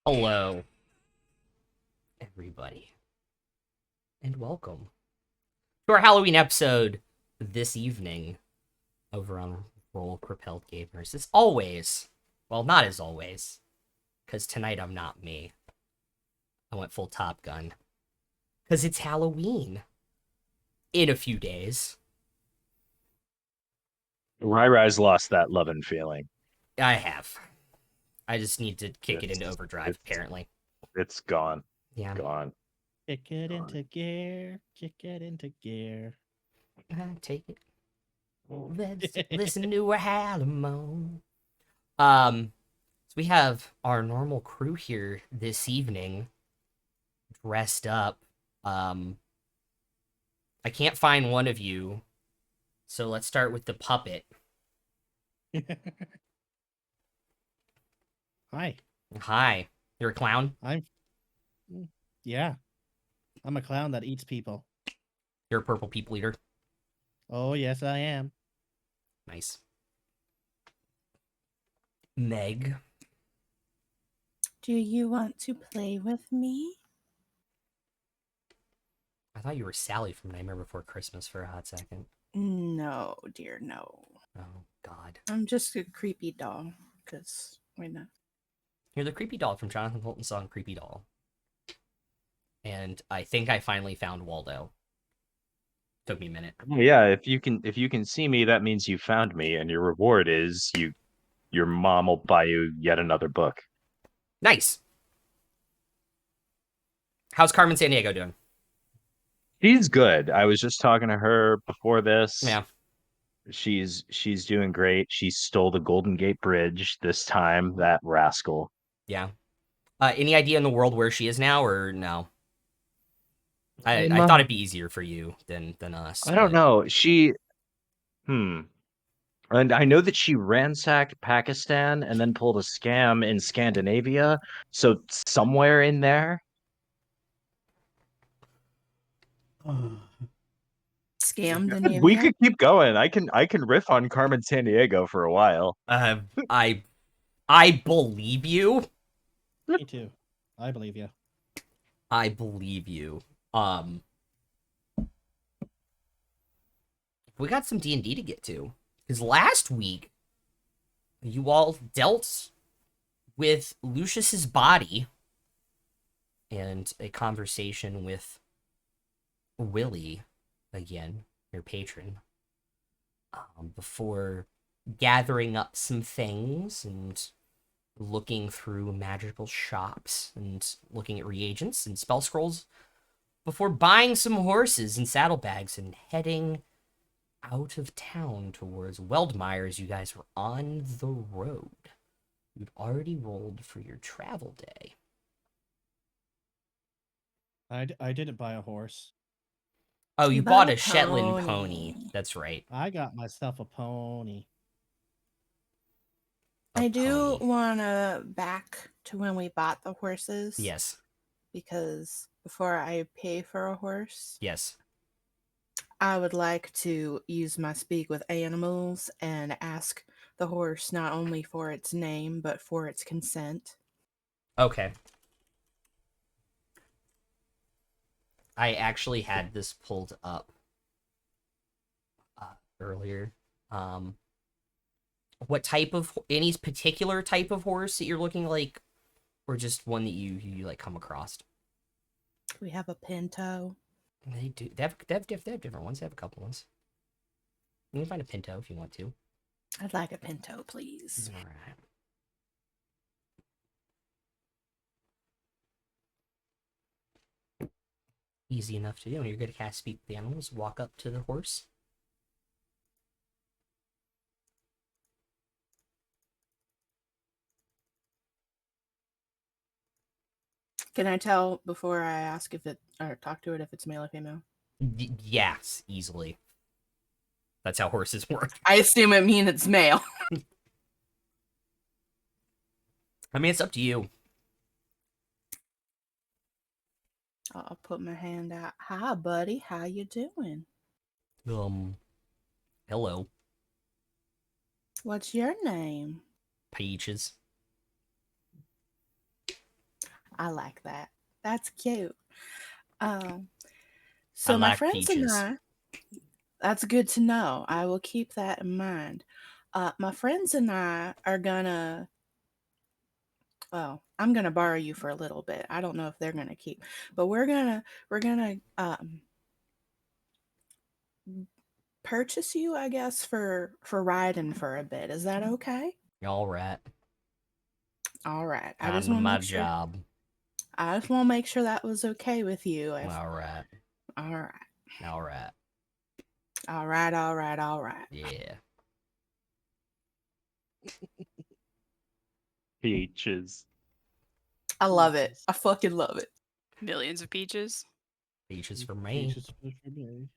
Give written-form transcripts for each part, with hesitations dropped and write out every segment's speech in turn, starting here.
Hello, everybody, and welcome to our Halloween episode this evening over on Roll Propelled Gamers. As always, well, not as always, because tonight I'm not me. I went full Top Gun. Because it's Halloween in a few days. Rise lost that love and feeling. I have. I just need to kick it into overdrive, apparently. It's gone. Yeah. Gone. Kick it into gear. Kick it into gear. Take it. Let's listen to a Hallamon. So we have our normal crew here this evening, dressed up. I can't find one of you, so let's start with the puppet. Hi. Hi, you're a clown? Yeah. I'm a clown that eats people. You're a purple people eater? Oh, yes, I am. Nice. Meg? Do you want to play with me? I thought you were Sally from Nightmare Before Christmas for a hot second. No, dear, no. Oh, God. I'm just a creepy doll, because why not? You're the creepy doll from Jonathan Colton's song Creepy Doll. And I think I finally found Waldo. Took me a minute. Oh, yeah, if you can see me, that means you found me, and your reward is your mom will buy you yet another book. Nice. How's Carmen Sandiego doing? She's good. I was just talking to her before this. Yeah. She's doing great. She stole the Golden Gate Bridge this time, that rascal. Yeah. Any idea in the world where she is now, or no? I thought it'd be easier for you than us. I don't know. And I know that she ransacked Pakistan and then pulled a scam in Scandinavia. So somewhere in there. Scammed any of We you? could keep going. I can riff on Carmen San Diego for a while. I believe you. Me too. I believe you. I believe you. We got some D&D to get to. Because last week, you all dealt with Lucius's body and a conversation with Willie, again, your patron, before gathering up some things and looking through magical shops and looking at reagents and spell scrolls before buying some horses and saddlebags and heading out of town towards Weldmeyer's. You guys were on the road. You'd already rolled for your travel day. I didn't buy a horse. Oh, you You bought bought a a Shetland pony. pony. That's right. I got myself a pony. A I do pony. want to back to when we bought the horses. Yes. Because before I pay for a horse, Yes. I would like to use my speak with animals and ask the horse not only for its name, but for its consent. Okay. I actually had this pulled up earlier. What type of any particular type of horse that you're looking like, or just one that you like come across? We have a pinto. They do. They have different ones. They have a couple ones. You can find a pinto if you want to. I'd like a pinto, please. All right. Easy enough to do. When you're good to cast speak with the animals, walk up to the horse. Can I tell before I ask if it or talk to it if it's male or female? Yes, easily. That's how horses work. I assume it means it's male. I mean, it's up to you. I'll put my hand out. Hi, buddy. How you doing? Hello, What's your name? Peaches. I like that. That's cute. So I my like friends peaches. and I, that's good to know. I will keep that in mind. My friends and I are gonna, well, I'm gonna borrow you for a little bit. I don't know if they're gonna keep, but we're gonna purchase you, I guess, for riding for a bit. Is that okay? All right. All right. I On just to want to my make sure. job. I just want to make sure that was okay with you. All right. All right. All right. All right. All right. All right. Yeah. Peaches. I love it. I fucking love it. Millions of peaches. Peaches for me. Peaches for me.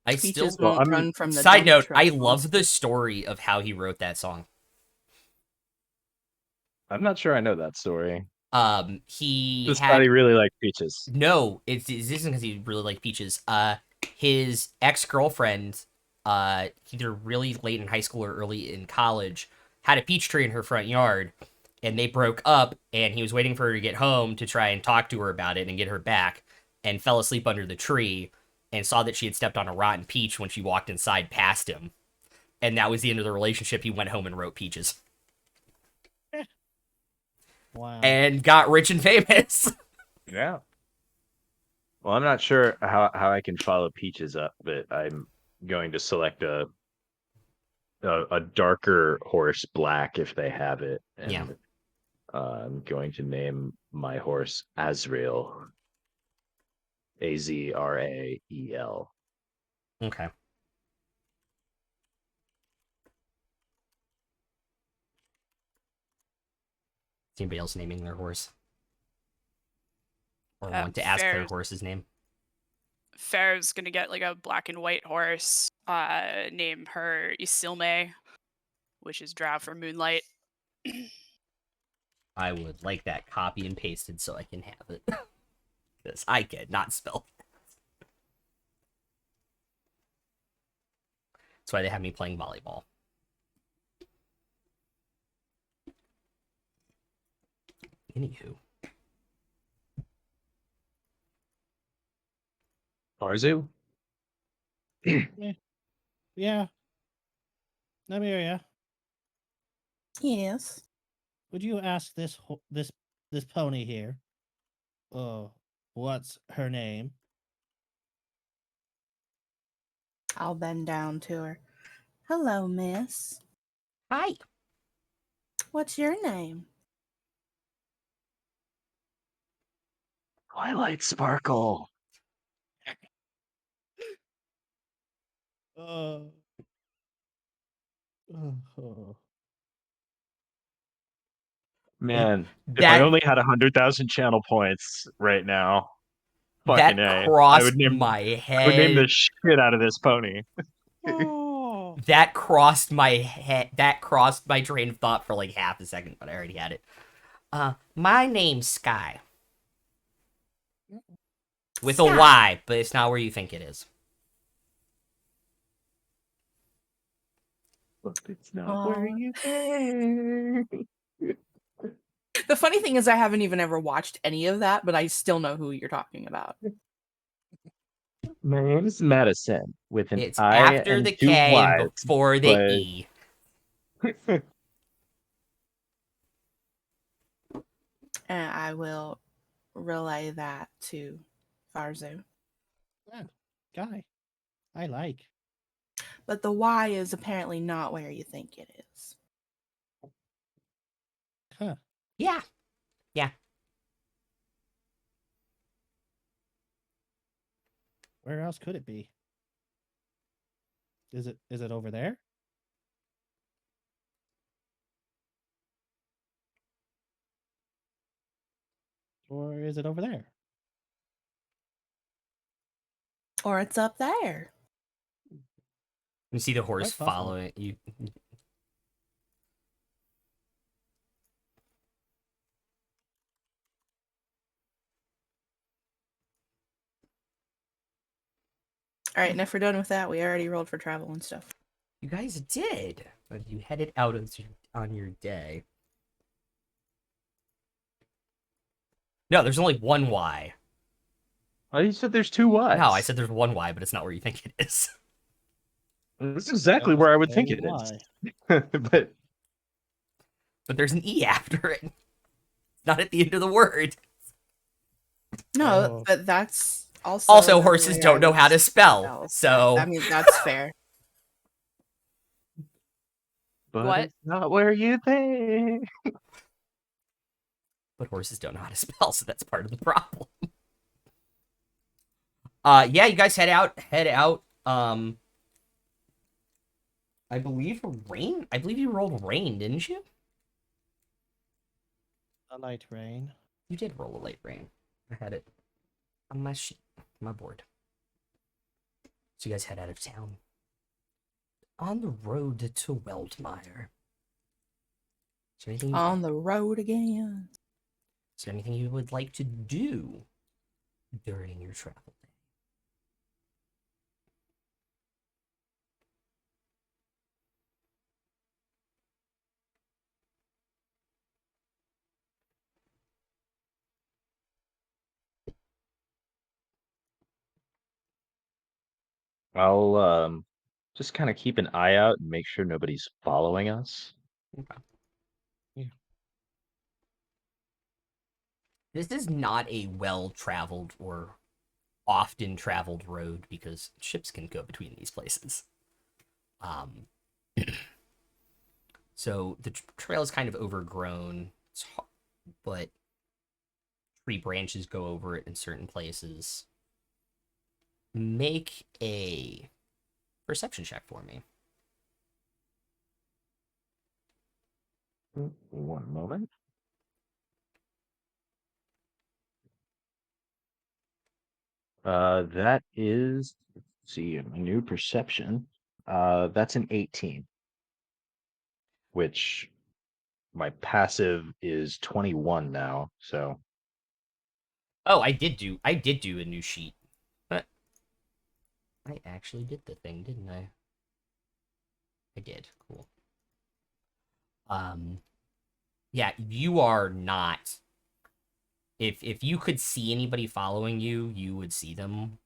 I Peaches still. won't run from the Side dump note, truck. I love the story of how he wrote that song. I'm not sure I know that story. He Just had thought he really liked peaches. no. It isn't because he really liked peaches. His ex-girlfriend, either really late in high school or early in college, had a peach tree in her front yard, and they broke up. And he was waiting for her to get home to try and talk to her about it and get her back, and fell asleep under the tree, and saw that she had stepped on a rotten peach when she walked inside past him, and that was the end of the relationship. He went home and wrote Peaches. Wow. And got rich and famous. Yeah. Well, I'm not sure how I can follow peaches up, but I'm going to select a darker horse, black, if they have it. And, Yeah. I'm going to name my horse Azrael. Azrael. Okay. Is anybody else naming their horse? Or want to ask their Fair. horse's name? Fair's gonna get like a black and white horse. Name her Isilme, which is Drow for moonlight. I would like that copy and pasted so I can have it. Because I could not spell. That's why they have me playing volleyball. Anywho. Arzu? Yeah. Namiria, Yes. would you ask this pony here? What's her name? I'll bend down to her. Hello, miss. Hi. What's your name? Twilight Sparkle. Uh, oh. Man, if I only had 100,000 channel points right now, fucking That A, crossed my I would name the head. shit out of this pony. Oh. That crossed my head. That crossed my train of thought for like half a second, but I already had it. My name's Sky. With a Sky. Y, but it's not where you think it is. But it's not where you think. The funny thing is, I haven't even ever watched any of that, but I still know who you're talking about. My name is Madison with an It's I after and the two K and Y's, before the but E. And I will relay that to Farzu. Yeah, guy. I like. But the Y is apparently not where you think it is. Huh. Yeah. Where else could it be? Is it over there? Or is it over there? Or it's up there. You see the horse Quite possible. following you. All right, and if we're done with that, we already rolled for travel and stuff. You guys did, but you headed out on your day. No, there's only one Y. Oh, you said there's two Y's. No, I said there's one Y, but it's not where you think it is. That's exactly where I would think it Why? is. But But there's an E after it. It's not at the end of the word. No, Oh. but that's also. Also, the horses way don't I know how to would spell, so I mean, that's fair. What? it's not where you think. but horses don't know how to spell, so that's part of the problem. Yeah, you guys head out. I believe rain. I believe you rolled rain, didn't you? A light rain. You did roll a late rain. I had it on my sheet, my board. So you guys head out of town. On the road to Weldmeyer. Is there anything? On the road again. Is there anything you would like to do during your travel day? I'll just kind of keep an eye out and make sure nobody's following us. This is not a well-traveled or often-traveled road because ships can go between these places. So the trail is kind of overgrown, but tree branches go over it in certain places. Make a perception check for me. One moment. That is, let's see, a new perception. That's an 18, which my passive is 21 now. So Oh, I did do a new sheet. But I actually did the thing, didn't I? I did. Cool. Yeah, you are not. If you could see anybody following you, you would see them.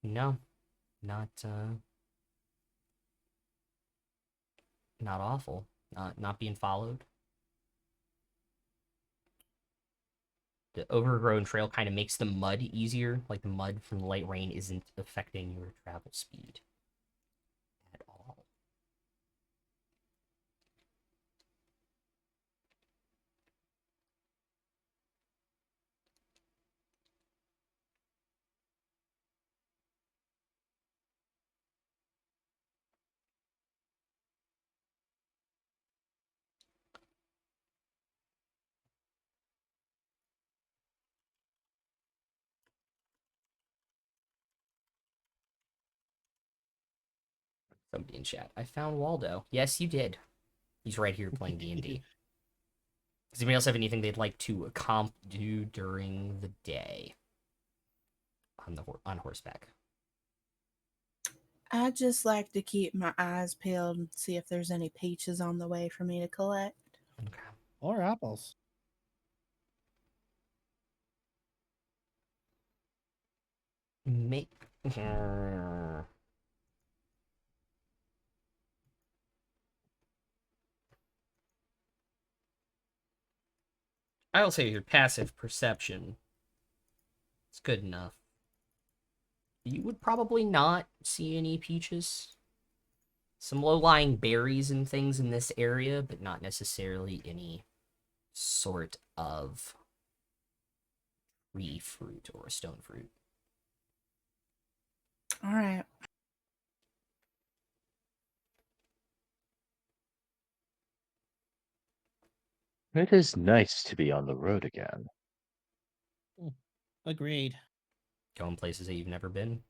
No, not not awful. Not being followed. The overgrown trail kind of makes the mud easier. Like the mud from the light rain isn't affecting your travel speed at all. Somebody in chat. I found Waldo. Yes, you did. He's right here playing D&D. Does anybody else have anything they'd like to do during the day on horseback? I just like to keep my eyes peeled and see if there's any peaches on the way for me to collect. Okay. Or apples. Make. I will say your passive perception is good enough. You would probably not see any peaches. Some low-lying berries and things in this area, but not necessarily any sort of tree fruit or stone fruit. All right. It is nice to be on the road again. Agreed. Going places that you've never been.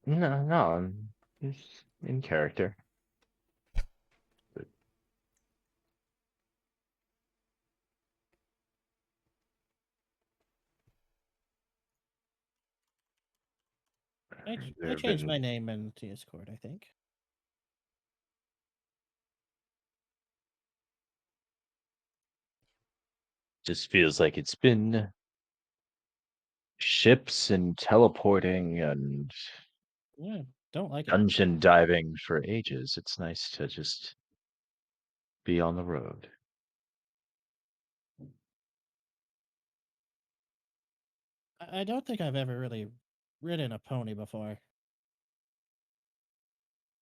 No, I'm just in character. I There have changed been my name in Discord, I think. just feels like it's been ships and teleporting and Yeah, don't like it. dungeon diving for ages. It's nice to just be on the road. I don't think I've ever really ridden a pony before.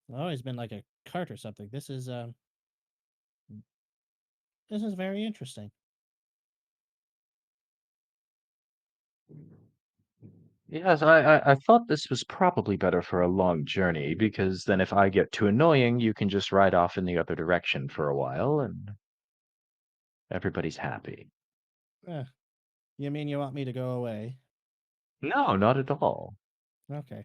I've always been like a cart or something. This is very interesting. Yes, I thought this was probably better for a long journey because then if I get too annoying, you can just ride off in the other direction for a while and everybody's happy. Eh, you mean you want me to go away? No, not at all. Okay.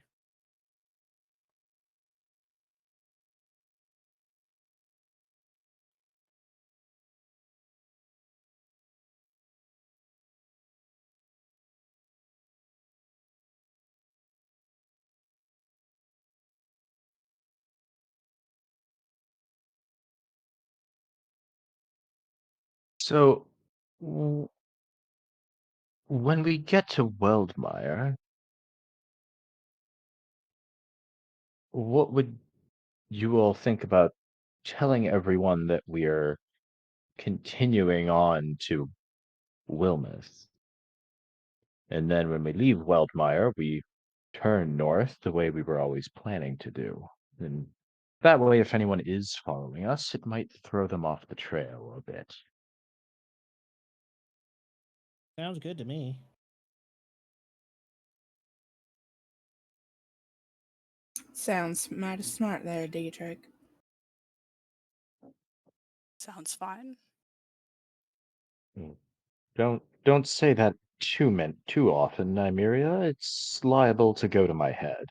So, w- when we get to Weldmire, what would you all think about telling everyone that we are continuing on to Wilmouth? And then when we leave Weldmire, we turn north the way we were always planning to do. And that way, if anyone is following us, it might throw them off the trail a bit. Sounds good to me. Sounds mighty smart there, Dietrich. Sounds fine. Mm. Don't say that too often, Nymeria. It's liable to go to my head.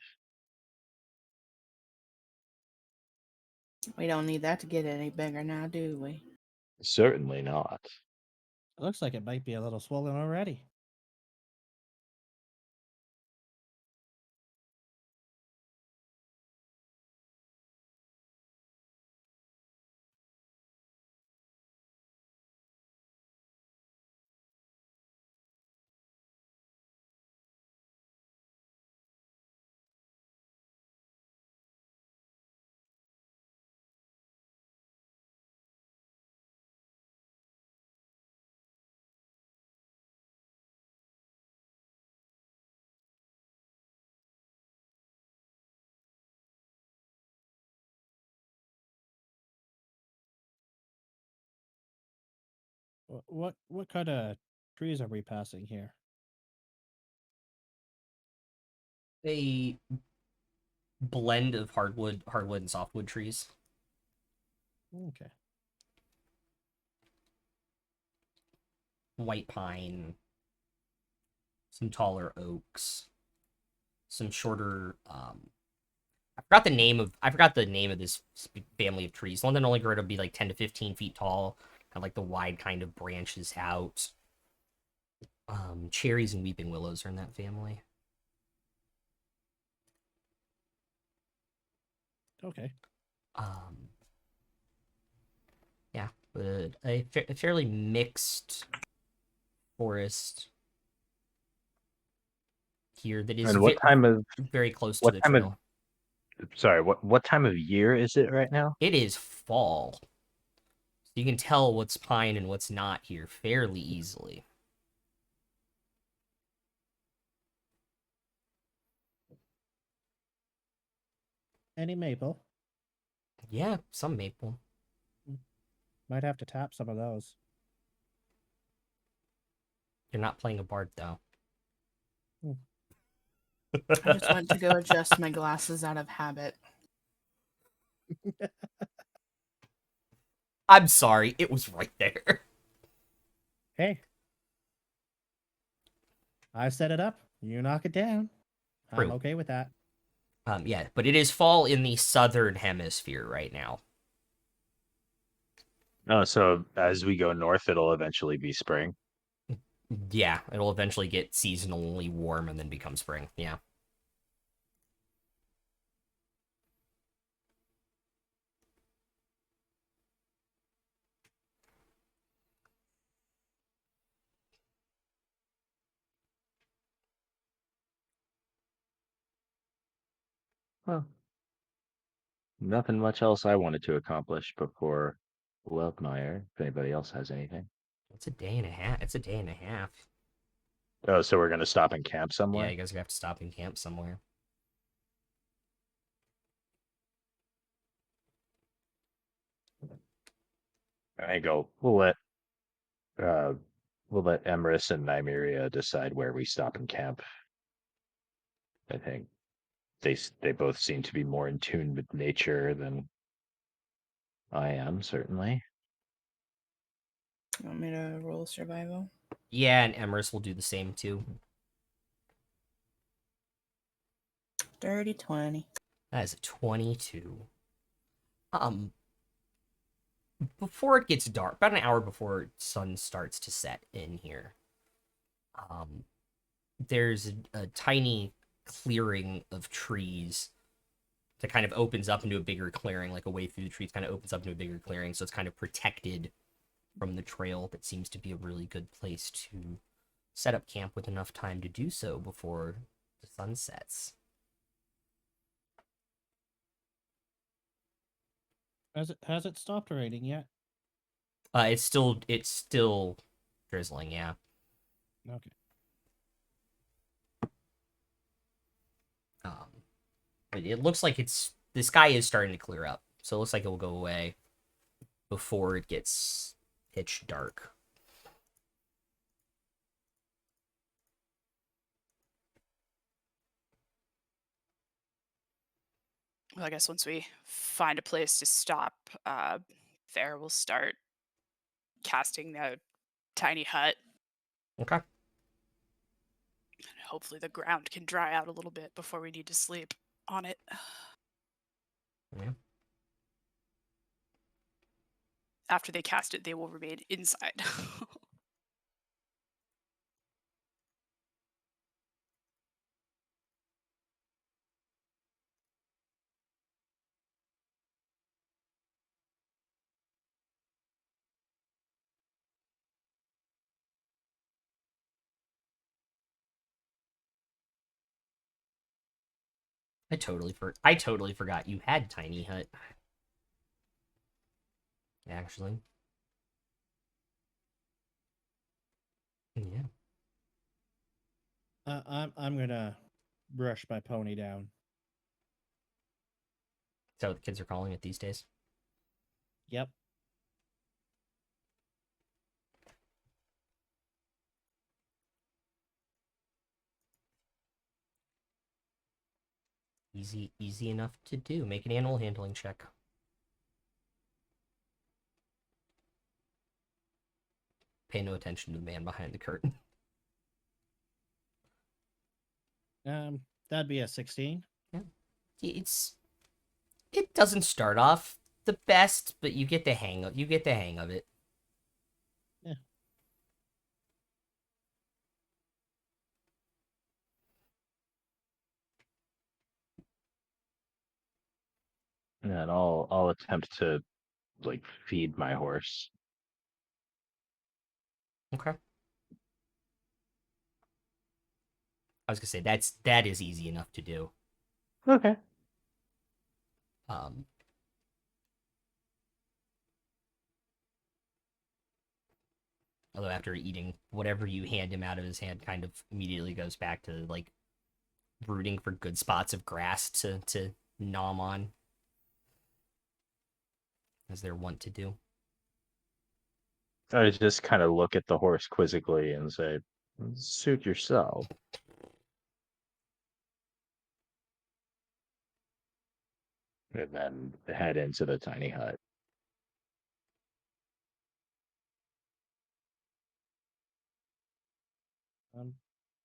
We don't need that to get any bigger now, do we? Certainly not. It looks like it might be a little swollen already. What kind of trees are we passing here? A blend of hardwood and softwood trees. Okay. White pine, some taller oaks, some shorter. I forgot the name of this family of trees. One that only grow to be like 10 to 15 feet tall, kind of like the wide kind of branches out. Cherries and weeping willows are in that family. Okay. Yeah, but a fairly mixed forest here that is And what time of very close to what the time of trail. sorry, what time of year is it right now? It is fall. So you can tell what's pine and what's not here fairly easily. Any maple? Yeah, some maple. Might have to tap some of those. You're not playing a bard though. I just went to go adjust my glasses out of habit. I'm sorry, it was right there. Hey. I set it up. You knock it down. I'm True. okay with that. Yeah, but it is fall in the southern hemisphere right now. Oh, so as we go north, it'll eventually be spring. Yeah, it'll eventually get seasonally warm and then become spring. Yeah. Well, nothing much else I wanted to accomplish before Lovemeyer. If anybody else has anything. It's a day and a half. It's a day and a half. Oh, so we're gonna stop and camp Yeah, somewhere? you guys are gonna have to stop and camp somewhere. I go. Uh, we'll let Emrys and Nymeria decide where we stop and camp. I think they both seem to be more in tune with nature than I am, certainly. You want me to roll survival? Yeah, and Emrys will do the same too. Dirty 20. That is a 22. Before it gets dark, about an hour before sun starts to set in here, there's a tiny clearing of trees that kind of opens up into a bigger clearing, like a way through the trees kind of opens up into a bigger clearing, so it's kind of protected from the trail. That seems to be a really good place to set up camp with enough time to do so before the sun sets. Has it stopped raining yet? It's still drizzling, yeah. Okay. But it looks like the sky is starting to clear up, so it looks like it will go away before it gets pitch dark. Well, I guess once we find a place to stop, Fair will start casting the tiny hut. Okay. Hopefully the ground can dry out a little bit before we need to sleep on it. Yeah. After they cast it, they will remain inside. I totally forgot you had tiny hut. Actually. Yeah. I'm gonna brush my pony down. Is that what the kids are calling it these days? Yep. Easy enough to do. Make an animal handling check. Pay no attention to the man behind the curtain. That'd be a 16. It doesn't start off the best, but you get the hang of it. Yeah. And I'll attempt to like feed my horse. Okay. I was gonna say that is easy enough to do. Okay. Um, although after eating whatever you hand him out of his hand, kind of immediately goes back to like rooting for good spots of grass to nom on, as they're wont to do. I just kind of look at the horse quizzically and say, "Suit yourself." And then head into the tiny hut.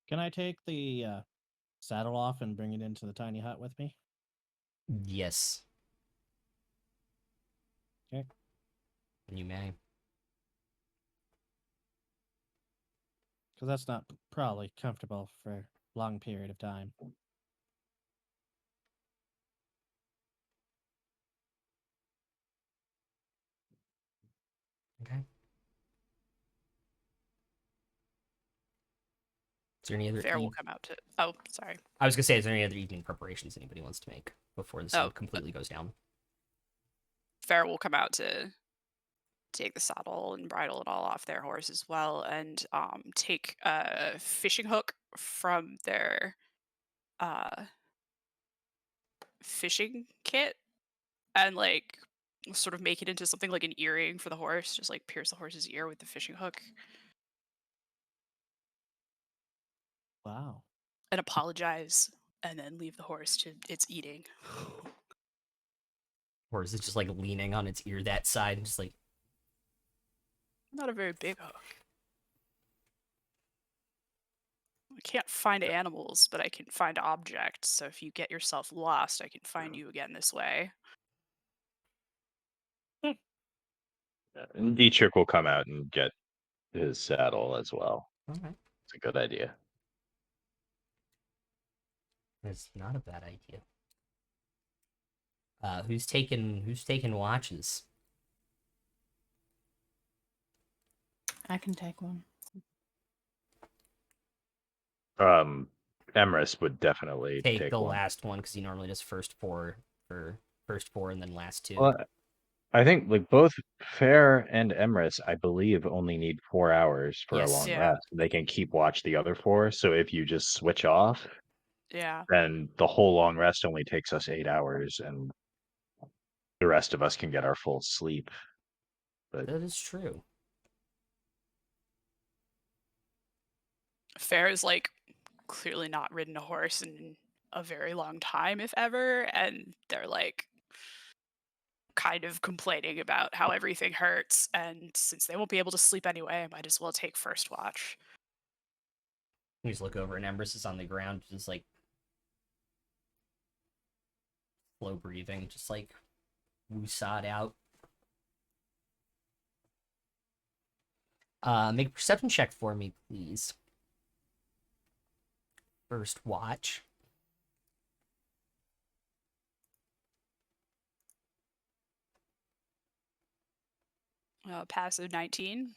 Can I take the saddle off and bring it into the tiny hut with me? Yes. Okay. You may. Because that's not probably comfortable for a long period of time. Okay. Is there any other? Fair will come out to. Oh, sorry. I was gonna say, is there any other evening preparations anybody wants to make before the sun Oh, completely goes down? Fair will come out to take the saddle and bridle it all off their horse as well, and take a fishing hook from their uh fishing kit and like sort of make it into something like an earring for the horse, just like pierce the horse's ear with the fishing hook Wow. and apologize and then leave the horse to its eating. Or is it just like leaning on its ear that side and just like Not a very big hook. I can't find animals, but I can find objects. So if you get yourself lost, I can find you again this way. And Dietrich will come out and get his saddle as well. alright. It's a good idea. It's not a bad idea. Who's taking watches? I can take one. Emrys would definitely Take take the one. last one because he normally does first four and then last two. Well, I think like both Fair and Emrys, I believe, only need 4 hours for a Yes. long Yeah. rest. They can keep watch the other 4. So if you just switch off, Yeah. then the whole long rest only takes us 8 hours, and the rest of us can get our full sleep. But That is true. Fair is like clearly not ridden a horse in a very long time, if ever, and they're like kind of complaining about how everything hurts, and since they won't be able to sleep anyway, I might as well take first watch. You just look over and Emrys is on the ground, just like slow breathing, just like woosah'd out. Make a perception check for me, please. First watch. Passive 19.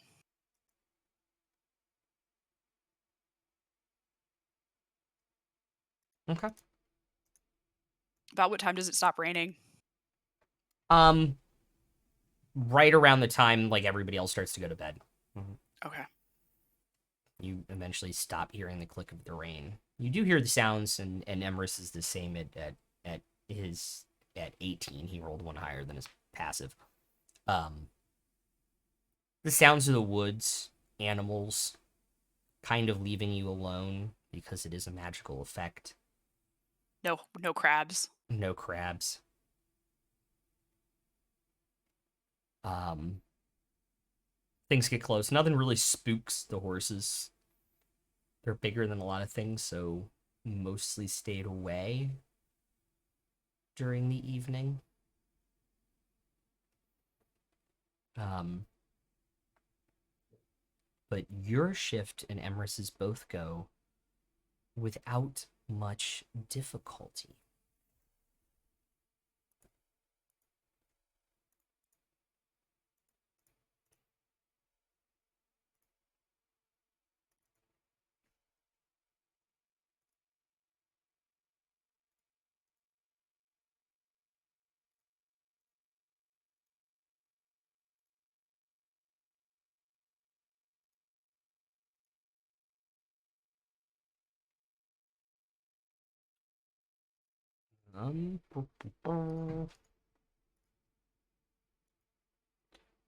Okay. About what time does it stop raining? Right around the time like everybody else starts to go to bed. Okay. You eventually stop hearing the click of the rain. You do hear the sounds, and Emrys is the same at 18. He rolled one higher than his passive. The sounds of the woods, animals, kind of leaving you alone because it is a magical effect. No crabs. No crabs. Things get close. Nothing really spooks the horses. They're bigger than a lot of things, so mostly stayed away during the evening. But your shift and Emrys's both go without much difficulty.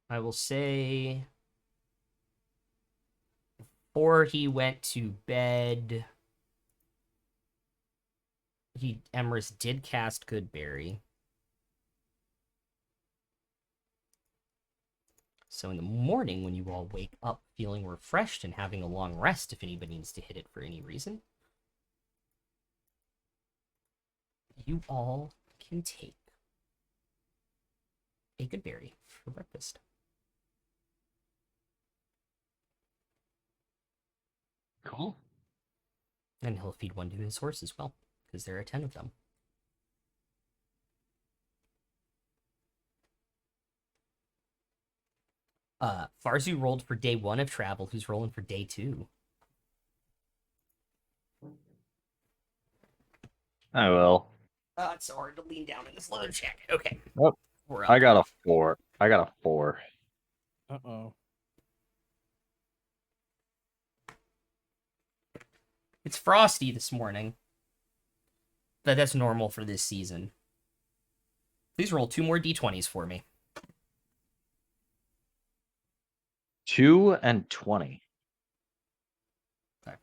I will say before he went to bed, Emrys did cast Goodberry. So in the morning, when you all wake up feeling refreshed and having a long rest, if anybody needs to hit it for any reason, you all can take a Goodberry for breakfast. Cool. And he'll feed one to his horse as well, because there are 10 of them. Farzu rolled for day 1 of travel. Who's rolling for day 2? I will. It's so hard to lean down in this leather jacket. Okay. Well, We're up. I got a 4. I got a 4. Uh-oh. It's frosty this morning. But that's normal for this season. Please roll 2 more d20s for me. 2 and 20. Okay.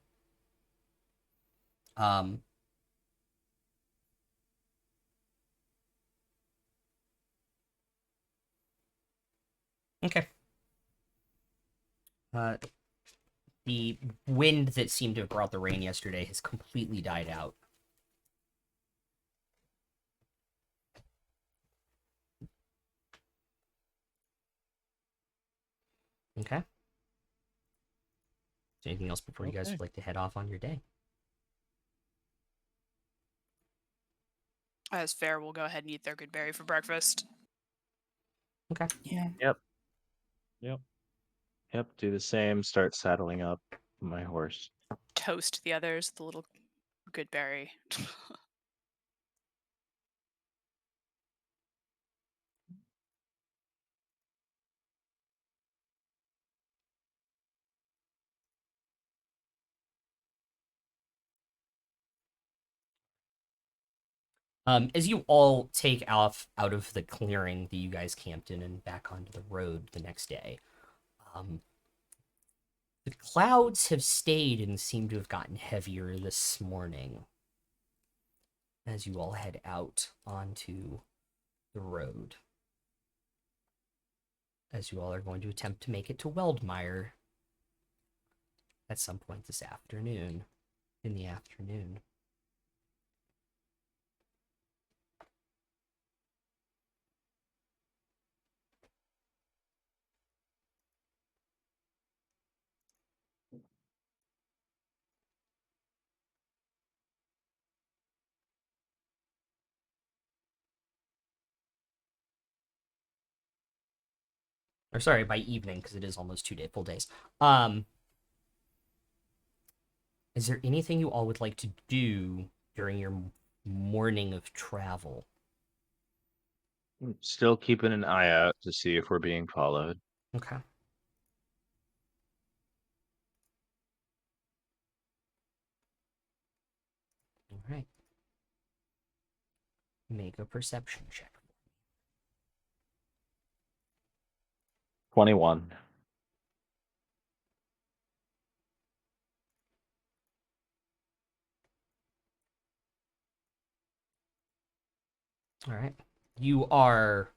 Okay. The wind that seemed to have brought the rain yesterday has completely died out. Okay. Is there anything else before you guys would like to head off on your day? As fair, we'll go ahead and eat their good berry for breakfast. Okay. Yeah. Yep. Yep. Yep. Do the same. Start saddling up my horse. Toast the others, the little good berry. As you all take off out of the clearing that you guys camped in and back onto the road the next day, the clouds have stayed and seem to have gotten heavier this morning as you all head out onto the road. As you all are going to attempt to make it to Weldmire at some point this afternoon, in the afternoon. Or sorry, by evening, because it is almost 2 full days. Is there anything you all would like to do during your morning of travel? Still keeping an eye out to see if we're being followed. Okay. All right. Make a perception check. 21. All right. You are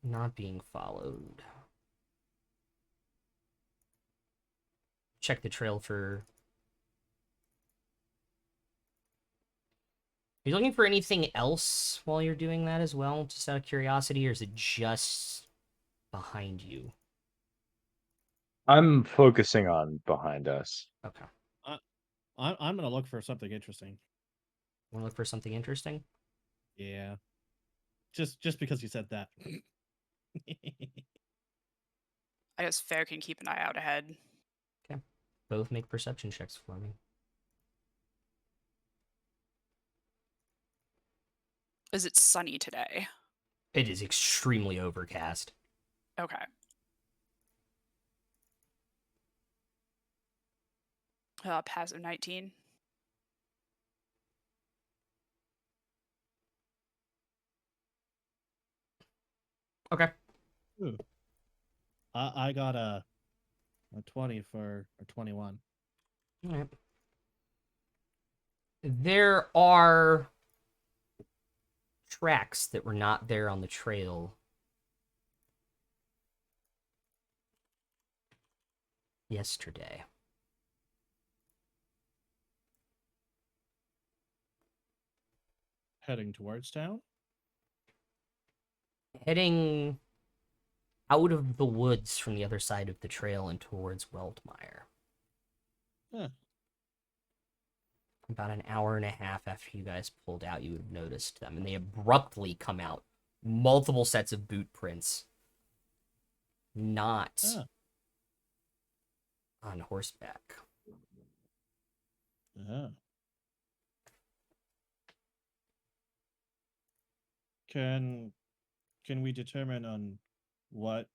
not being followed. Check the trail for... Are you looking for anything else while you're doing that as well, just out of curiosity, or is it just behind you? I'm focusing on behind us. Okay. I'm gonna look for something interesting. Want to look for something interesting? Yeah. Just because you said that. I guess Fair can keep an eye out ahead. Okay. Both make perception checks for me. Is it sunny today? It is extremely overcast. Okay. Passive 19. Okay. Ooh. I got a 20 for a 21. All right. There are tracks that were not there on the trail yesterday. Heading towards town? Heading out of the woods from the other side of the trail and towards Weldmeyer. Huh. About an hour and a half after you guys pulled out, you would have noticed them, and they abruptly come out. Multiple sets of boot prints. Not Huh. on horseback. Uh-huh. Can we determine on what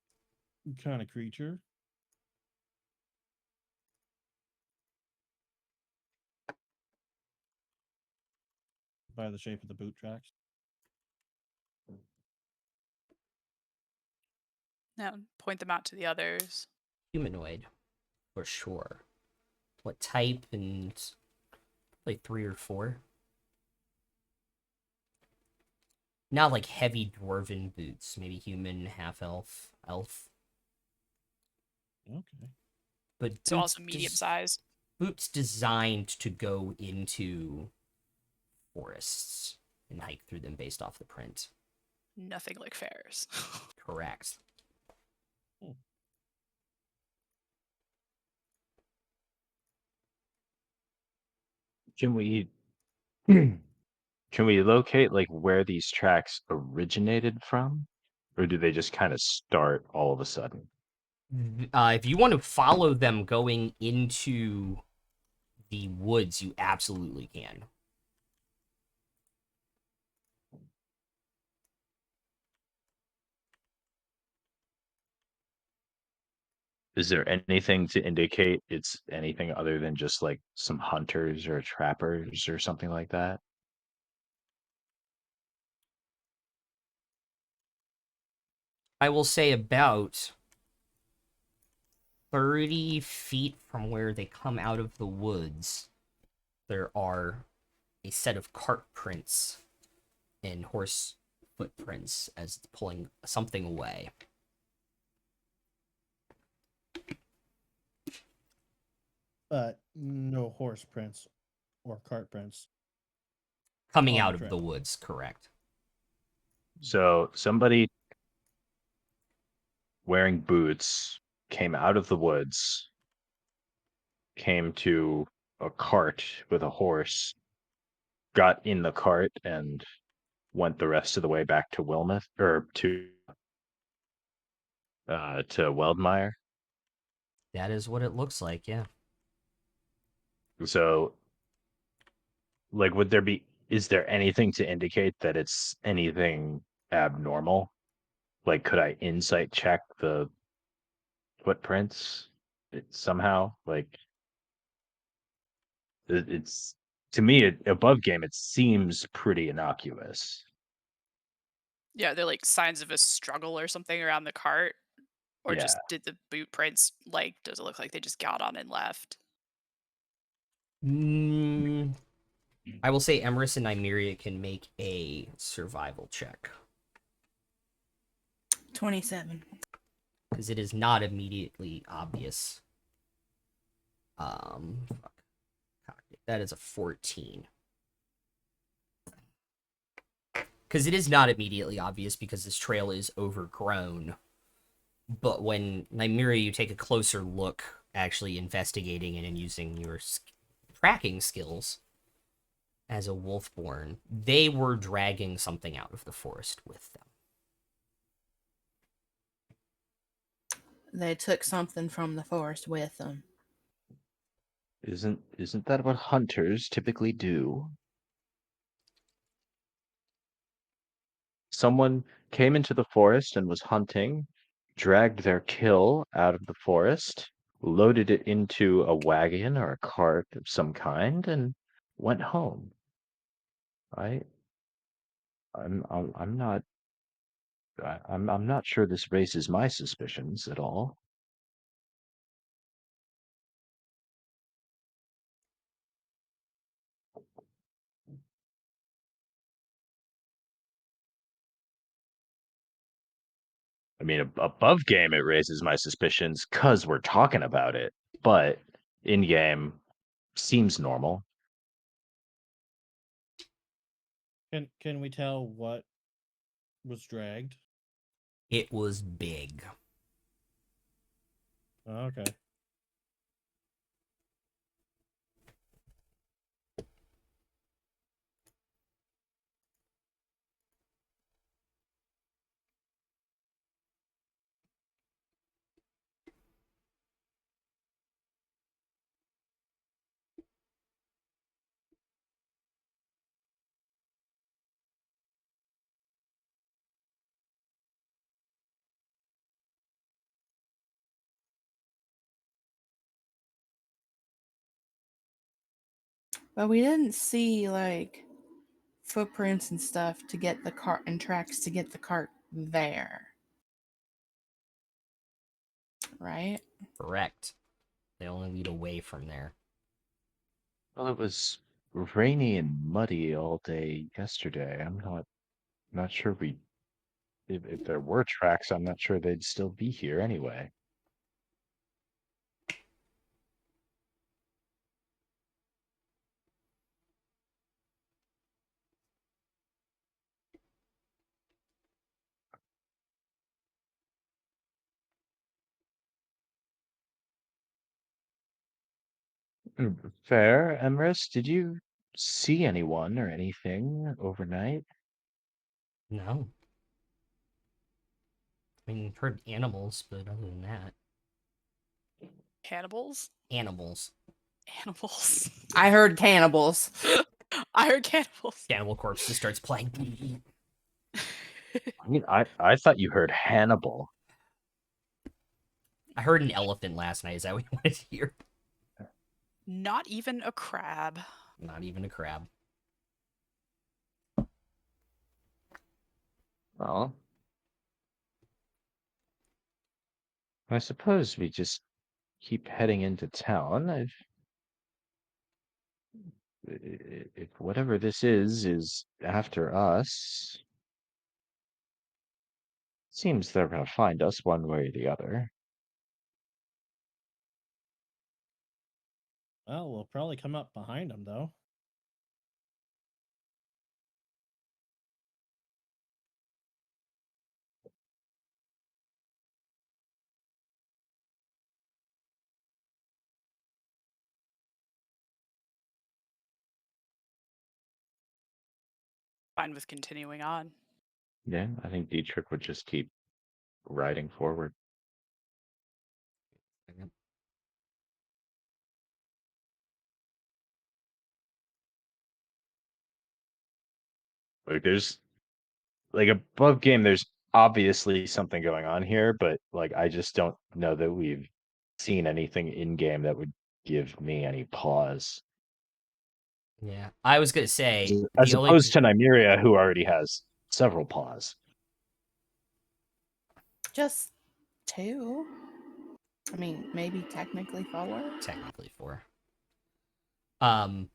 kind of creature? By the shape of the boot tracks? Now point them out to the others. Humanoid, for sure. What type? And like 3 or 4. Not like heavy dwarven boots. Maybe human, half elf, elf. Okay. But So also medium size. Boots designed to go into forests and hike through them based off the print. Nothing like Fair's. Correct. Can we can we locate like where these tracks originated from? Or do they just kind of start all of a sudden? If you want to follow them going into the woods, you absolutely can. Is there anything to indicate it's anything other than just like some hunters or trappers or something like that? I will say about 30 feet from where they come out of the woods, there are a set of cart prints and horse footprints as it's pulling something away. But no horse prints or cart prints. Coming On the out of trail. the woods, correct. So somebody wearing boots came out of the woods, came to a cart with a horse, got in the cart and went the rest of the way back to Wilmouth or to Weldmeyer. That is what it looks like, yeah. So like is there anything to indicate that it's anything abnormal? Like could I insight check the footprints somehow? Like it's to me above game it seems pretty innocuous. Yeah, they're like signs of a struggle or something around the cart. Or Yeah. just did the boot prints, like, does it look like they just got on and left? Mm, I will say Emerus and Nymeria can make a survival check. 27. Because it is not immediately obvious. That is a 14. Because it is not immediately obvious because this trail is overgrown. But when Nymeria, you take a closer look, actually investigating it and using your tracking skills as a wolfborn, they were dragging something out of the forest with them. They took something from the forest with them. Isn't that what hunters typically do? Someone came into the forest and was hunting, dragged their kill out of the forest, loaded it into a wagon or a cart of some kind, and went home. I, I'm not. I'm not sure this raises my suspicions at all. I mean, above game, it raises my suspicions because we're talking about it, but in game seems normal. Can we tell what was dragged? It was big. Oh, okay. But we didn't see like footprints and stuff to get the cart and tracks to get the cart there. Right? Correct. They only lead away from there. Well, it was rainy and muddy all day yesterday. I'm not sure we if there were tracks, I'm not sure they'd still be here anyway. Fair, Emrys, did you see anyone or anything overnight? No. I mean, heard animals, but other than that, Cannibals? animals. Animals. I heard cannibals. I heard cannibals. Cannibal Corpse just starts playing. I mean, I thought you heard Hannibal. I heard an elephant last night. Is that what you wanted to hear? Not even a crab. Not even a crab. Well, I suppose we just keep heading into town. If whatever this is after us, seems they're gonna find us one way or the other. Well, we'll probably come up behind them, though. Fine with continuing on. Yeah, I think Dietrich would just keep riding forward. Like there's like above game, there's obviously something going on here, but like I just don't know that we've seen anything in game that would give me any pause. Yeah. I was going to say, As the only. opposed to Nymeria, who already has several pause. Just 2. I mean, maybe technically 4. Technically 4. Um,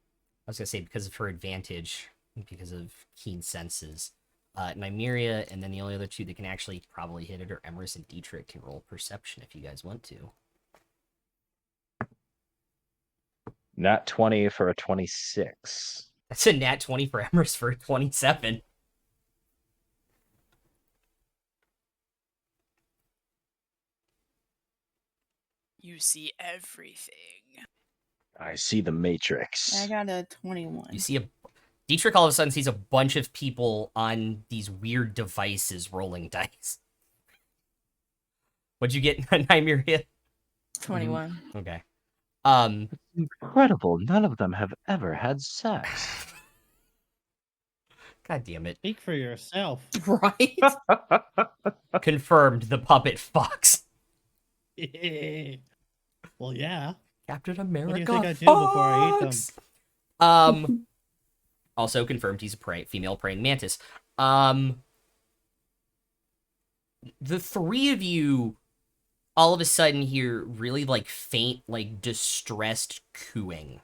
was gonna say because of her advantage, because of keen senses. Nymeria, and then the only other two that can actually probably hit it are Emerus and Dietrich. Can roll perception if you guys want to. Not 20 for a 26. That's a nat 20 for Emerus for 27. You see everything. I see the Matrix. I got a 21. You see Dietrich all of a sudden sees a bunch of people on these weird devices rolling dice. What'd you get, Nymeria? 21. Okay. Incredible. None of them have ever had sex. God damn it. Speak for yourself. Right? Confirmed the puppet fucks. Well, yeah. Captain America What do you think I do before I eat them? fucks! Also confirmed he's a female praying mantis. The three of you all of a sudden hear really like faint, like distressed cooing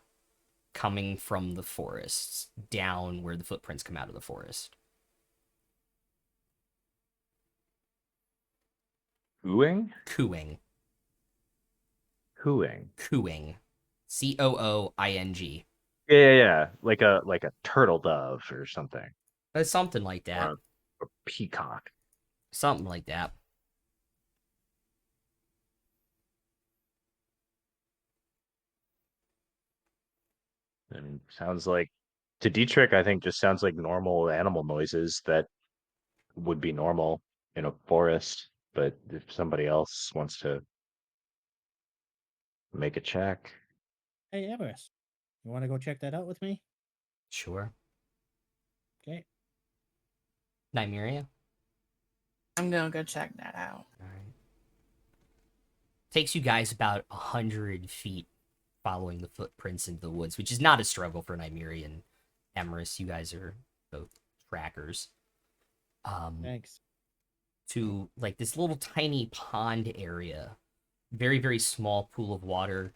coming from the forests down where the footprints come out of the forest. Cooing? Cooing. Cooing. Cooing. Cooing. Yeah. Like a turtle dove or something. Something like that. Or a peacock. Something like that. And sounds like to Dietrich, I think just sounds like normal animal noises that would be normal in a forest. But if somebody else wants to make a check. Hey, Everest, you want to go check that out with me? Sure. Okay. Nymeria? I'm gonna go check that out. All right. Takes you guys about 100 feet following the footprints into the woods, which is not a struggle for Nymeria and Emerus. You guys are both trackers. Thanks. To like this little tiny pond area, very, very small pool of water.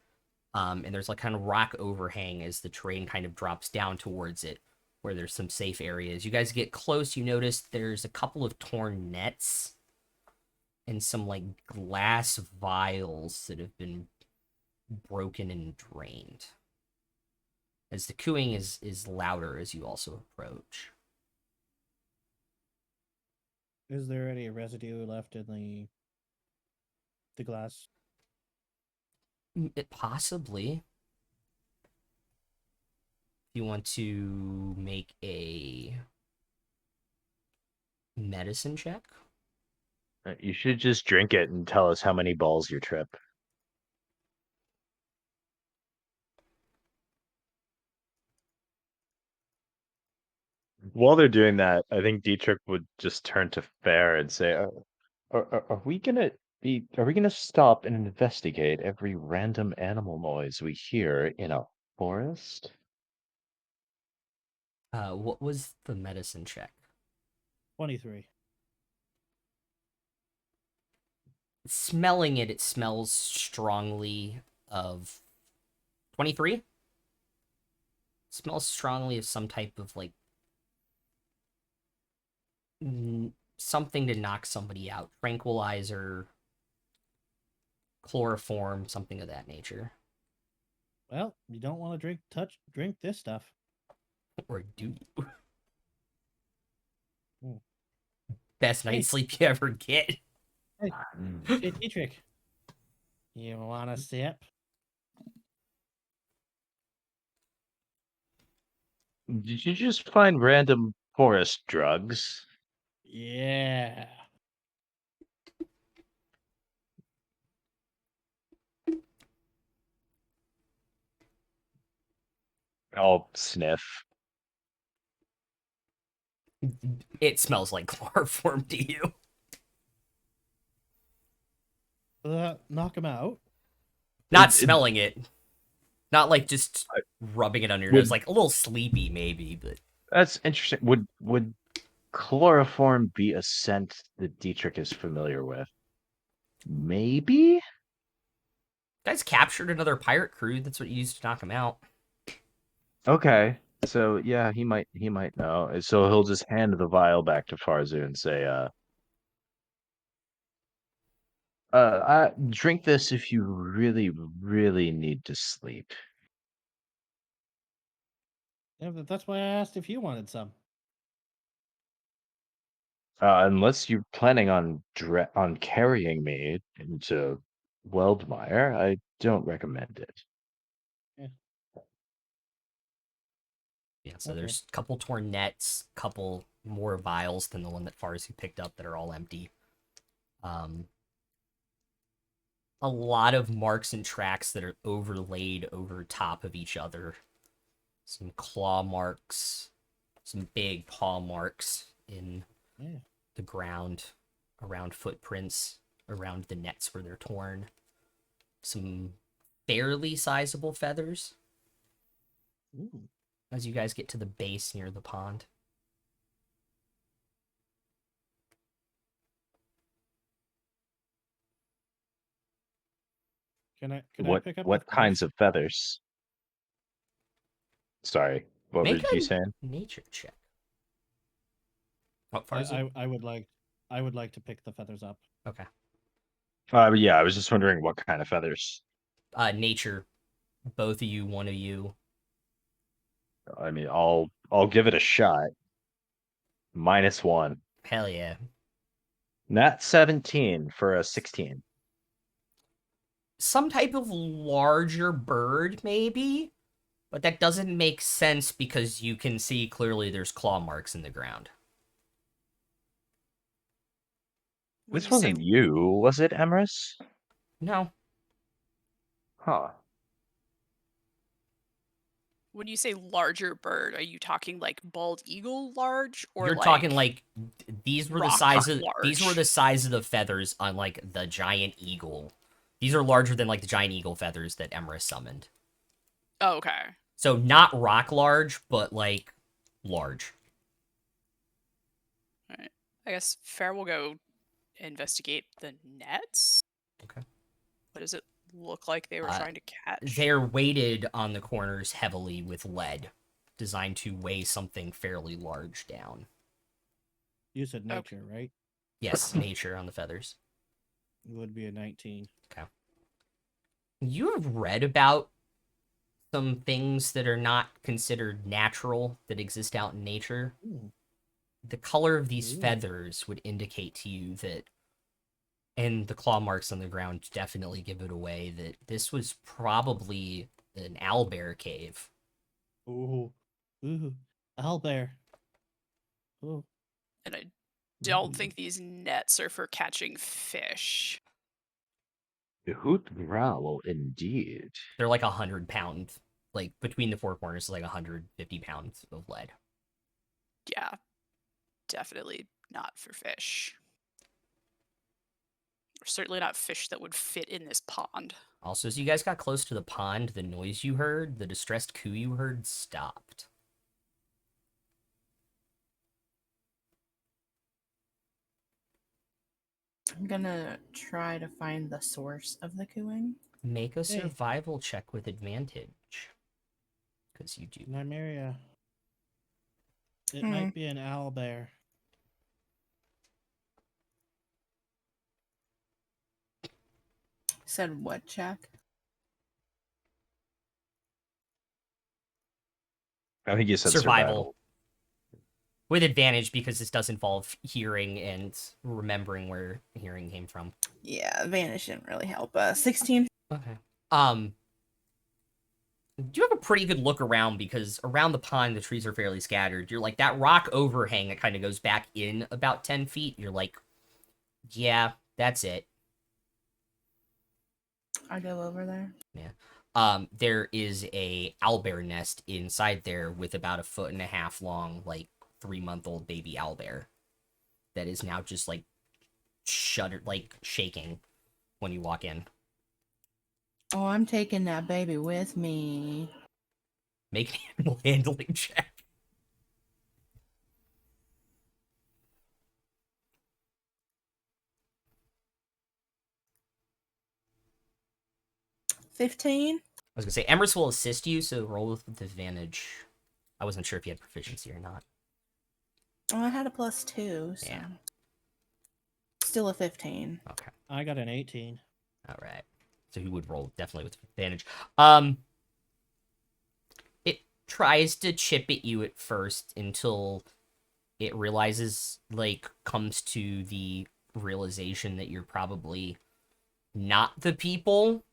And there's like kind of rock overhang as the terrain kind of drops down towards it, where there's some safe areas. You guys get close, you notice there's a couple of torn nets and some like glass vials that have been broken and drained. As the cooing is louder as you also approach. Is there any residue left in the glass? It possibly. If you want to make a medicine check. You should just drink it and tell us how many balls you trip. While they're doing that, I think Dietrich would just turn to Fair and say, are we gonna stop and investigate every random animal noise we hear in a forest? What was the medicine check? 23. Smelling it, it smells strongly of 23. Smells strongly of some type of like something to knock somebody out. Tranquilizer, chloroform, something of that nature. Well, you don't want to drink this stuff. Or do you? Hmm. Best Hey. night's sleep you ever get. Hey, Dietrich, you want a sip? Did you just find random forest drugs? Yeah. I'll sniff. It smells like chloroform to you. Knock him out. Not It- smelling it. Not like just rubbing it under your Would- nose. Like a little sleepy, maybe, but That's interesting. Would chloroform be a scent that Dietrich is familiar with? Maybe? guys captured another pirate crew. That's what you used to knock them out. Okay. So yeah, he might know. So he'll just hand the vial back to Farzu and say, drink this if you really, really need to sleep. Yeah, that's why I asked if you wanted some. Unless you're planning on carrying me into Weldmire, I don't recommend it. Yeah, so Okay. there's a couple torn nets, couple more vials than the one that Farsi picked up that are all empty. A lot of marks and tracks that are overlaid over top of each other. Some claw marks, some big paw marks in Yeah. the ground, around footprints, around the nets where they're torn. Some fairly sizable feathers Ooh. as you guys get to the base near the pond. Can I What pick up the what kinds feathers? of feathers? Sorry, what were Make you a saying? nature check. Oh, I, Farsi? I I would like to pick the feathers up. Okay. Yeah, I was just wondering what kind of feathers. Nature. Both of you, one of you. I mean, I'll give it a shot. -1. Hell yeah. Nat 17 for a 16. Some type of larger bird, maybe? But that doesn't make sense because you can see clearly there's claw marks in the ground. When This you say wasn't you, was it, Emrys? No. Huh. when you say larger bird, are you talking like bald eagle large or You're talking like these were the rock size of large? the feathers on like the giant eagle. These are larger than like the giant eagle feathers that Emrys summoned. Oh, okay. So not rock large, but like large. All right. I guess Fair will go investigate the nets. Okay. What does it look like they were trying to catch? They're weighted on the corners heavily with lead, designed to weigh something fairly large down. You said Okay. nature, right? Yes, nature on the feathers. It would be a 19. Okay. You have read about some things that are not considered natural that exist out in nature. Ooh. The color of these Ooh. feathers would indicate to you that, and the claw marks on the ground definitely give it away, that this was probably an owlbear cave. Ooh. Ooh. Owlbear. Ooh. And I don't Ooh. think these nets are for catching fish. The hoot growl, indeed. They're like 100 pound, like between the four corners, like 150 pounds of lead. Yeah, definitely not for fish. Certainly not fish that would fit in this pond. Also, as you guys got close to the pond, the noise you heard, the distressed coo you heard, stopped. I'm gonna try to find the source of the cooing. Make a Hey. survival check with advantage. Because you do. Nymeria. It might be an owlbear. Said what, Jack? I think you said Survival. survival. With advantage because this does involve hearing and remembering where hearing came from. Yeah, advantage didn't really help. 16. Okay. You have a pretty good look around because around the pond the trees are fairly scattered. You're like that rock overhang that kind of goes back in about 10 feet. You're like, yeah, that's it. I go over there. Yeah. There is a owlbear nest inside there with about 1.5 foot long, like 3-month-old baby owlbear that is now just like shuddered, like shaking when you walk in. Oh, I'm taking that baby with me. Make an animal handling check. $15. was gonna say Emrys will assist you, so roll with advantage. I wasn't sure if you had proficiency or not. Oh, I had a +2, so Yeah. still a 15. Okay. I got an 18. All right. So he would roll definitely with advantage. It tries to chip at you at first until it realizes, like, comes to the realization that you're probably not the people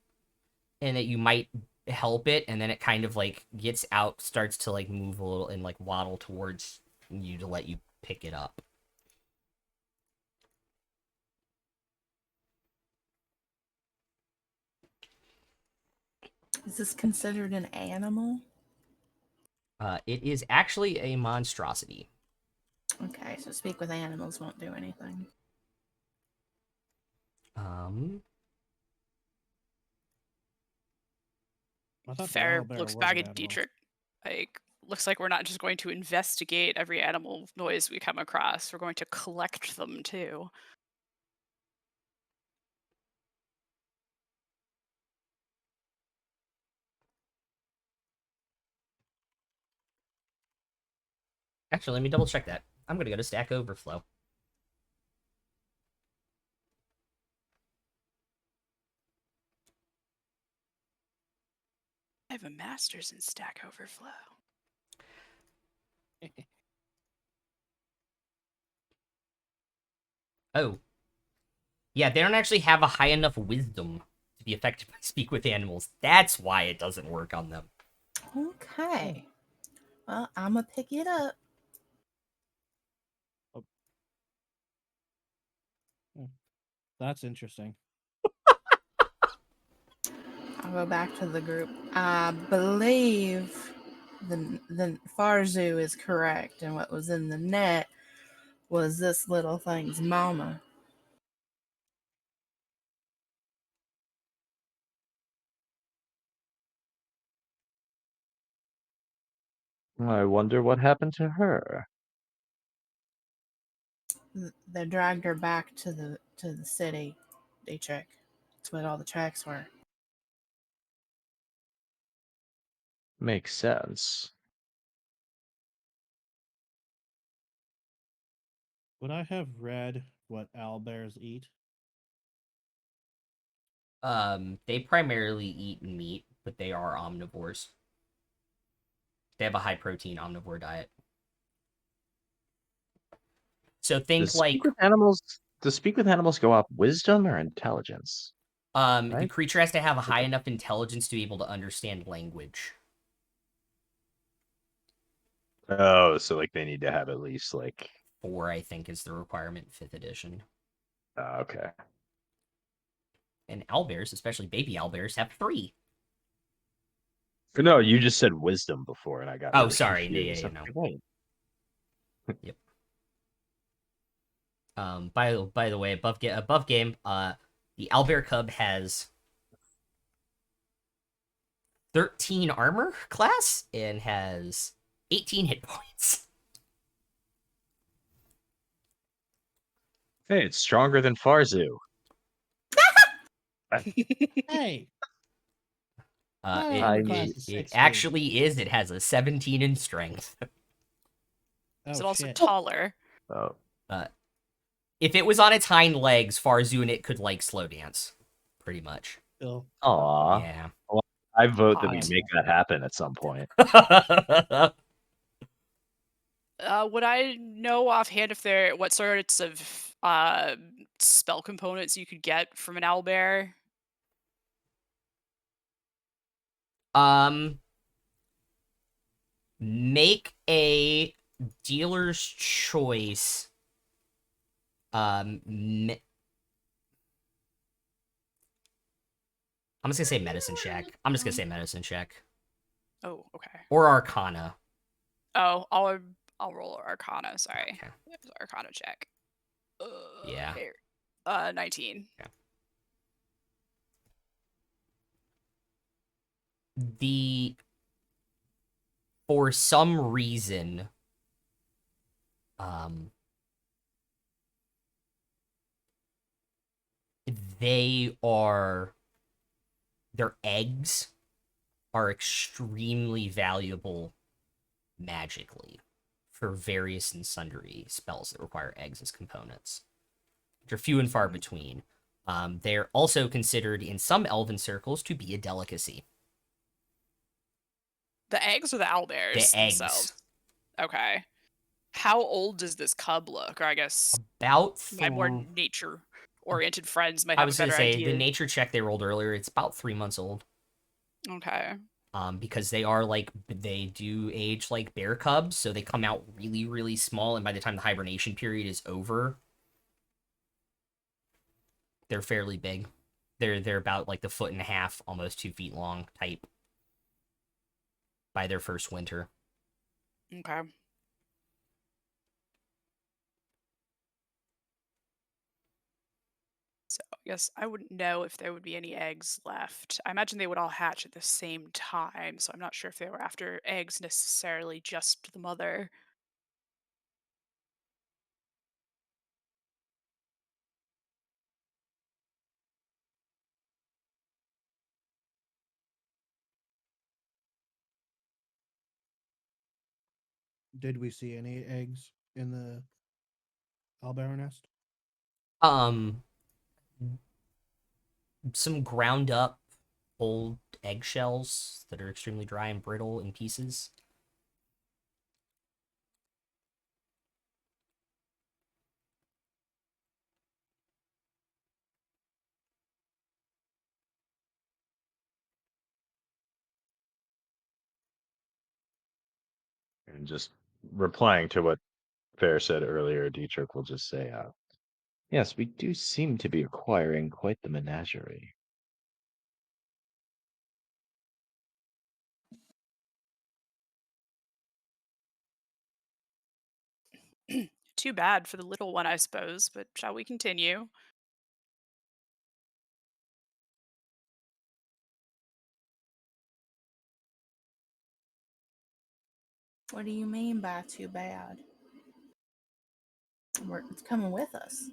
and that you might help it, and then it kind of like gets out, starts to like move a little and like waddle towards you to let you pick it up. Is this considered an animal? It is actually a monstrosity. Okay, so speak with animals won't do anything. I thought the Fair owlbear looks was back an at animal. Dietrich. Like, looks like we're not just going to investigate every animal noise we come across. We're going to collect them too. Actually, let me double check that. I'm gonna go to Stack Overflow. I have a master's in Stack Overflow. Oh. Yeah, they don't actually have a high enough wisdom to be effective by speak with animals. That's why it doesn't work on them. Okay. Well, I'm going to pick it up. That's interesting. I'll go back to the group. I believe the Farzu is correct, and what was in the net was this little thing's mama. I wonder what happened to her. They dragged her back to the city. Dietrich. That's what all the tracks were. Makes sense. Would I have read what owlbears eat? They primarily eat meat, but they are omnivores. They have a high protein omnivore diet. So think Does like speak with animals? Does speak with animals go up wisdom or intelligence? the Right? creature has to have a high enough intelligence to be able to understand language. Oh, so like they need to have at least like 4, I think, is the requirement in 5th edition. okay. And owlbears, especially baby owlbears, have 3. No, you just said wisdom before, and I got Oh, really sorry. confused. Yeah, I'm no. like, wait. Yep. By the way, above game, the owlbear cub has 13 armor class and has 18 hit points. Hey, it's stronger than Farzu. Hey, Uh, my it, armor I class mean, is it 16. actually is. It has a 17 in strength. Is Oh it also shit! taller? oh, If it was on its hind legs, Farzu and it could like slow dance, pretty much. Still, aw. Yeah. Well, I vote that we Odd. make that happen at some point. Would I know offhand if there what sorts of spell components you could get from an owlbear? Make a dealer's choice. I'm just gonna say medicine check. I'm just gonna say medicine check Oh, okay. or Arcana. Oh, I'll roll Arcana. Sorry, Okay. it was Arcana check. Yeah. Here. 19. For some reason, they are they're eggs, are extremely valuable magically for various and sundry spells that require eggs as components, which are few and far between. They're also considered in some elven circles to be a delicacy. The eggs or the owlbears The eggs. themselves? Okay. How old does this cub look? Or I guess About my more nature-oriented friends might I have was a going better to say, idea. the nature check they rolled earlier, it's about 3 months old. Okay. Because they do age like bear cubs, so they come out really, really small, and by the time the hibernation period is over, they're fairly big. They're about like the 1.5 foot, almost 2 feet long type by their first winter. Okay. So I guess I wouldn't know if there would be any eggs left. I imagine they would all hatch at the same time, so I'm not sure if they were after eggs necessarily just the mother. Did we see any eggs in the owlbear nest? Some ground up old eggshells that are extremely dry and brittle in pieces. And just replying to what Fair said earlier, Dietrich will just say, yes, we do seem to be acquiring quite the menagerie. Too bad for the little one, I suppose, but shall we continue? What do you mean by too bad? It's coming with us.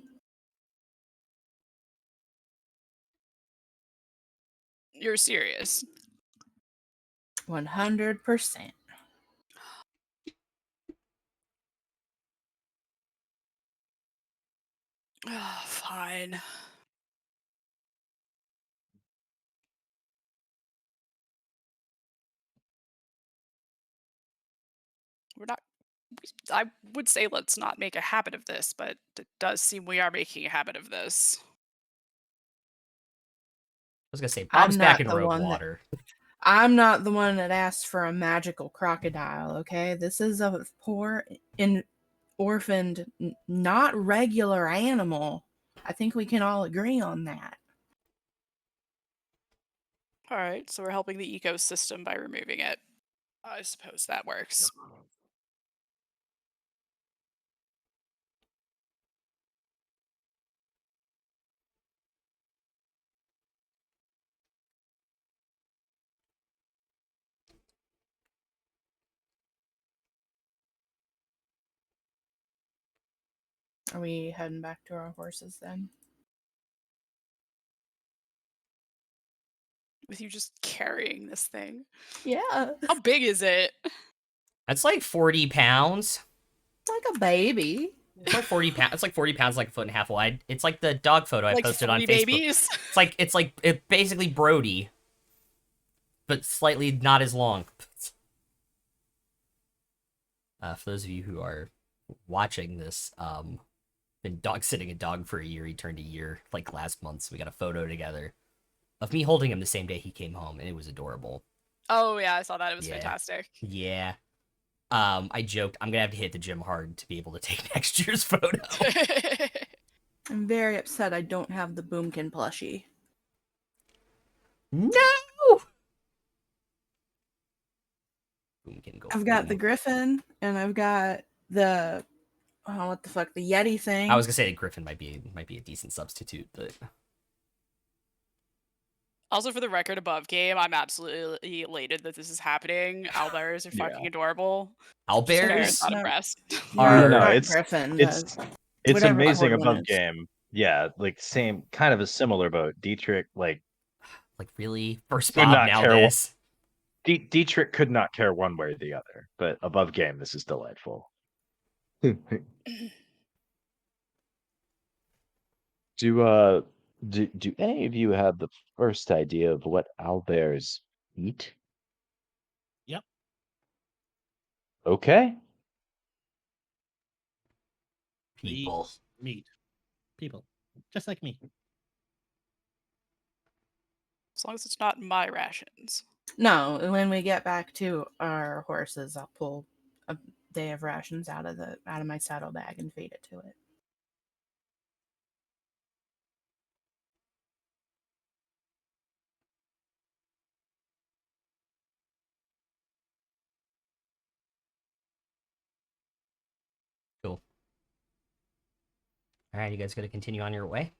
You're serious. 100%. Fine. We're not. I would say let's not make a habit of this, but it does seem we are making a habit of this. I was gonna say I'm Bob's back not in the one that- Roguewater. I'm not the one that asked for a magical crocodile, okay? This is a poor, orphaned, not regular animal. I think we can all agree on that. All right, so we're helping the ecosystem by removing it. I suppose that works. Are we heading back to our horses then? With you just carrying this thing. Yeah. How big is it? That's like 40 pounds. It's like a baby. It's like 40 pounds. It's like 40 pounds, like 1.5 feet wide. It's like the dog photo I Like posted on 3 Facebook. babies? It's basically Brody, but slightly not as long. For those of you who are watching this, been dog sitting a dog for a year. He turned a year like last month, so we got a photo together of me holding him the same day he came home, and it was adorable. Oh yeah, I saw that. It was Yeah. fantastic. Yeah. I joked I'm gonna have to hit the gym hard to be able to take next year's photo. I'm very upset I don't have the Boomkin plushie. No. Boomkin go. I've got boom. the Griffin and I've got the what the fuck, the Yeti thing. I was gonna say Griffin might be a decent substitute, but Also, for the record, above game, I'm absolutely elated that this is happening. Owlbears are fucking adorable. Owlbears Not No. impressed. are No, not it's- Griffin. It's whatever amazing horde one above is. game. Yeah, like same kind of a similar boat. Dietrich, like like really first Would Bob not now care what- this. Dietrich could not care one way or the other, but above game, this is delightful. Do do any of you have the first idea of what owlbears eat? Yep. Okay. They eat People. meat. People. Just like me. As long as it's not my rations. No, when we get back to our horses, I'll pull a day of rations out of my saddlebag and feed it to it. Cool. All right, you guys got to continue on your way.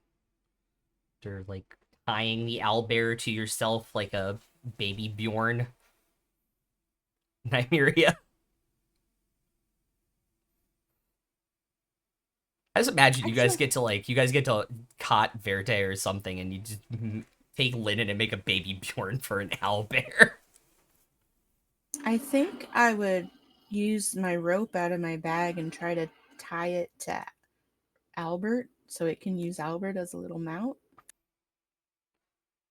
After like tying the owlbear to yourself like a baby Bjorn. Nymeria. I just imagine you guys get to caught Verte or something, and you just take linen and make a baby Bjorn for an owlbear. I think I would use my rope out of my bag and try to tie it to Albert so it can use Albert as a little mount.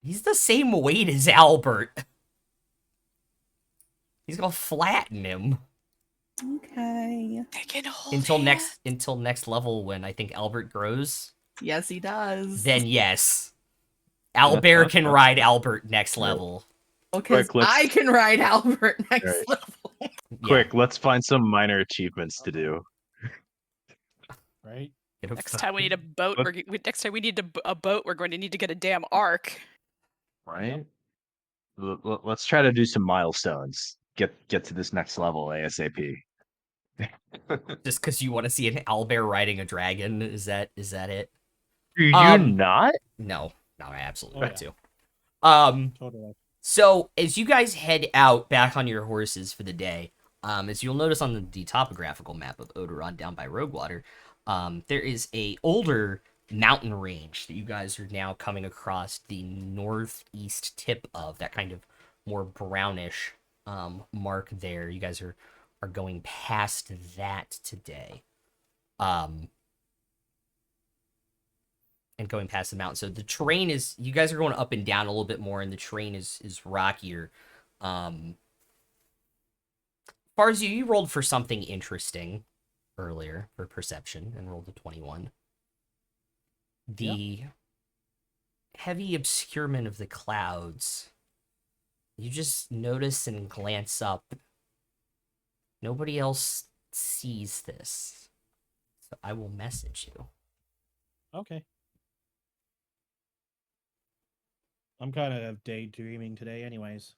He's the same weight as Albert. He's gonna flatten him Okay. They can hold until next level when I think Albert grows. Yes, he does. Then yes, Owlbear can ride Albert next level. Because Quick, let's- I can ride Albert next Right. level. Yeah. Quick, let's find some minor achievements to do. Right? Next time we need a boat. But- Next time we need a boat, we're going to need to get a damn ark. Right? Let's try to do some milestones. Get to this next level ASAP. Just because you want to see an owlbear riding a dragon, is that it? Do you Um, not? No, I absolutely Oh, want yeah. to. Totally. So as you guys head out back on your horses for the day, as you'll notice on the topographical map of Odoron down by Roguewater, there is a older mountain range that you guys are now coming across the northeast tip of, that kind of more brownish mark there. You guys are going past that today. And going past the mountain. So the terrain is, you guys are going up and down a little bit more, and the terrain is rockier. Far as you rolled for something interesting earlier for perception and rolled a 21. The heavy obscurement of the clouds. You just notice and glance up. Nobody else sees this. So I will message you. Okay. I'm kind of daydreaming today, anyways.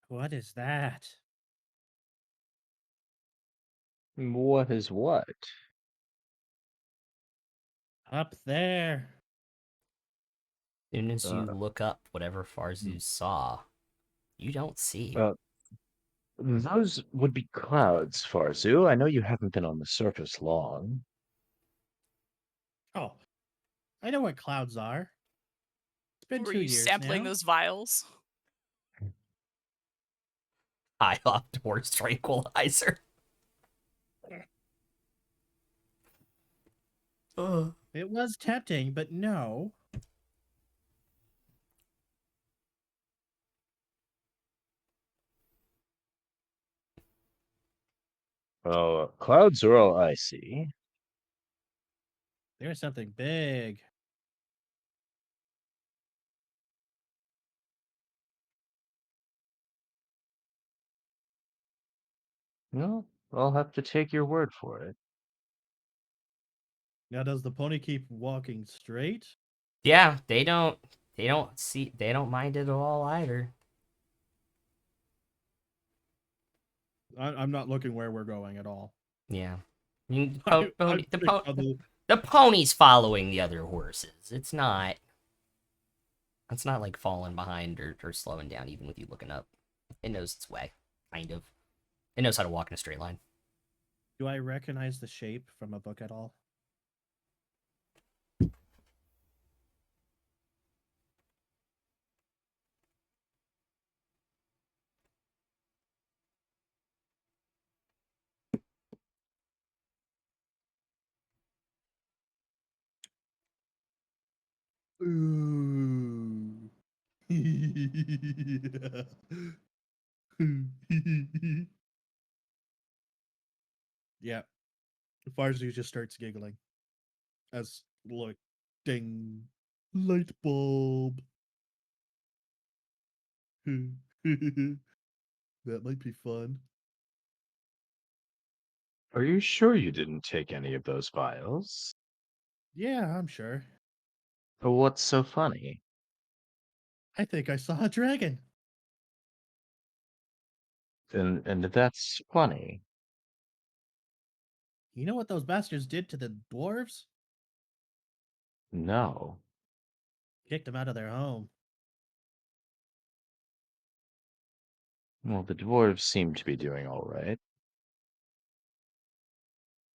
What is that? What is what? Up there. As soon as you Uh, look up, whatever Farzu saw, you don't see. Those would be clouds, Farzu. I know you haven't been on the surface long. Oh, I know what clouds are. It's been Were 2 you years sampling now. those vials? High off towards tranquilizer. Ugh. It was tempting, but no. Oh, clouds are all I see. There's something big. No, I'll have to take your word for it. Now, does the pony keep walking straight? Yeah, they don't mind it at all either. I'm not looking where we're going at all. Yeah. I mean, I picked other- the pony's following the other horses. It's not like falling behind or slowing down even with you looking up. It knows its way, kind of. It knows how to walk in a straight line. Do I recognize the shape from a book at all? Ooh. Yeah. Farzu just starts giggling. As like ding light bulb. That might be fun. Are you sure you didn't take any of those vials? Yeah, I'm sure. What's so funny? I think I saw a dragon. And that's funny. You know what those bastards did to the dwarves? No. Kicked them out of their home. Well, the dwarves seem to be doing all right.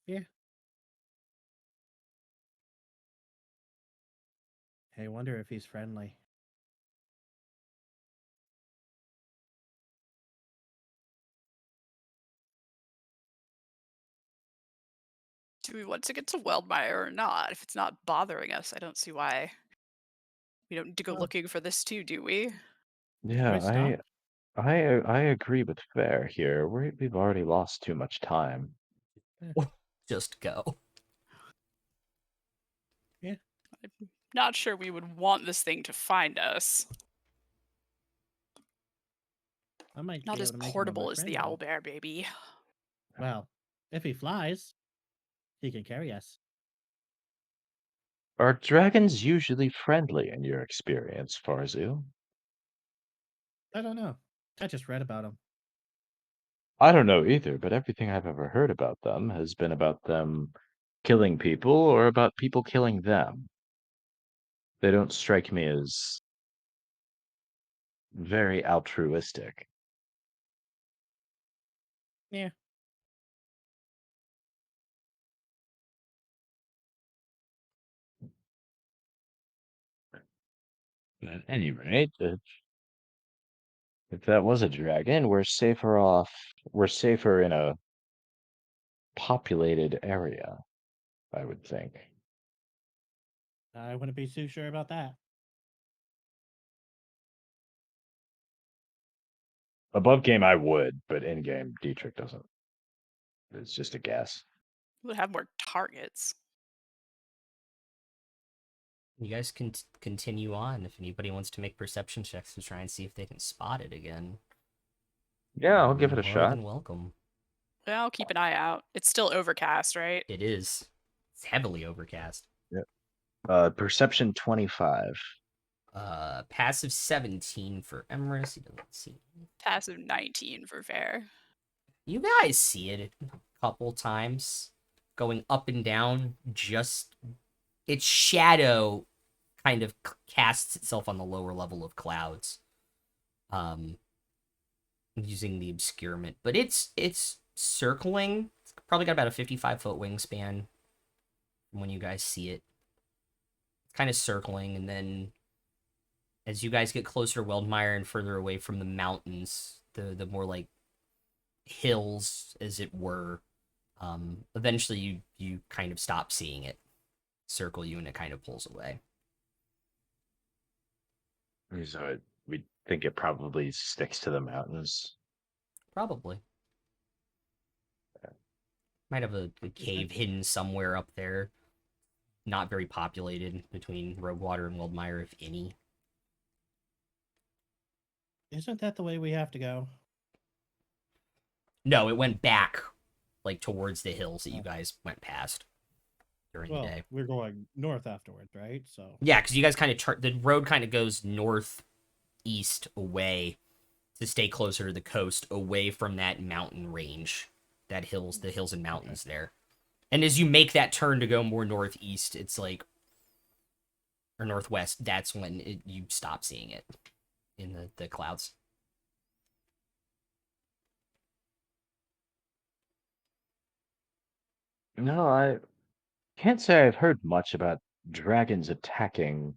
Yeah. I wonder if he's friendly. Do we want to get to Weldmire or not? If it's not bothering us, I don't see why we don't need to go Oh. looking for this too, do we? Yeah, stop? I agree with Fair here. We've already lost too much time. Just go. Not sure we would want this thing to find us. I might Not be as able to make him one of my portable as the friends, though. owlbear, baby. Well, if he flies, he can carry us. Are dragons usually friendly in your experience, Farzu? I don't know. I just read about him. I don't know either, but everything I've ever heard about them has been about them killing people or about people killing them. They don't strike me as very altruistic. Yeah. At any rate, if that was a dragon, we're safer off. We're safer in a populated area, I would think. I wouldn't be too sure about that. Above game, I would, but in game, Dietrich doesn't. It's just a guess. We'll have more targets. You guys can continue on if anybody wants to make perception checks to try and see if they can spot it again. Yeah, I'll give it a More shot. than welcome. Well, I'll keep an eye out. It's still overcast, right? It is. It's heavily overcast. Perception 25. Passive 17 for Emrys. He doesn't see. Passive 19 for fair. You guys see it a couple times going up and down. Just its shadow kind of casts itself on the lower level of clouds. Using the obscurement, but it's circling. It's probably got about a 55-foot wingspan when you guys see it. It's kind of circling, and then as you guys get closer to Weldmire and further away from the mountains, the more like hills, as it were, eventually you kind of stop seeing it circle you, and it kind of pulls away. So we think it probably sticks to the mountains. Probably. Might have a cave hidden somewhere up there. Not very populated between Roguewater and Weldmire, if any. Isn't that the way we have to go? No, it went back, like towards the hills that you guys went past. during Well, the day. we're going north afterwards, right? So Yeah, because you guys kind of the road kind of goes northeast away to stay closer to the coast, away from that mountain range, the hills and mountains there. And as you make that turn to go more northeast, it's like, or northwest, that's when you stop seeing it in the clouds. No, I can't say I've heard much about dragons attacking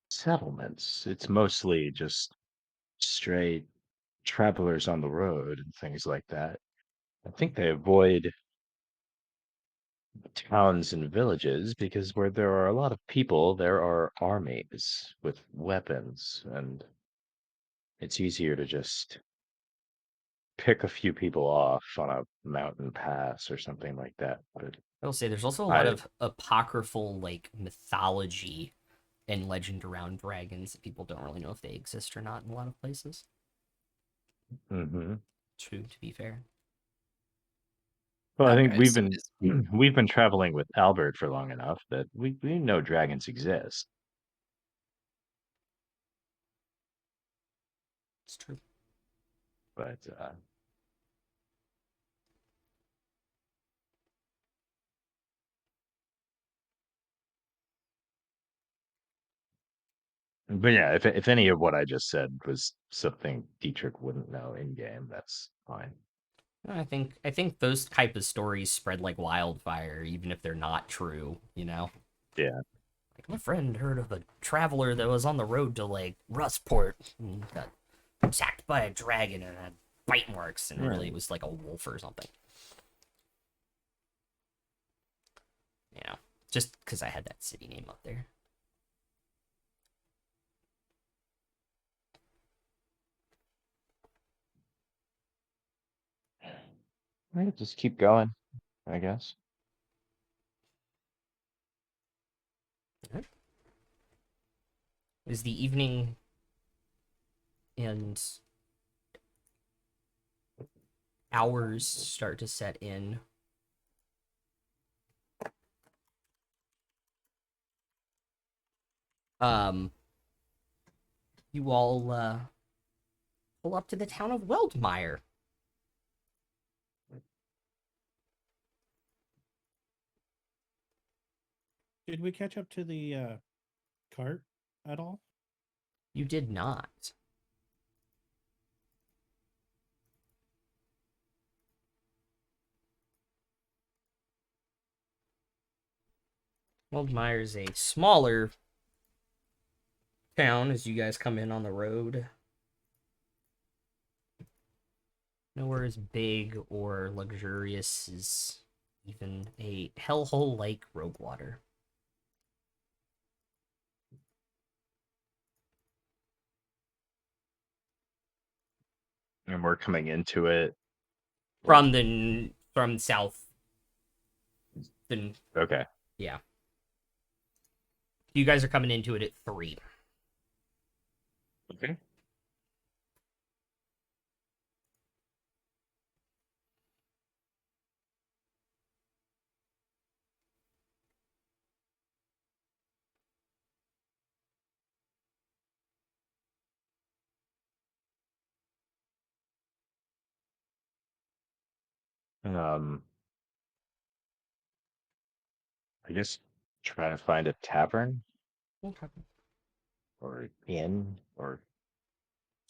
settlements. It's mostly just stray travelers on the road and things like that. I think they avoid towns and villages because where there are a lot of people, there are armies with weapons, and it's easier to just pick a few people off on a mountain pass or something like that. But I will say there's also a lot I, of apocryphal like mythology and legend around dragons that people don't really know if they exist or not in a lot of places. hmm True, to be fair. Well, I think Is, is we've been traveling with Albert for long enough that we know dragons exist. It's true. But yeah, if any of what I just said was something Dietrich wouldn't know in game, that's fine. I think those type of stories spread like wildfire, even if they're not true. You know, Yeah. like my friend heard of a traveler that was on the road to like Rustport and got attacked by a dragon and had bite marks, and really it was like a wolf or something. You know, just because I had that city name up there. Right, just keep going, I guess. As the evening and hours start to set in, um, you all pull up to the town of Weldmeyer. did we catch up to the cart at all? You did not. Weldmeyer is a smaller town as you guys come in on the road. Nowhere as big or luxurious as even a hellhole like Roguewater. And we're coming into it. From south. Then Okay. yeah. You guys are coming into it at 3. Okay. Um, I guess try to find a tavern Okay. or inn or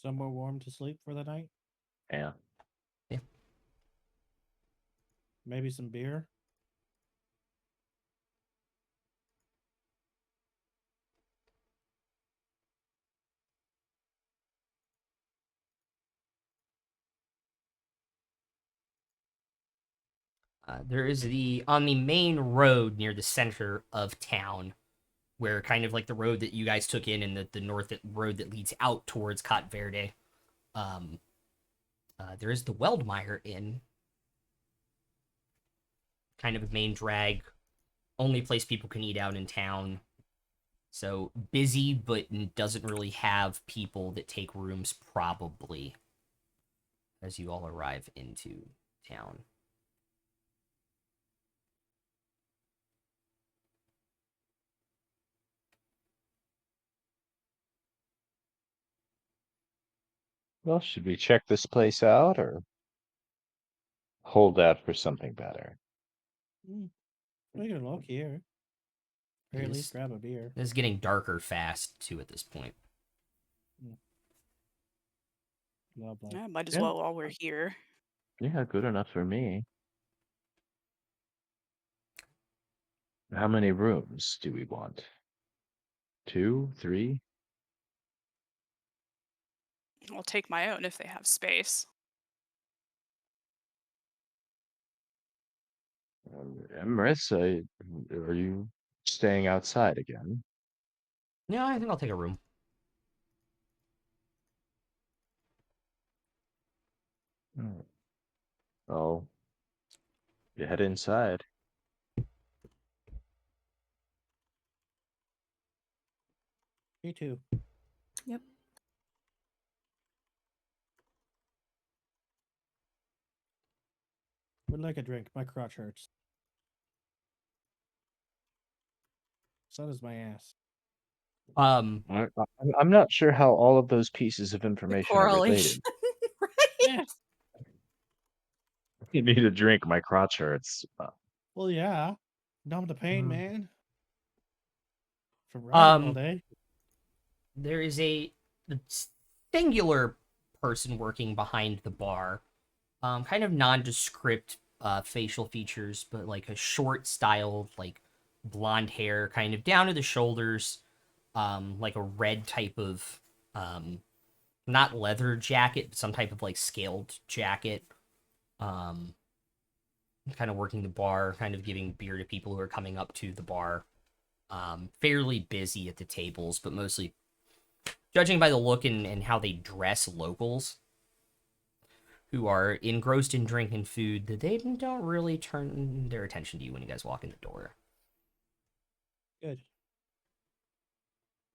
Somewhere warm to sleep for the night? yeah. Maybe some beer? There is on the main road near the center of town, where kind of like the road that you guys took in and the north road that leads out towards Cot Verde. There is the Weldmeyer Inn, kind of a main drag, only place people can eat out in town. So busy, but doesn't really have people that take rooms probably as you all arrive into town. Well, should we check this place out or hold out for something better? We can look here. Or It at is- least grab a beer. It's getting darker fast too at this point. Lovely. Yeah, might as Yeah. well while we're here. Yeah, good enough for me. How many rooms do we want? 2, 3? I'll take my own if they have space. Marissa, are you staying outside again? Yeah, I think I'll take a room. Mm. Oh, you head inside. Me too. Yep. Would like a drink. My crotch hurts. So does my ass. I'm not sure how all of those pieces of The information are related. correlation. Right? Yeah. You need a drink. My crotch hurts. Well, yeah. Numb the pain, Mm. man. From riding all Um, day. there is a singular person working behind the bar. Kind of nondescript facial features, but like a short styled, like blonde hair, kind of down to the shoulders. Like a red type of not leather jacket, but some type of like scaled jacket. Um, kind of working the bar, kind of giving beer to people who are coming up to the bar. Fairly busy at the tables, but mostly, judging by the look and how they dress, locals who are engrossed in drink and food, that they don't really turn their attention to you when you guys walk in the door. Good.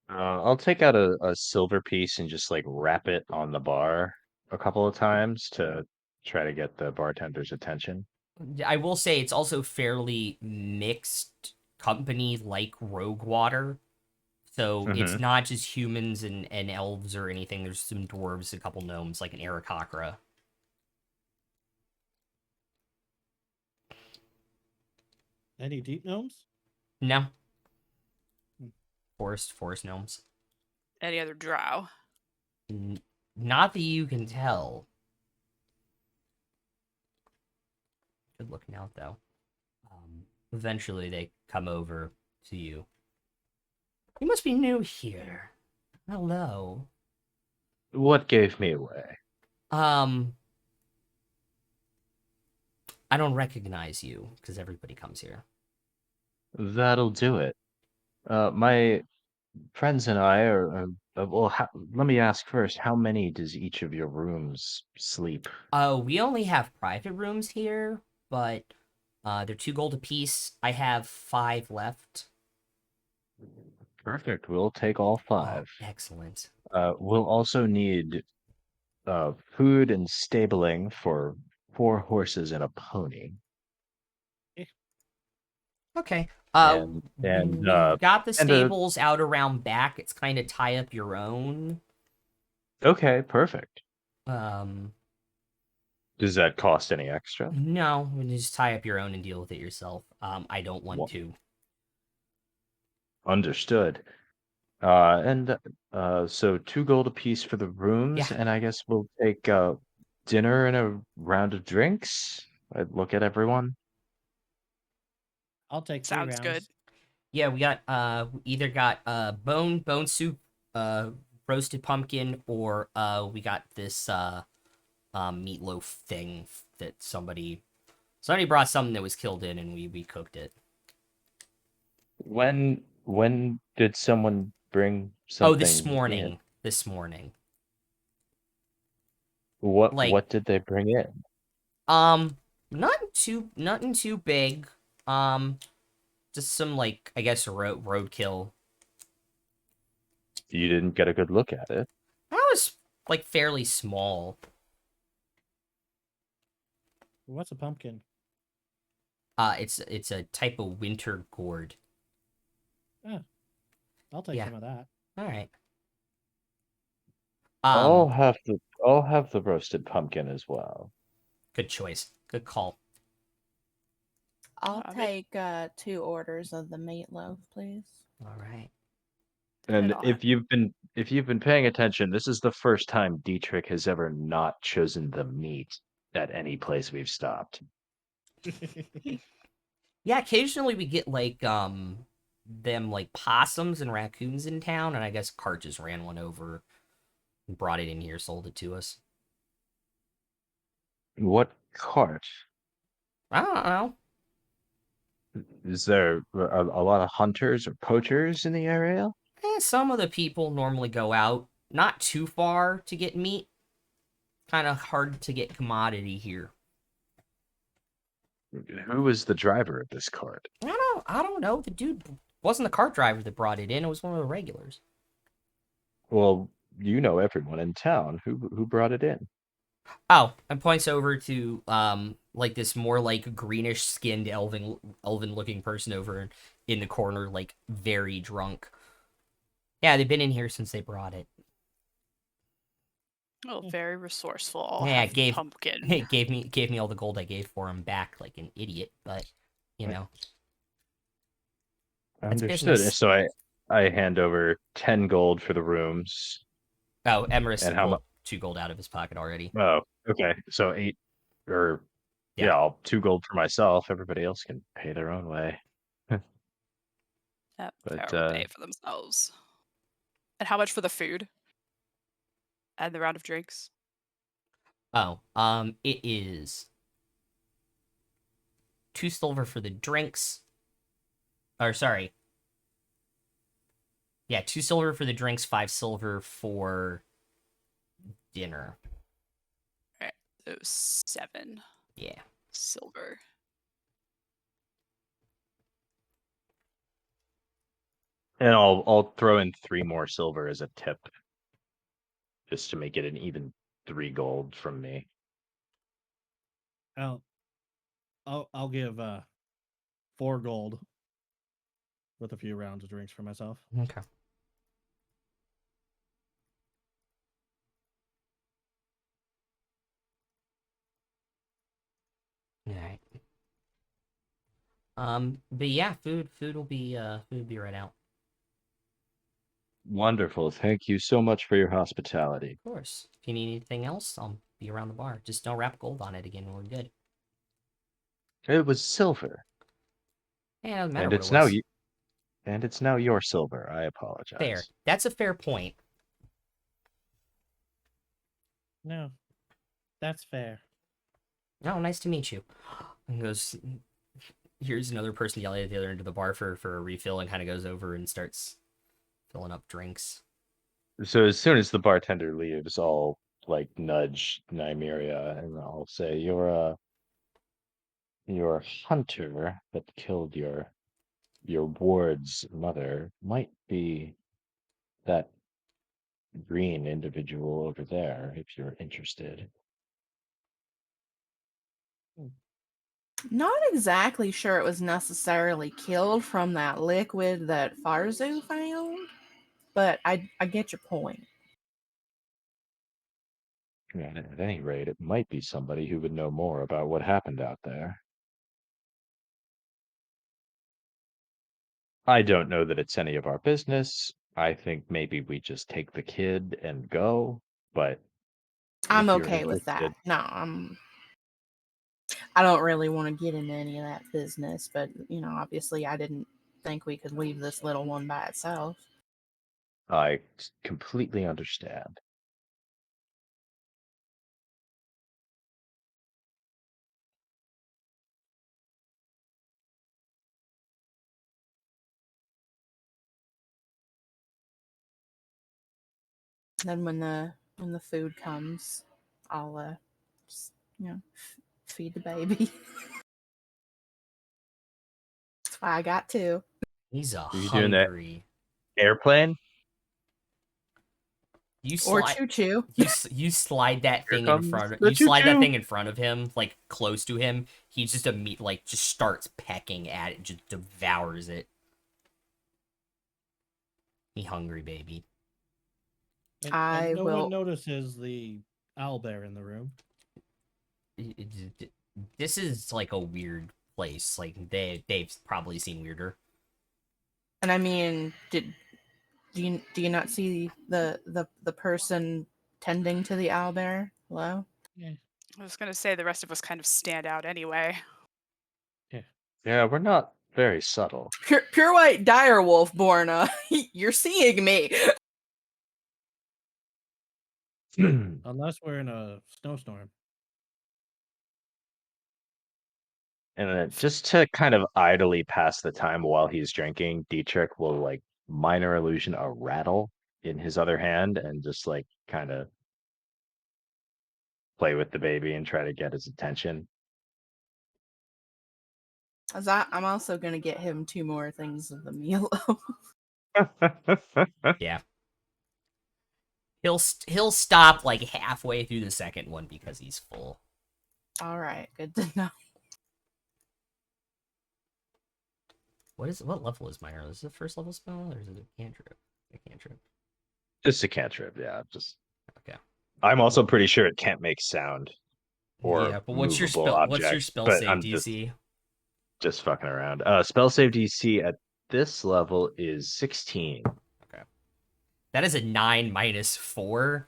I'll take out a silver piece and just like wrap it on the bar a couple of times to try to get the bartender's attention. I will say it's also fairly mixed company like Roguewater. So it's Mhm. not just humans and elves or anything. There's some dwarves, a couple gnomes, like an Aarakocra. Any deep gnomes? No. Hmm. Forest gnomes. Any other drow? Not that you can tell. Good looking out, though. Eventually, they come over to you. You must be new here. Hello. What gave me away? I don't recognize you because everybody comes here. That'll do it. My friends and I well, let me ask first, how many does each of your rooms sleep? We only have private rooms here, but they're 2 gold apiece. I have 5 left. Perfect. We'll take all Oh, 5. excellent. We'll also need food and stabling for 4 horses and a pony. Okay. And We've got the and a stables out around back. It's kind of tie up your own. okay, perfect. Um, Does that cost any extra? no, you just tie up your own and deal with it yourself. I don't want Wha- to. Understood. And so 2 gold apiece for the rooms, Yeah. and I guess we'll take dinner and a round of drinks. I'd look at everyone. I'll take 3 Sounds rounds. good. Yeah, we got either got bone soup, roasted pumpkin, or we got this meatloaf thing that somebody brought something that was killed in, and we cooked it. When did someone bring Oh, this something in? morning. This morning. Like, What did they bring in? nothing too big. Just some, like, I guess roadkill. You didn't get a good look at it. That was like fairly small. What's a pumpkin? It's a type of winter gourd. I'll take Yeah. some of that. All right. I'll have the I'll have the roasted pumpkin as well. Good choice. Good call. I'll I mean- take 2 orders of the meatloaf, please. All right. And I'll if you've been paying attention, this is the first time Dietrich has ever not chosen the meat at any place we've stopped. Yeah, occasionally we get like them like possums and raccoons in town, and I guess a cart just ran one over and brought it in here, sold it to us. What cart? I don't know. Is there a lot of hunters or poachers in the area? Some of the people normally go out not too far to get meat. Kind of hard to get commodity here. Who was the driver of this cart? I don't know. The dude wasn't the cart driver that brought it in. It was one of the regulars. Well, you know everyone in town. Who brought it in? Oh, and points over to like this more like greenish skinned elven looking person over in the corner, like very drunk. Yeah, they've been in here since they brought it. Oh, very resourceful. I'll Yeah, have the pumpkin. It gave me all the gold I gave for him back like an idiot, but you know. It's Understood. business. So I hand over 10 gold for the rooms. Oh, Emerus And how pulled 2 gold out of his pocket already. Oh, okay. So 8 or Yeah. yeah, I'll 2 gold for myself. Everybody else can pay their own way. Yep, But, fair will pay for themselves. And how much for the food? And the round of drinks? Oh, it is 2 silver for the drinks. Or sorry. Yeah, 2 silver for the drinks, 5 silver for dinner. Alright, so 7 Yeah. silver. And I'll throw in 3 more silver as a tip, just to make it an even 3 gold from me. I'll give 4 gold with a few rounds of drinks for myself. Okay. All right. But yeah, food will be right out. Wonderful. Thank you so much for your hospitality. Of course. If you need anything else, I'll be around the bar. Just don't wrap gold on it again when we're good. It was silver. Yeah, it doesn't matter And what it's it now was. it's now your silver. I apologize. Fair. That's a fair point. No, that's fair. Oh, nice to meet you. And goes, here's another person yelling at the other end of the bar for a refill, and kind of goes over and starts filling up drinks. So as soon as the bartender leaves, I'll like nudge Nymeria and I'll say, You're a hunter that killed your ward's mother might be that green individual over there if you're interested." Not exactly sure it was necessarily killed from that liquid that Farzu found, but I get your point. And at any rate, it might be somebody who would know more about what happened out there. I don't know that it's any of our business. I think maybe we just take the kid and go, but I'm if you're okay with interested, that. No, I don't really want to get into any of that business, but obviously I didn't think we could leave this little one by itself. I completely understand. Then when the food comes, I'll just feed the baby. That's why I got 2. He's a Are you doing that hungry. airplane? You Or slide. choo choo. You slide that Here thing in comes front. the You slide that choo-choo. thing in front of him, like close to him. He just just starts pecking at it, just devours it. He hungry baby. And I no will- one notices the owlbear in the room. This is like a weird place. Like they've probably seen weirder. And I mean, do you not see the person tending to the owlbear? Hello? I was gonna say the rest of us kind of stand out anyway. Yeah, we're not very subtle. Pure white dire wolf, Borna. You're seeing me. Unless we're in a snowstorm. And then just to kind of idly pass the time while he's drinking, Dietrich will like minor illusion a rattle in his other hand and just like kind of play with the baby and try to get his attention. As I'm also gonna get him 2 more things of the meal. Yeah. He'll stop like halfway through the second one because he's full. All right, good to know. What level is Minor? Is it a first level spell or is it a cantrip? A cantrip. Just a cantrip, yeah. Just Okay. I'm also pretty sure it can't make sound or Yeah, but what's your movable spell? object. What's your spell but save I'm DC? just fucking around. Spell save DC at this level is 16. Okay. That is a 9 minus 4.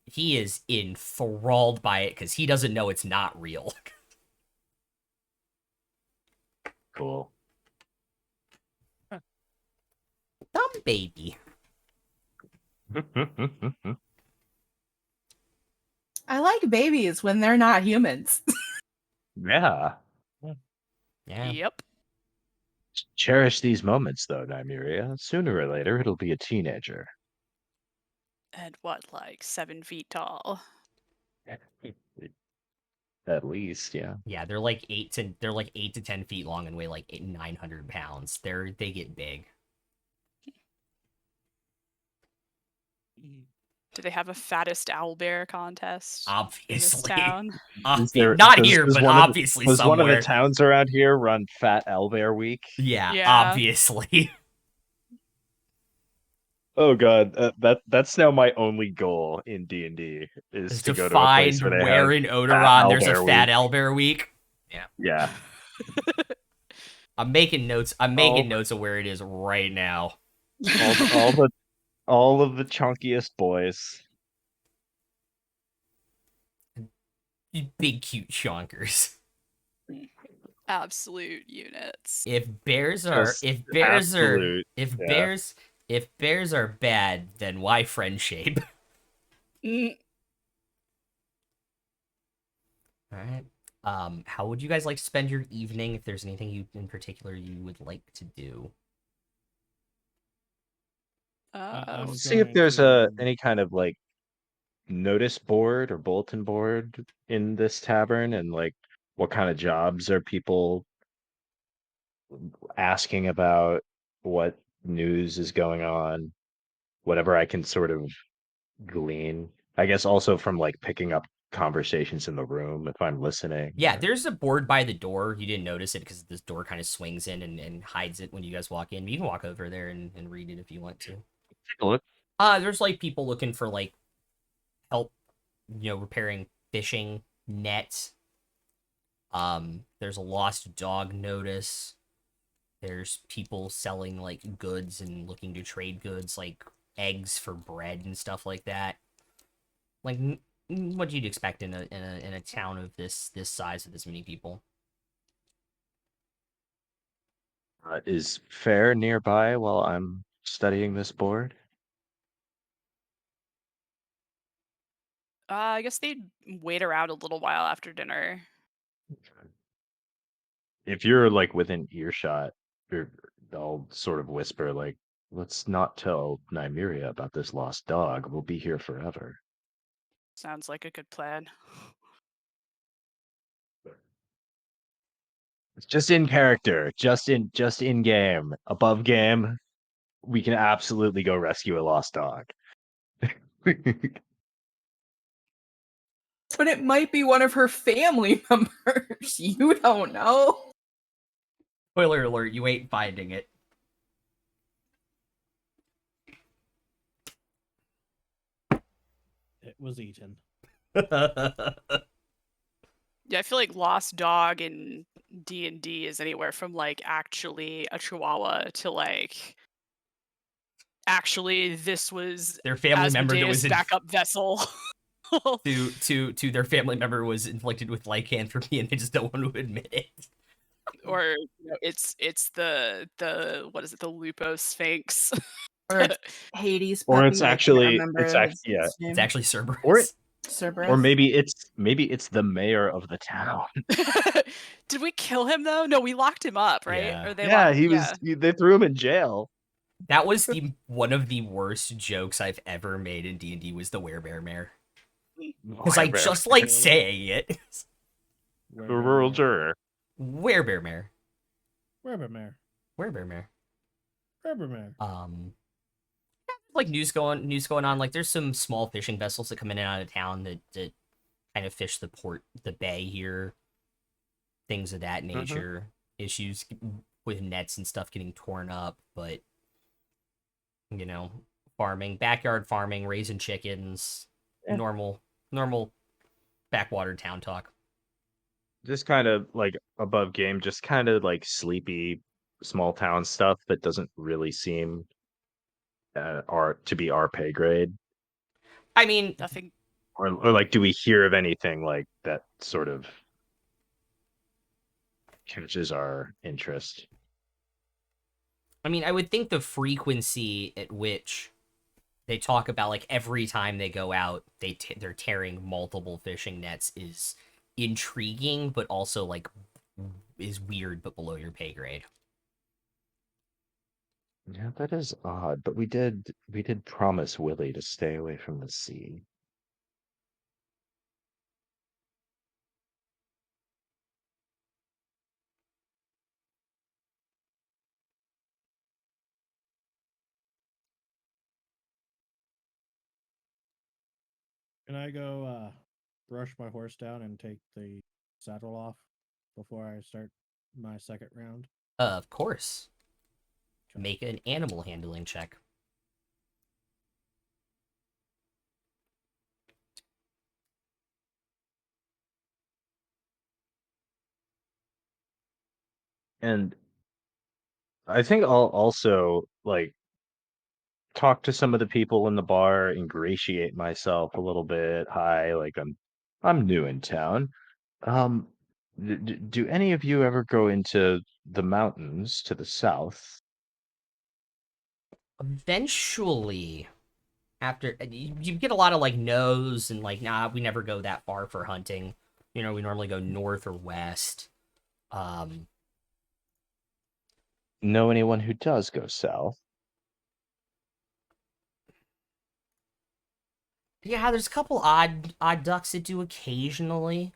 He is enthralled by it because he doesn't know it's not real. Cool. Dumb baby. I like babies when they're not humans. Yeah. Yeah. Yep. Cherish these moments, though, Nymeria. Sooner or later, it'll be a teenager. And what, like 7 feet tall? At least, yeah. Yeah, they're like 8 to 10 feet long and weigh like 900 pounds. They get big. Do they have a fattest owlbear contest in this Obviously. town? Not here, but one of the- obviously does somewhere. one of the towns around here run Fat Owlbear Week? Yeah, Yeah. obviously. Oh god, that's now my only goal in D&D is Is to to go to a place find where they where have in Fat Odoron there's a Owlbear fat Week. owlbear week. Yeah. I'm making notes. I'm Oh. making notes of where it is right now. All of the chunkiest boys. You big cute chonkers. Absolute units. If bears are Just absolute, yeah. if bears are bad, then why friend shape? Mm, All right. How would you guys like to spend your evening? If there's anything you in particular you would like to do. I was See if going there's to- any kind of like notice board or bulletin board in this tavern, and like what kind of jobs are people asking about, what news is going on, whatever I can sort of glean. I guess also from like picking up conversations in the room if I'm listening. Yeah, or- there's a board by the door. You didn't notice it because this door kind of swings in and hides it when you guys walk in. You can walk over there and read it if you want to. Take a look. There's like people looking for like help, repairing fishing nets. There's a lost dog notice. There's people selling like goods and looking to trade goods like eggs for bread and stuff like that. Like what you'd expect in a town of this size with this many people. Is fair nearby while I'm studying this board? I guess they'd wait around a little while after dinner. If you're like within earshot, I'll sort of whisper like, let's not tell Nymeria about this lost dog. We'll be here forever. Sounds like a good plan. It's just in character, just in game. Above game, we can absolutely go rescue a lost dog. But it might be one of her family members. You don't know. Spoiler alert, you ain't finding it. It was eaten. Yeah, I feel like Lost Dog in D&D is anywhere from like actually a chihuahua to like actually this was Their family member that was Asmodeus' backup vessel. to their family member was inflicted with lycanthropy and they just don't want to admit it. Or it's the what is it, the Lupo Sphinx. Or it's Hades Or puppy. it's I can't actually remember his yeah. name. It's actually Cerberus. Or Cerberus. maybe it's the mayor of the town. Did we kill him though? No, we locked him up, right? Yeah. Or they Yeah, locked, they threw him in jail. That was one of the worst jokes I've ever made in D&D was the Werebear Mare. Because I just like saying it. The rural juror. Werebear Mare. Werebear Mare. Werebear Mare. Werebear Mare. Like news going on. Like there's some small fishing vessels that come in and out of town that kind of fish the bay here. Things of that nature. Issues with nets and stuff getting torn up, but farming, backyard farming, raising chickens, Yeah. normal backwater town talk. Just kind of like above game, just kind of like sleepy small town stuff that doesn't really seem to be our pay grade. I mean, nothing. Or like, do we hear of anything like that sort of catches our interest? I mean, I would think the frequency at which they talk about like every time they go out, they're tearing multiple fishing nets is intriguing, but also like is weird, but below your pay grade. Yeah, that is odd. But we did promise Willie to stay away from the sea. Can I go brush my horse down and take the saddle off before I start my second round? Of course. Okay. Make an animal handling check. And I think I'll also like talk to some of the people in the bar, ingratiate myself a little bit. Hi, like I'm new in town. Um, do any of you ever go into the mountains to the south? Eventually, after you get a lot of like no's and like, nah, we never go that far for hunting. We normally go north or west. Know anyone who does go south? Yeah, there's a couple odd ducks that do occasionally.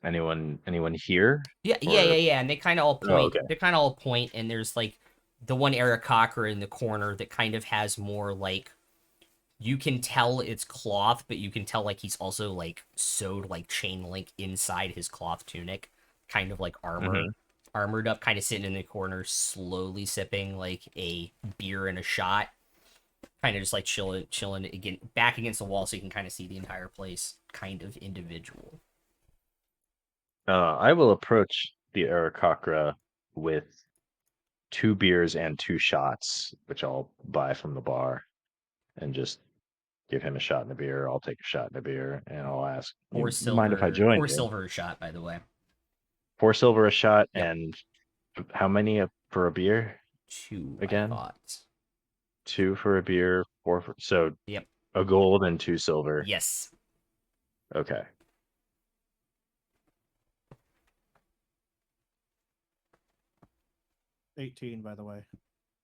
Anyone here? Yeah. And they kind of all Oh, point. okay. They kind of all point, and there's like the one Aarakocra in the corner that kind of has more like you can tell it's cloth, but you can tell like he's also like sewed like chain link inside his cloth tunic, kind of like armored up, kind of sitting in the corner, slowly sipping like a beer and a shot, kind of just like chilling again back against the wall so you can kind of see the entire place, kind of individual. I will approach the Aarakocra with 2 beers and 2 shots, which I'll buy from the bar, and just give him a shot in the beer. I'll take a shot in the beer, and I'll ask, "You mind if I join you?" 4 silver a shot, by the way. 4 silver a shot, Yep. and how many for a beer? 2 Again? I thought. 2 for a beer, 4 for... So Yep. a gold and 2 silver. Yes. Okay. $18, by the way.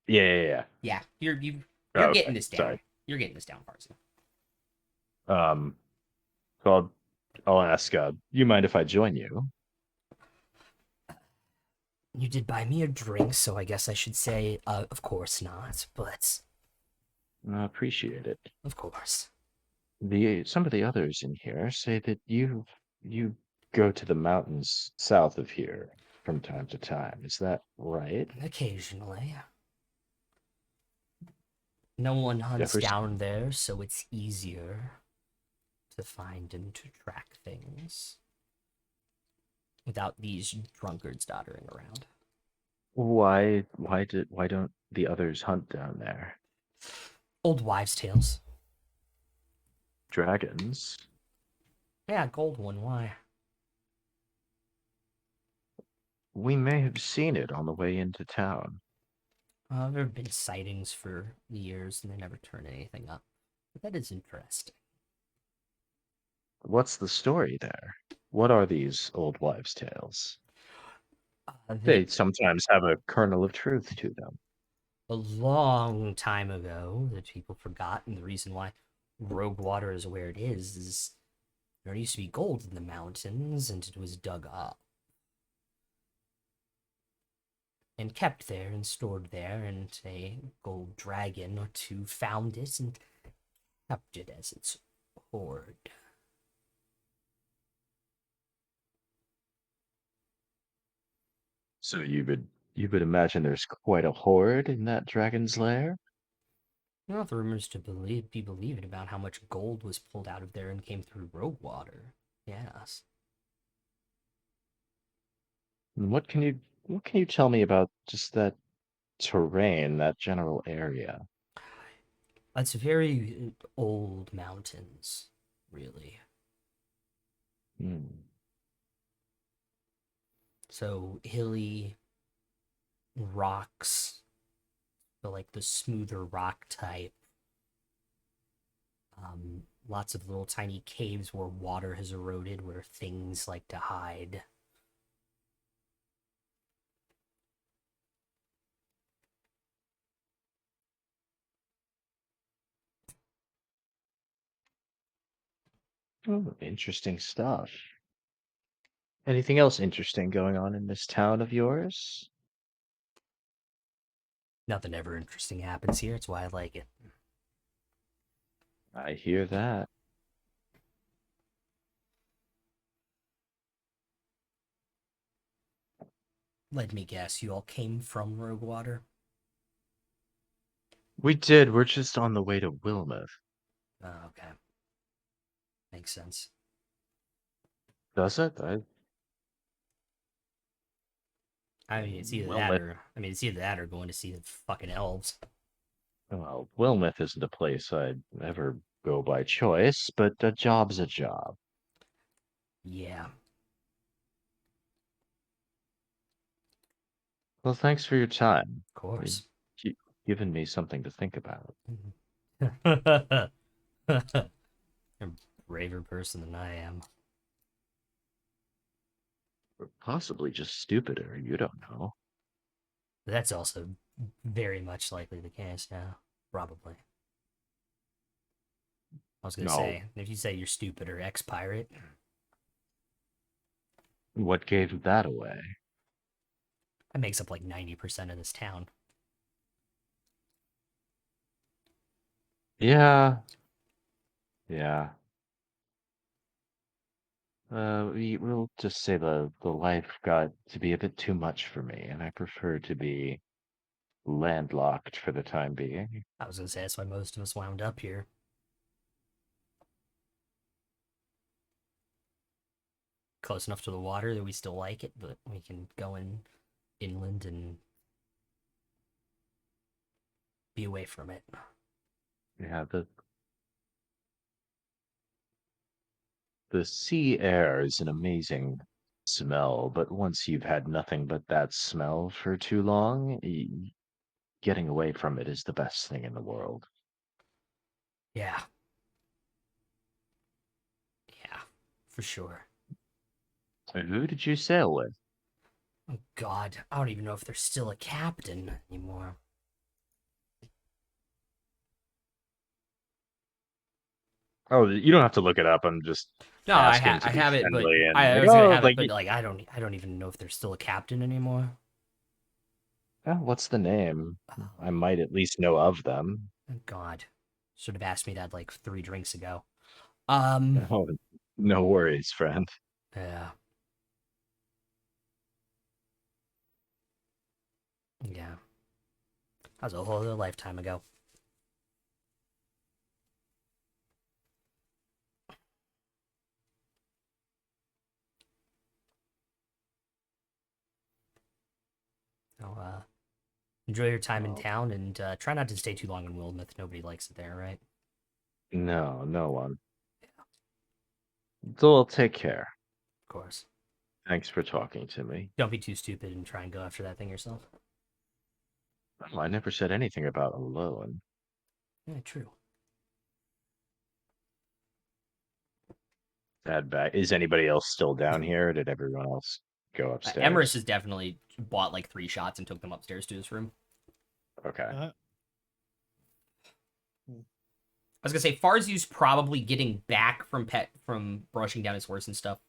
Yeah. Yeah, you're Okay, getting this down. sorry. You're getting this down, Farsi. So I'll ask, you mind if I join you? You did buy me a drink, so I guess I should say, of course not, but I appreciate it. of course. Some of the others in here say that you go to the mountains south of here from time to time. Is that right? Occasionally. No one hunts Jefferson. down there, so it's easier to find and to track things without these drunkards doddering around. Why don't the others hunt down there? Old wives' tales. Dragons? Yeah, gold one. Why? We may have seen it on the way into town. There have been sightings for years, and they never turn anything up. But that is interesting. What's the story there? What are these old wives' tales? They They sometimes have a kernel of truth to them. a long time ago that people forgot, and the reason why Roguewater is where it is there used to be gold in the mountains, and it was dug up and kept there and stored there, and a gold dragon or two found it and kept it as its hoard. So you would imagine there's quite a hoard in that dragon's lair? You know, the rumors to be believed about how much gold was pulled out of there and came through Roguewater. Yes. And what can you tell me about just that terrain, that general area? It's very old mountains, really. Hmm. So hilly rocks, but like the smoother rock type. Lots of little tiny caves where water has eroded, where things like to hide. Oh, interesting stuff. Anything else interesting going on in this town of yours? Nothing ever interesting happens here. It's why I like it. I hear that. Let me guess, you all came from Roguewater? We did. We're just on the way to Wilmouth. Oh, okay. Makes sense. Does it? I mean, it's either that Wilmouth. or it's either that or going to see the fucking elves. Well, Wilmouth isn't a place I'd ever go by choice, but a job's a job. Yeah, Well, thanks for your time. of You've course. given me something to think about. You're a braver person than I am. Or possibly just stupider, you don't know. That's also very much likely the case now. Probably. I was gonna No. say, if you say you're stupid or ex-pirate, What gave that away? that makes up like 90% of this town. Yeah, yeah. We'll just say the life got to be a bit too much for me, and I prefer to be landlocked for the time being. I was gonna say that's why most of us wound up here. Close enough to the water that we still like it, but we can go inland and be away from it. Yeah, the sea air is an amazing smell, but once you've had nothing but that smell for too long, getting away from it is the best thing in the world. Yeah, yeah, for sure. And who did you sail with? Oh God, I don't even know if there's still a captain anymore. Oh, you don't have to look it up. I'm just No, asking to I be have it, but friendly and I like, was gonna oh, have it, like, but like I don't even know if there's still a captain anymore. what's the name? Oh, I might at least know of them. God, should have asked me that like 3 drinks ago. Um, Oh, no worries, friend. yeah, yeah, that was a whole other lifetime ago. Enjoy your time in Oh. town, and try not to stay too long in Wilmouth. Nobody likes it there, right? No, no one. So take care. Of course. Thanks for talking to me. Don't be too stupid and try and go after that thing yourself. Well, I never said anything about alone. Yeah, true. Head back. Is anybody else still down here? Or did everyone else go upstairs? Emerus has definitely bought like 3 shots and took them upstairs to his room. Okay. Uh, I was gonna say Farzu's probably getting back from brushing down his horse and stuff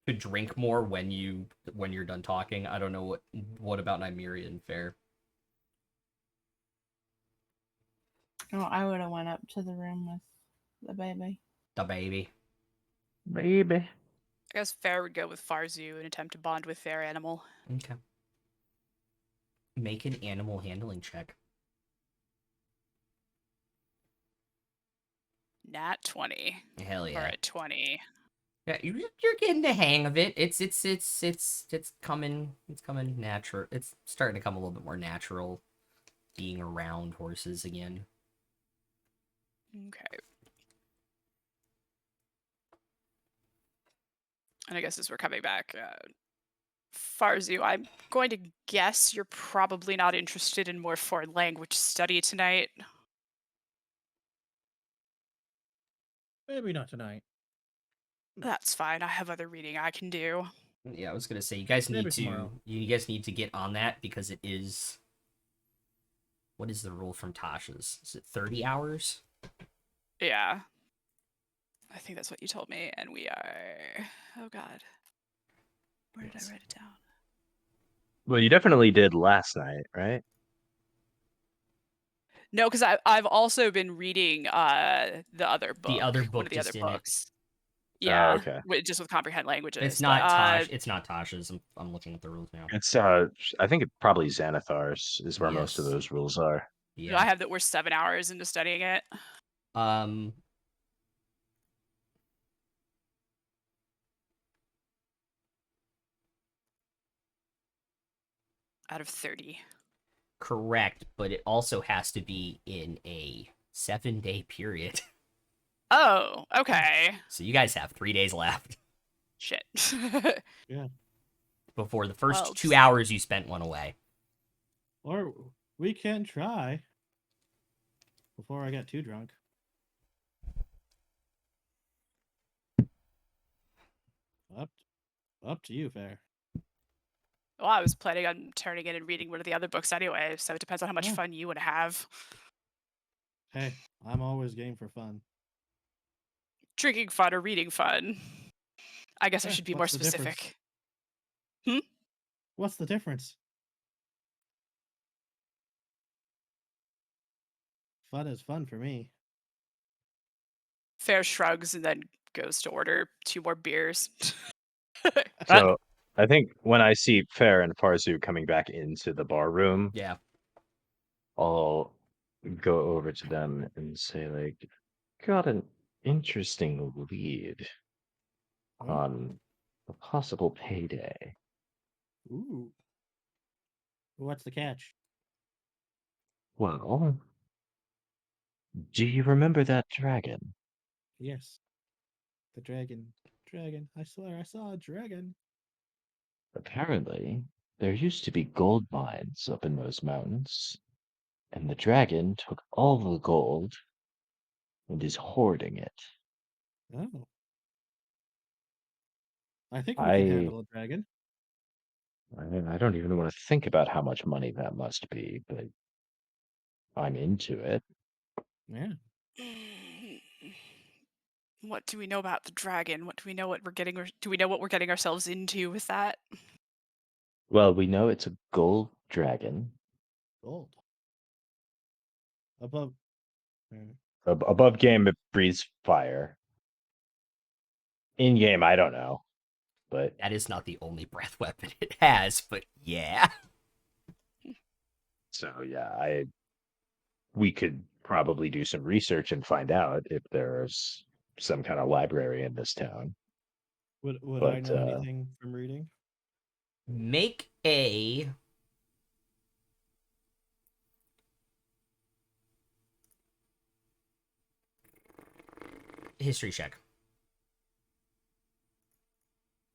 to drink more when you're done talking. I don't know what about Nymeria and Fair. Oh, I would have went up to the room with the baby. The baby. Maybe. I guess Fair would go with Farzu and attempt to bond with their animal. Okay. Make an animal handling check. Nat 20. Hell Or yeah. a 20. Yeah, you're getting the hang of it. It's coming. It's coming natural. It's starting to come a little bit more natural, being around horses again. Okay. And I guess as we're coming back, Farzu, I'm going to guess you're probably not interested in more foreign language study tonight. maybe not tonight. That's fine. I have other reading I can do. Yeah, I was gonna say you guys need Maybe to tomorrow. you guys need to get on that because it is. What is the rule from Tasha's? Is it 30 hours? Yeah. I think that's what you told me, and we are... Oh, God. Where did I write it down? Well, you definitely did last night, right? No, because I've also been reading the other book. The other One book of the other just in it. books. Yeah. okay. Just with comprehend languages. It's but, not Tosh. It's not Tasha's. I'm looking at the rules now. It's I think it probably Xanathar's is where most of Yes. those rules are. Yeah. I have that we're 7 hours into studying it. Out of 30. Correct, but it also has to be in a 7-day period. Oh, okay. So you guys have 3 days left Shit. before the first Well, 2 hours you spent went away. Or we can try before I get too drunk. Up to you, Fair. Well, I was planning on turning in and reading one of the other books anyway, so it depends on how much Oh. fun you would have. Hey, I'm always game for fun. Drinking fun or reading fun. I guess I Eh, should be more what's the difference? specific. What's the difference? Fun is fun for me. Fair shrugs and then goes to order 2 more beers. So I think when I see Fair and Farzu coming back into the bar room, Yeah. I'll go over to them and say, like, got an interesting lead Huh? on a possible payday. Ooh. What's the catch? Well, do you remember that dragon? Yes. The dragon. Dragon. I swear I saw a dragon. Apparently, there used to be gold mines up in those mountains, and the dragon took all the gold and is hoarding it. Oh. I think we can I handle a dragon. I don't even want to think about how much money that must be, but I'm into it. Yeah. What do we know about the dragon? What do we know what we're getting do we know what we're getting ourselves into with that? Well, we know it's a gold dragon. Gold. Above. Above game, it breathes fire. In game, I don't know, but That is not the only breath weapon it has, but yeah. so yeah, we could probably do some research and find out if there's some kind of library in this town. Would I But know anything from reading? Make a history check.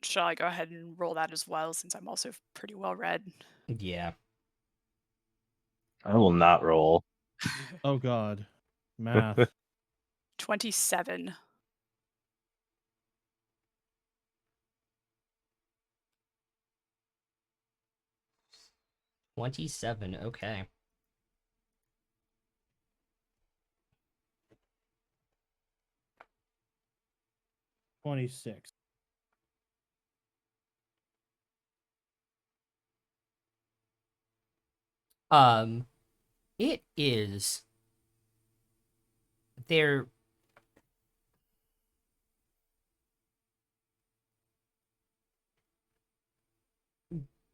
Shall I go ahead and roll that as well, since I'm also pretty well read? Yeah. I will not roll. Oh God, math. 27. 27. Okay. $26. It is. They're.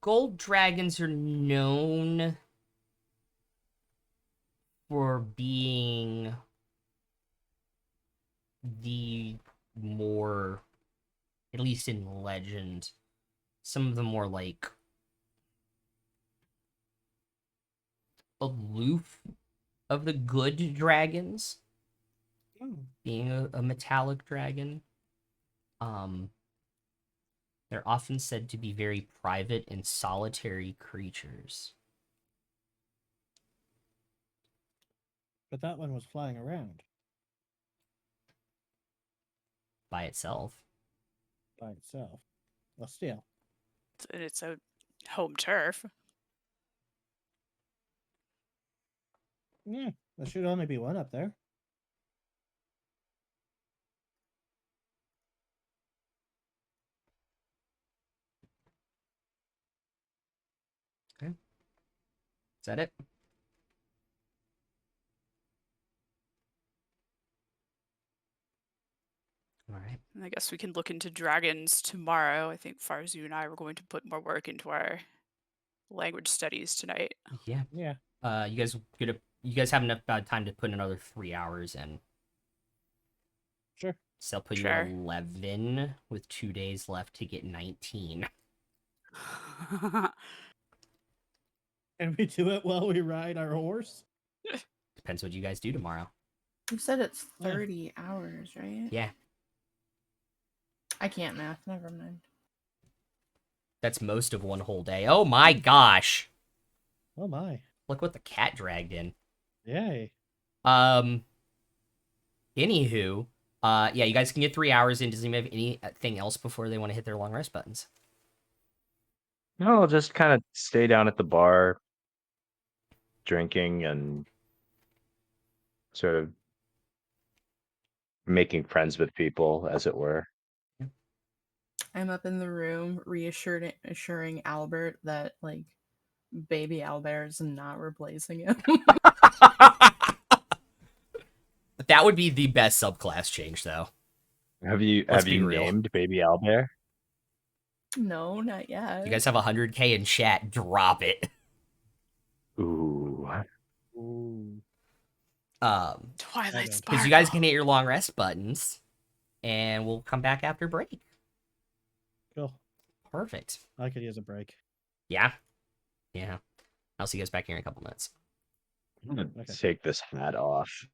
Gold dragons are known for being the more, at least in legend, some of the more like aloof of the good dragons, being a metallic dragon. They're often said to be very private and solitary creatures. But that one was flying around By itself. by itself. Well, still. It's a home turf. Yeah, there should only be one up there. Is that it? All right. And I guess we can look into dragons tomorrow. I think Farzu and I were going to put more work into our language studies tonight. Yeah. Yeah. You guys have enough time to put another 3 hours in. Sure. So I'll put you Sure. at 11 with 2 days left to get 19. Can we do it while we ride our horse? Depends what you guys do tomorrow. You said it's Yeah. 30 hours, right? Yeah. I can't math. Never mind. That's most of one whole day. Oh my gosh. Oh my. Look what the cat dragged in. Yay. Anywho, yeah, you guys can get 3 hours in. Does anyone have anything else before they want to hit their long rest buttons? No, I'll just kind of stay down at the bar, drinking and sort of making friends with people, as it were. I'm up in the room assuring Albert that like baby Owlbears is not replacing him. That would be the best subclass change, though. Have you Let's have be you real. named Baby Owlbear? No, not yet. You guys have 100K in chat. Drop it. Ooh. Ooh. Twilight don't. Sparkle. Because you guys can hit your long rest buttons, and we'll come back after break. Cool. Perfect. I could use a break. Yeah. Yeah. I'll see you guys back here in a couple minutes. I'm gonna Okay. take this hat off.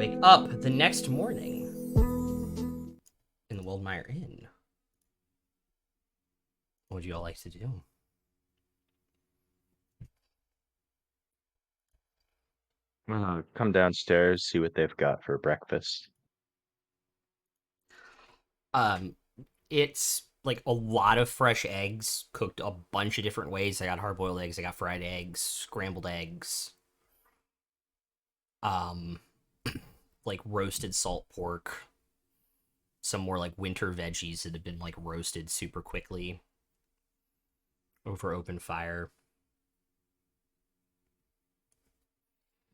wake up the next morning in the Wildmeyer Inn. What would you all like to do? Come downstairs, see what they've got for breakfast. It's like a lot of fresh eggs cooked a bunch of different ways. I got hard-boiled eggs, I got fried eggs, scrambled eggs, like roasted salt pork, some more like winter veggies that have been like roasted super quickly over open fire.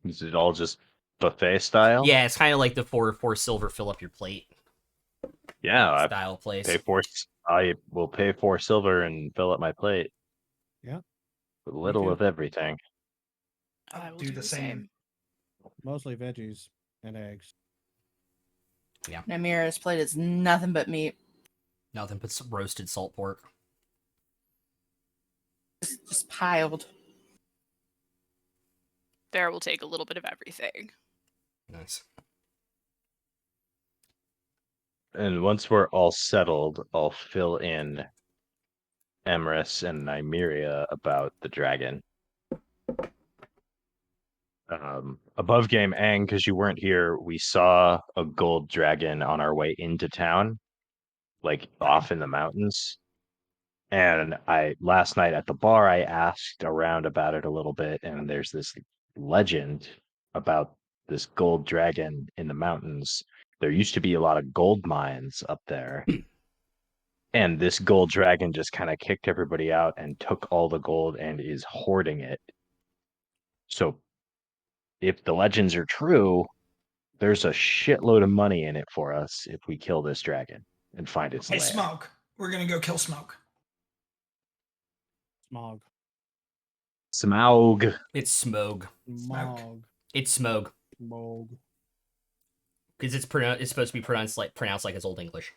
Is it all just buffet style? Yeah, it's kind of like the four silver fill up your plate Yeah, style place. I will pay 4 silver and fill up my plate. Yeah. With a little too. of everything. I will do the same. Mostly veggies and eggs. Namira's plate is nothing but meat. Nothing but some roasted salt pork. Just piled. Bear will take a little bit of everything. Nice. And once we're all settled, I'll fill in Emrys and Nymeria about the dragon. Above game Aang, because you weren't here, we saw a gold dragon on our way into town, like off in the mountains. And last night at the bar, I asked around about it a little bit, and there's this legend about this gold dragon in the mountains. There used to be a lot of gold mines up there. And this gold dragon just kind of kicked everybody out and took all the gold and is hoarding it. So if the legends are true, there's a shitload of money in it for us if we kill this dragon and find its Hey, lair. Smoke. We're gonna go kill Smoke. Smog. Smaug. It's Smog. Smog. It's Smog. Smog. Because it's supposed to be pronounced like it's Old English.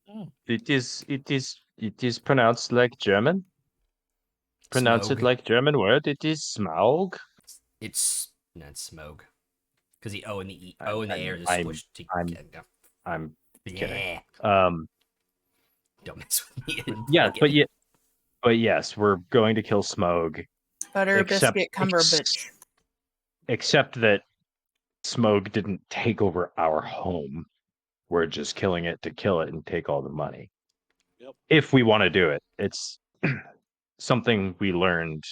Oh. It is pronounced like German. Pronounce Smog. it like German word. It is Smaug. It's Smog. Because the O and the E, I'm- O and the A are just I'm- squished I'm- together. I'm kidding. Yeah. Don't mess with me. Yeah, but yes, we're going to kill Smaug. Butter Except- biscuit Cumberbitch. Except that Smaug didn't take over our home. We're just killing it to kill it and take all the money. Yep. If we want to do it. It's something we learned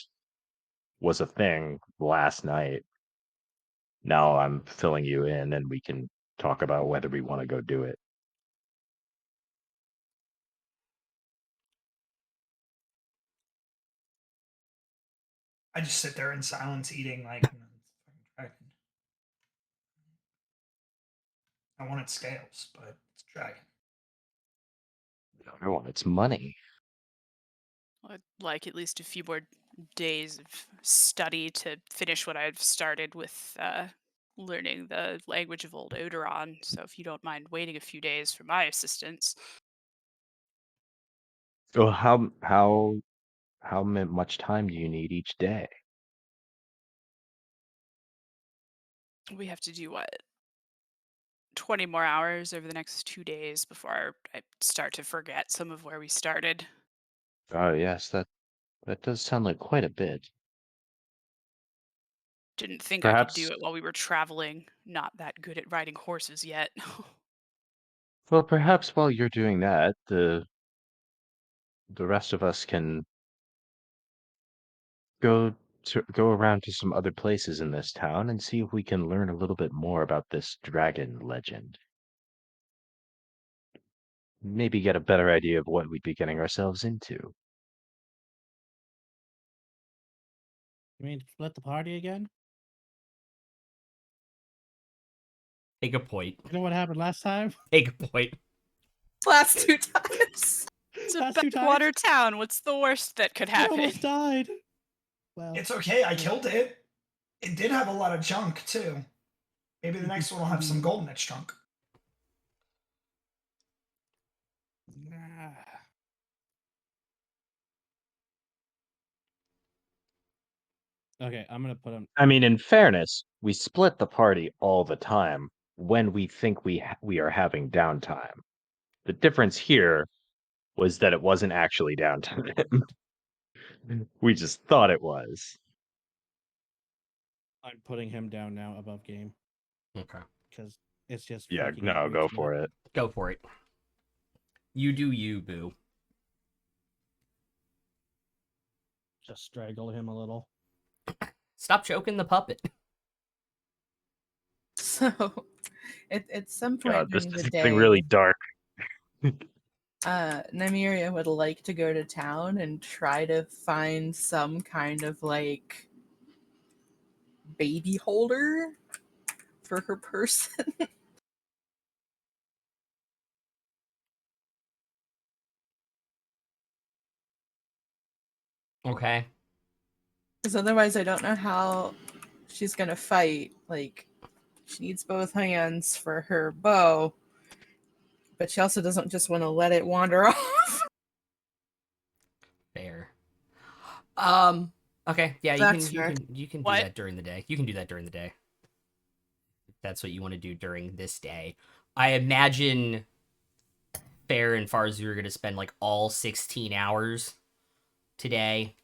was a thing last night. Now I'm filling you in and we can talk about whether we want to go do it. I just sit there in silence eating like dragon. I wanted scales, but it's dragon. I want its money. I'd like at least a few more days of study to finish what I've started with learning the language of Old Odoron. So if you don't mind waiting a few days for my assistance. So how much time do you need each day? We have to do what? 20 more hours over the next 2 days before I start to forget some of where we started. Oh yes, that does sound like quite a bit. Didn't think I could do Perhaps it while we were traveling. Not that good at riding horses yet. well perhaps while you're doing that, the rest of us can go go around to some other places in this town and see if we can learn a little bit more about this dragon legend. Maybe get a better idea of what we'd be getting ourselves into. You mean split the party again? Take a point. You know what happened last time? Take a point. Last 2 times. It's a Last 2 times? backwater town. What's the worst that could I happen? almost died. Well, It's okay. I killed it. It did have a lot of junk too. Maybe the next one will have some gold in its trunk. Okay, I'm gonna put him. I mean, in fairness, we split the party all the time when we think we are having downtime. The difference here was that it wasn't actually downtime. We just thought it was. I'm putting him down now above game Okay. because it's just Yeah, freaking no, out go wakes me for up. it. Go for it. You do you, boo. Just strangle him a little. Stop choking the puppet. So, at some point God, this during is the getting day, really dark. Nymeria would like to go to town and try to find some kind of like baby holder for her person. Okay. Because otherwise, I don't know how she's gonna fight. Like, she needs both hands for her bow, but she also doesn't just want to let it wander off. Fair. Okay. Yeah, That's fair. you can do What? that during the day. You can do that during the day. If that's what you want to do during this day. I imagine Fair and Farzu are going to spend like all 16 hours today.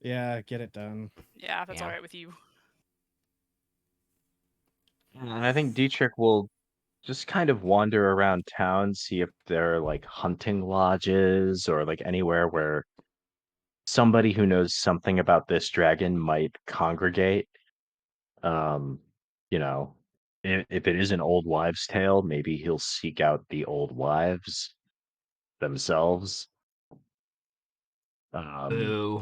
Yeah, get it done. Yeah, that's Yeah. all right with you. And I think Dietrich will just kind of wander around town, see if there are like hunting lodges or like anywhere where somebody who knows something about this dragon might congregate. Um, you know, if it is an old wives' tale, maybe he'll seek out the old wives themselves. Boo.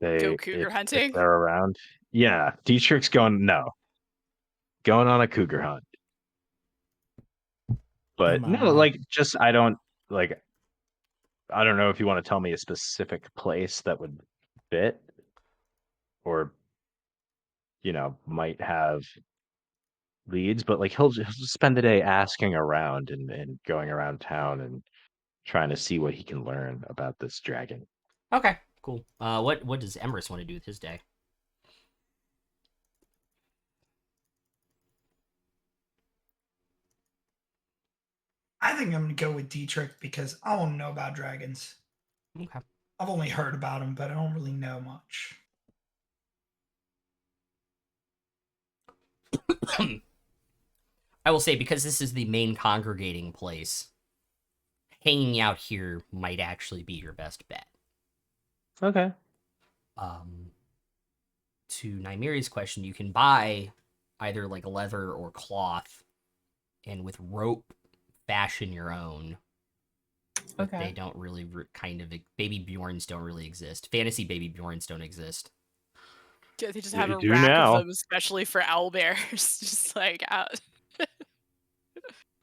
Go cougar If hunting. they're around. Yeah, Dietrich's going on a cougar hunt. But Come no, on. like just I don't know if you want to tell me a specific place that would fit or might have leads, but like he'll just spend the day asking around and going around town and trying to see what he can learn about this dragon. Okay, cool. What does Emrys want to do with his day? I think I'm gonna go with Dietrich because I don't know about dragons. Okay. I've only heard about them, but I don't really know much. I will say, because this is the main congregating place, hanging out here might actually be your best bet. Okay. To Nymeria's question, you can buy either like leather or cloth, and with rope, fashion your own. But Okay. they don't really baby Bjorns don't really exist. Fantasy baby Bjorns don't exist. Yeah, they just They have a do rack now. of them, especially for owlbears, just like out.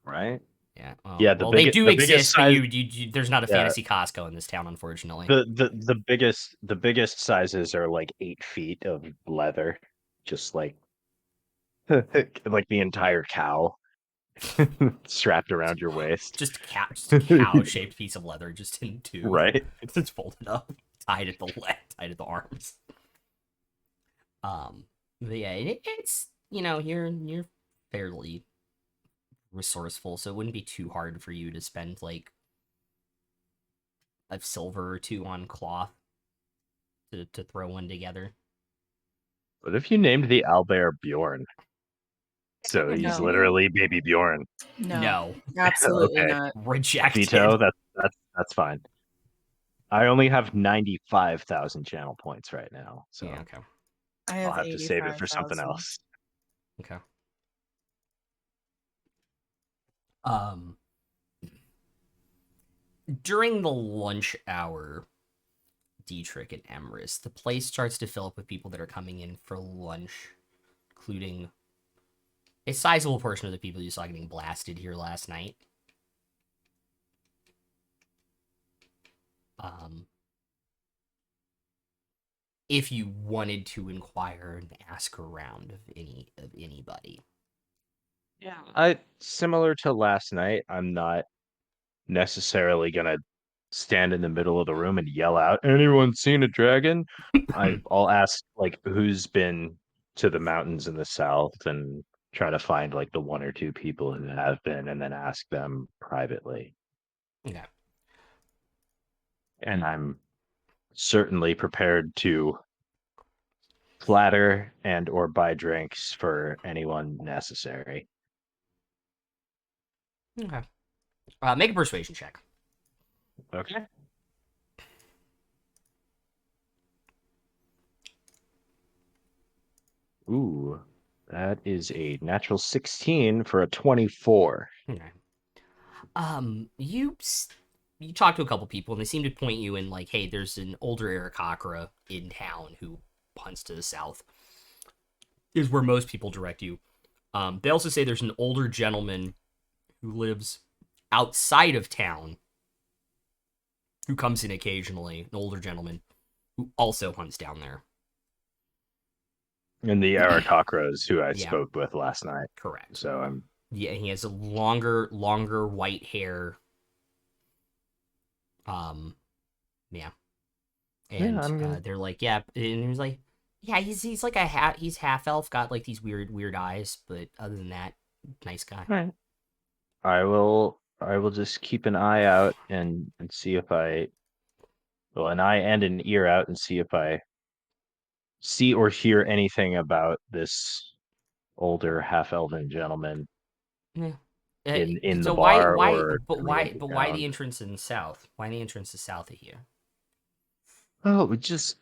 Right? Yeah. Yeah, Well, they do the biggest exist, but size there's not a yeah, fantasy Costco in this town, unfortunately. the biggest sizes are like 8 feet of leather. Just like like the entire cow strapped around your waist. Just a cow shaped piece of leather, just in two. Right? It's folded up, tied at the leg, tied at the arms. But yeah, it's you're fairly resourceful, so it wouldn't be too hard for you to spend like a silver or two on cloth to throw one together. What if you named the owlbear Bjorn? So he's No. literally baby Bjorn. No, Absolutely Okay. not. rejected. Veto, that's fine. I only have 95,000 channel points right now, so Yeah, okay. I I'll have have to save it for something 85,000. else. Okay. During the lunch hour, Dietrich and Emrys, the place starts to fill up with people that are coming in for lunch, including a sizable portion of the people you saw getting blasted here last night. If you wanted to inquire and ask around of anybody. Yeah. Similar to last night, I'm not necessarily gonna stand in the middle of the room and yell out, "Anyone seen a dragon?" I'll ask like who's been to the mountains in the south and try to find like the one or two people who have been, and then ask them privately. Okay. And I'm certainly prepared to flatter and or buy drinks for anyone necessary. Okay. Make a persuasion check. Okay. Ooh, that is a natural 16 for a 24. Okay. You talk to a couple people, and they seem to point you in like, hey, there's an older Aarakocra in town who hunts to the south. Is where most people direct you. They also say there's an older gentleman who lives outside of town who comes in occasionally, an older gentleman who also hunts down there. And the Aarakocras who I Yeah. spoke with last night. Correct. So I'm Yeah, he has a longer white hair. Yeah. And I'm gonna... they're like, yeah, and he was like, yeah, he's like he's half elf, got like these weird eyes, but other than that, nice guy. All right. I will just keep an eye out and see if an eye and an ear out and see if I see or hear anything about this older half-elven gentleman Yeah. in the So bar or coming into why the town. entrance in the south? Why the entrance is south of here? Oh, we just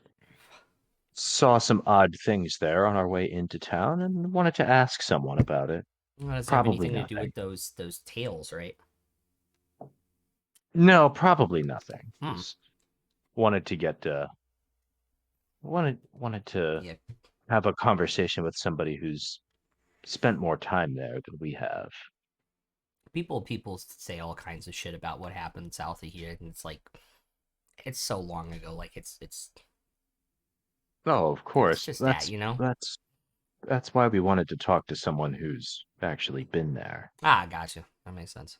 saw some odd things there on our way into town and wanted to ask someone about it. Well, does it have Probably anything to do nothing. with those tails, right? No, probably nothing. Hmm. Just wanted to get wanted to Yeah. have a conversation with somebody who's spent more time there than we have. People say all kinds of shit about what happened south of here, and it's like it's so long ago. Like Oh, of it's course. just that, you know. That's why we wanted to talk to someone who's actually been there. Ah, gotcha. That makes sense.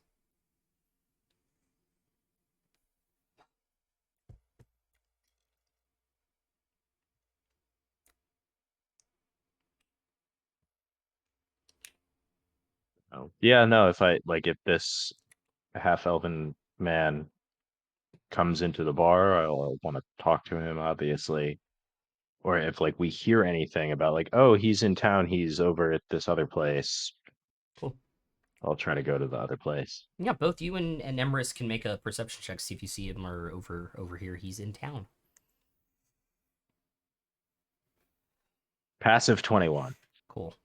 Oh. Yeah, no, if this half-elven man comes into the bar, I'll want to talk to him, obviously. Or if like we hear anything about like, oh, he's in town, he's over at this other place, Cool. I'll try to go to the other place. Yeah, both you and Emrys can make a perception check, see if you see him or over here. He's in town. Passive 21. Cool.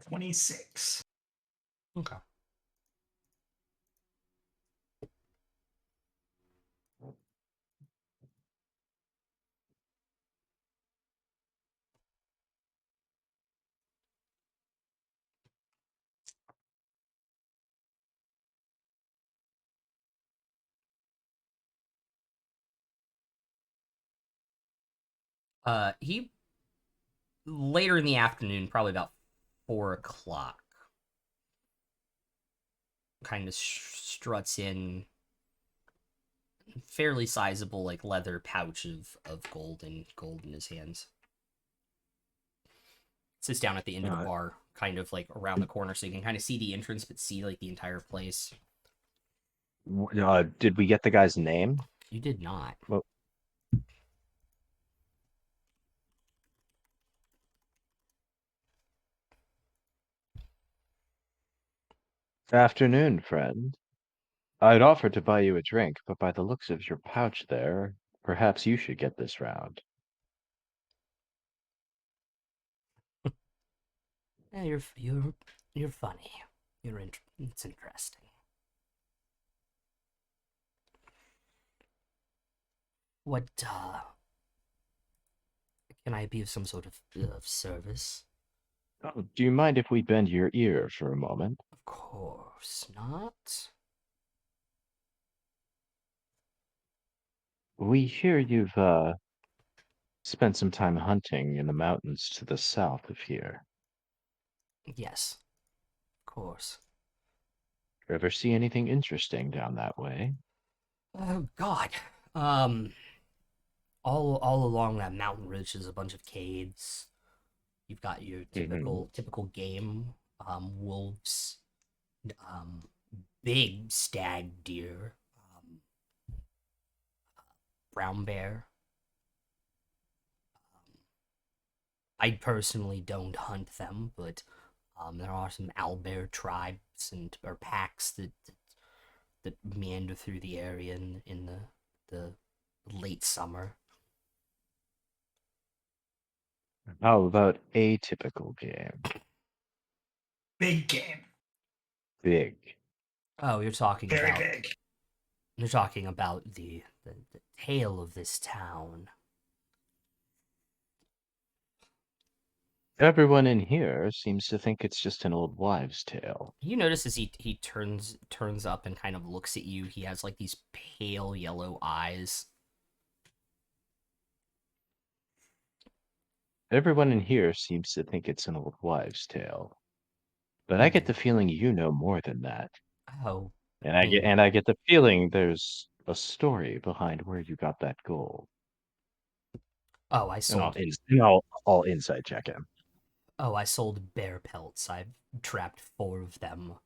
26. Okay. He later in the afternoon, probably about 4 o'clock, kind of struts in, fairly sizable like leather pouch of gold in his hands. Sits down at the end of the bar, kind of like around the corner, so you can kind of see the entrance, but see like the entire place. Did we get the guy's name? You did not. Well, afternoon, friend. I'd offer to buy you a drink, but by the looks of your pouch there, perhaps you should get this round. Yeah, you're funny. It's interesting. What can I be of some sort of service? Oh, do you mind if we bend your ear for a moment? Of course not. We hear you've spent some time hunting in the mountains to the south of here. Yes, of course. Ever see anything interesting down that way? Oh God. Um, all along that mountain ridge is a bunch of caves. You've got your Mhm. typical game, wolves, um, big stag deer, brown bear. I personally don't hunt them, but there are some owlbear tribes and or packs that meander through the area in the late summer. How about atypical game? Big game. Big. Oh, Very big. you're talking about the tale of this town. Everyone in here seems to think it's just an old wives' tale. You notice as he turns up and kind of looks at you, he has like these pale yellow eyes. Everyone in here seems to think it's an old wives' tale. But I get the feeling you know more than that. Oh, And I I get mean, and I get the feeling there's a story behind where you got that gold. oh, And I'll inside check him. I sold bear pelts. I've trapped 4 of them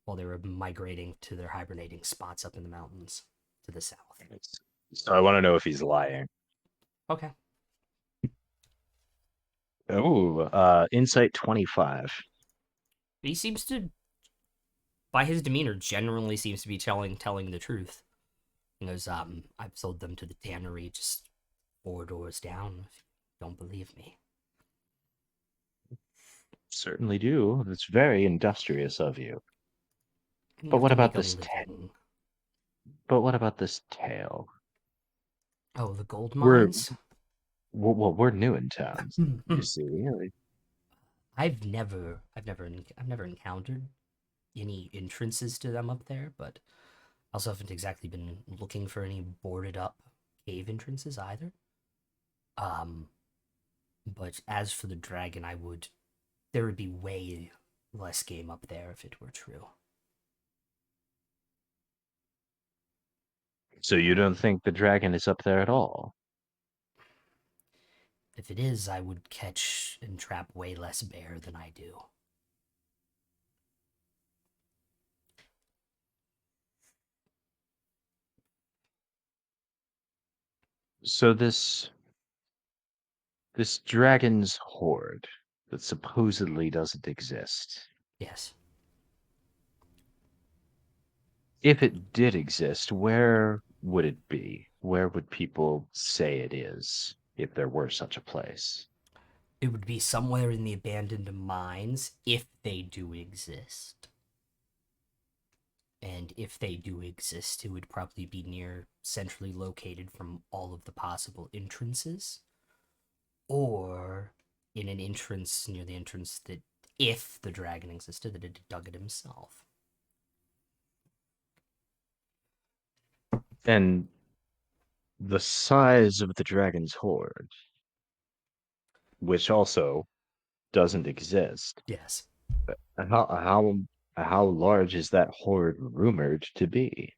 while they were migrating to their hibernating spots up in the mountains to the south. So I want to know if he's lying. Okay. Oh, insight 25. He seems to, by his demeanor, generally seems to be telling the truth. He goes, I've sold them to the tannery just 4 doors down. If you don't believe me. Certainly do. It's very industrious of you. You But have what to about make a this living. but what about this tale? Oh, the gold We're mines? well, we're new in town. You see, like, I've never encountered any entrances to them up there, but I also haven't exactly been looking for any boarded up cave entrances either. Um, but as for the dragon, there would be way less game up there if it were true. so you don't think the dragon is up there at all? If it is, I would catch and trap way less bear than I do. So this dragon's horde that supposedly doesn't exist. Yes. If it did exist, where would it be? Where would people say it is if there were such a place? It would be somewhere in the abandoned mines if they do exist. And if they do exist, it would probably be near centrally located from all of the possible entrances, or in an entrance near the entrance that, if the dragon existed, that it dug it himself. And the size of the dragon's horde, which also doesn't exist. Yes. How large is that horde rumored to be?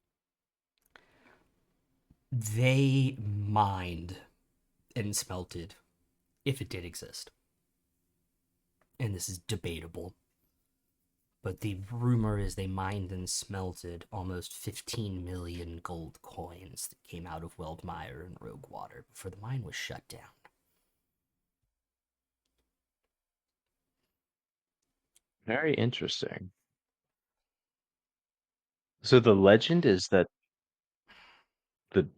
They mined and smelted, if it did exist. And this is debatable. But the rumor is they mined and smelted almost 15 million gold coins that came out of Weldmire and Roguewater before the mine was shut down. Very interesting. So the legend is that the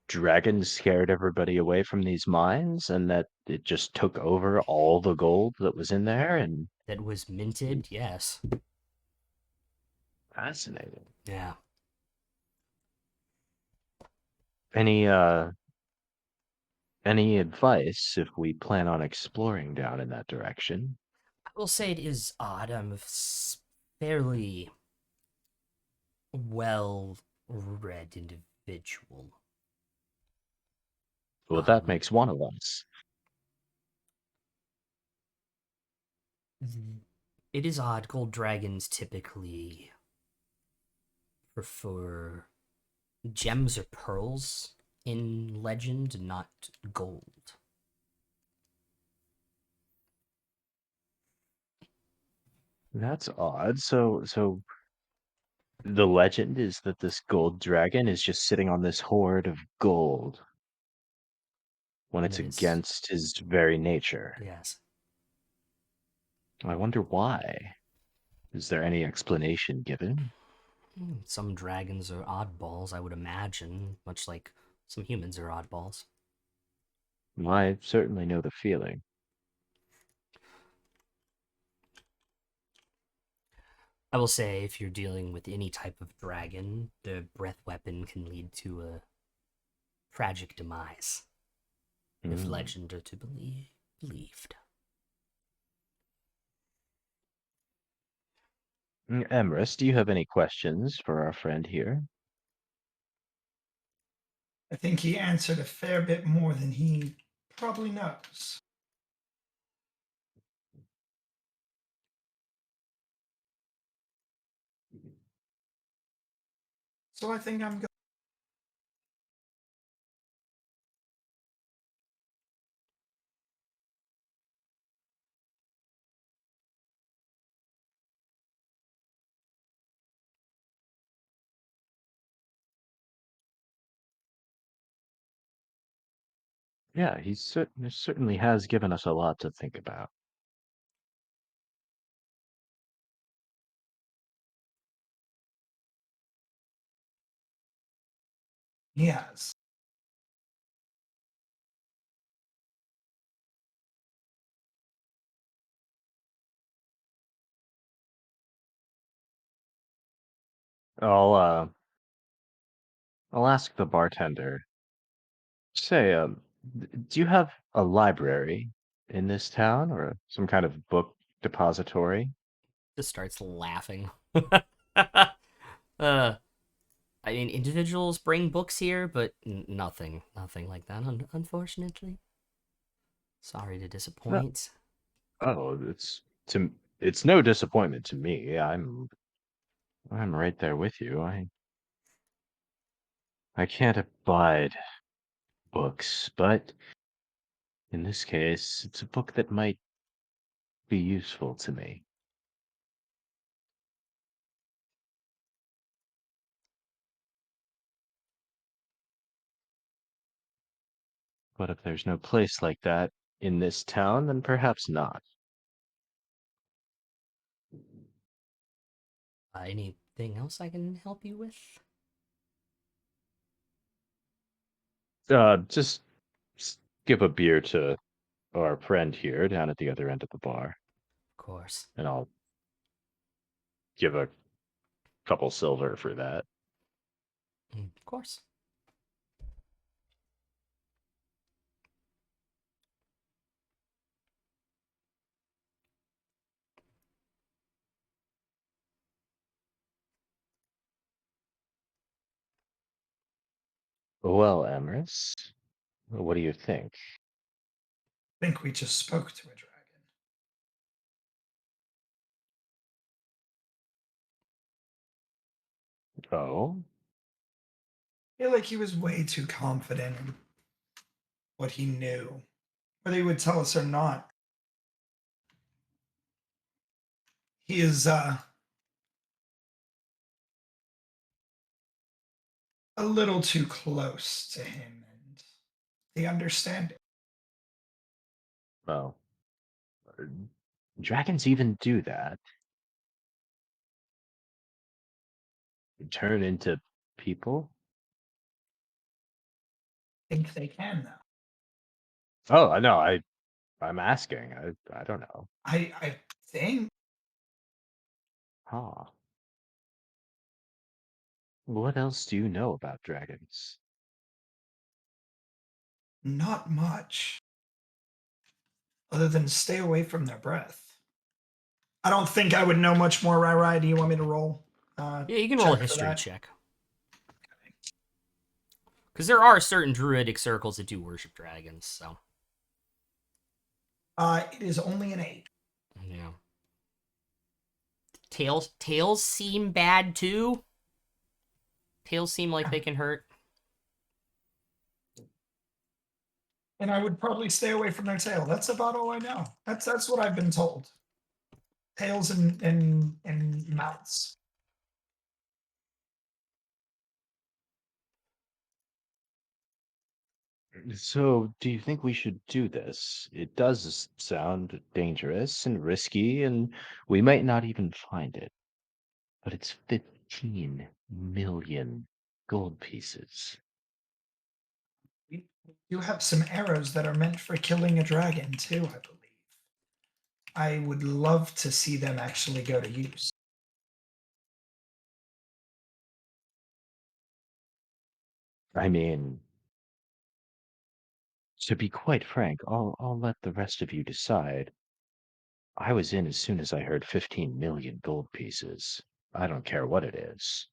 dragon scared everybody away from these mines and that it just took over all the gold that was in there and That was minted, yes. fascinating. Yeah. Any uh any advice if we plan on exploring down in that direction? I will say it is odd. I'm a fairly well read individual. Well, that Um, makes one of us. It is odd. Gold dragons typically prefer gems or pearls in legend, not gold. That's odd. So the legend is that this gold dragon is just sitting on this hoard of gold when And it's it is, against his very nature. yes. I wonder why. Is there any explanation given? Some dragons are oddballs, I would imagine, much like some humans are oddballs. I certainly know the feeling. I will say, if you're dealing with any type of dragon, the breath weapon can lead to a tragic demise, if Mm. legend are to be believed. Emrys, do you have any questions for our friend here? I think he answered a fair bit more than he probably knows. So I think I'm good. Yeah, he certainly has given us a lot to think about. He has. I'll uh I'll ask the bartender. Say, do you have a library in this town or some kind of book depository? Just starts laughing. I mean, individuals bring books here, but nothing like that, unfortunately. Sorry to No. disappoint. Oh, it's no disappointment to me. I'm right there with you. I can't abide books, but in this case, it's a book that might be useful to me. But if there's no place like that in this town, then perhaps not. Anything else I can help you with? Just give a beer to our friend here down at the other end of the bar, Of course. and I'll give a couple silver for that. Of course. Well, Emrys, what do you think? I think we just spoke to a dragon. Oh, I feel like he was way too confident in what he knew. Whether he would tell us or not, he is a little too close to him and the understanding. well, uh, dragons even do that. Turn into people? Think they can though. Oh, I know. I'm asking. I don't know. I think Huh. What else do you know about dragons? not much other than stay away from their breath. I don't think I would know much more. Rai, do you want me to roll? Yeah, you can roll a Check for history that. check. Because there are certain druidic circles that do worship dragons, so. It is only an 8. Yeah. Tails seem bad too. Tails seem like they can hurt. And I would probably stay away from their tail. That's about all I know. That's what I've been told. Tails and mouths. So, do you think we should do this? It does sound dangerous and risky, and we might not even find it. But it's 15 million gold pieces. We do have some arrows that are meant for killing a dragon too, I believe. I would love to see them actually go to use. I mean, to be quite frank, I'll let the rest of you decide. I was in as soon as I heard 15 million gold pieces. I don't care what it is.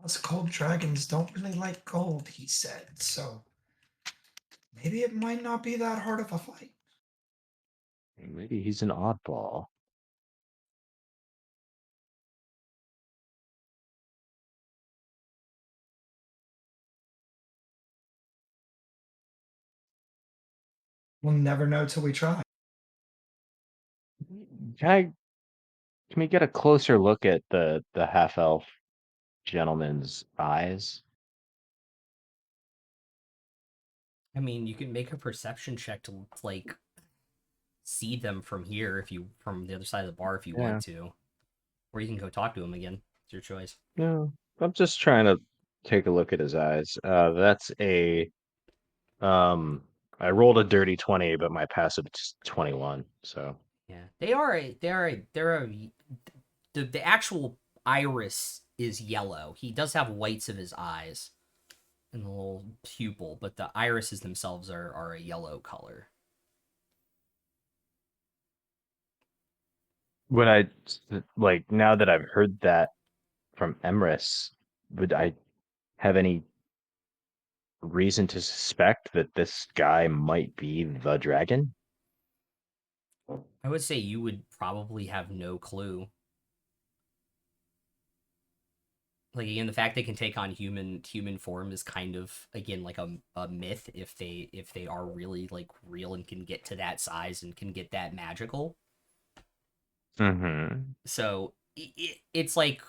Us cold dragons don't really like gold, he said, so maybe it might not be that hard of a fight. Maybe he's an oddball. We'll never know till we try. Can I can we get a closer look at the half elf gentleman's eyes? I mean, you can make a perception check to like see them from here if you from the other side of the bar if you Yeah. want to, or you can go talk to him again. It's your choice. No, I'm just trying to take a look at his eyes. That's a um. I rolled a dirty 20, but my passive is 21. So Yeah, the actual iris is yellow. He does have whites of his eyes and the little pupil, but the irises themselves are a yellow color. when I like now that I've heard that from Emrys, would I have any reason to suspect that this guy might be the dragon? I would say you would probably have no clue. Like again, the fact they can take on human form is kind of again like a myth if they are really like real and can get to that size and can get that magical. Mm-hmm. So it's like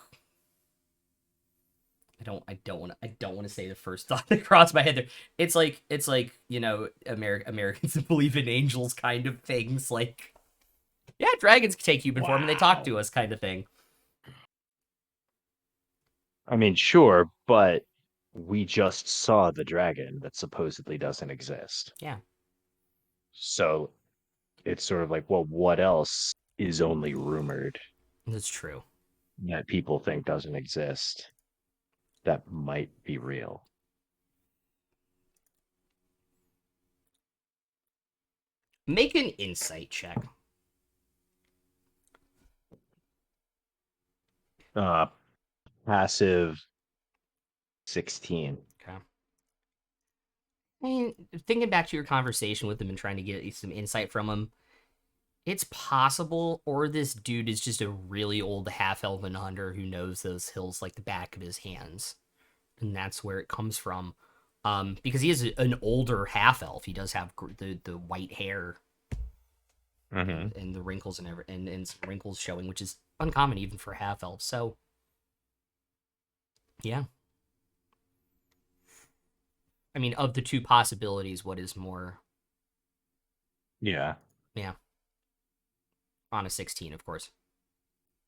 I don't want to say the first thought that crossed my head there. It's like you know Americans believe in angels kind of things like yeah dragons can take human form and they talk to us kind of thing. I mean, sure, but we just saw the dragon that supposedly doesn't exist. Yeah, So it's sort of like, well, what else is only rumored that's true. that people think doesn't exist that might be real? Make an insight check. Uh, passive 16. Okay. I mean, thinking back to your conversation with him and trying to get some insight from him, it's possible, or this dude is just a really old half-elven hunter who knows those hills like the back of his hands, and that's where it comes from. Because he is an older half-elf, he does have the white hair Mm-hmm. and the wrinkles and some wrinkles showing, which is uncommon even for half-elves. So, yeah. I mean, of the two possibilities, what is more? Yeah. Yeah. On a 16, of course.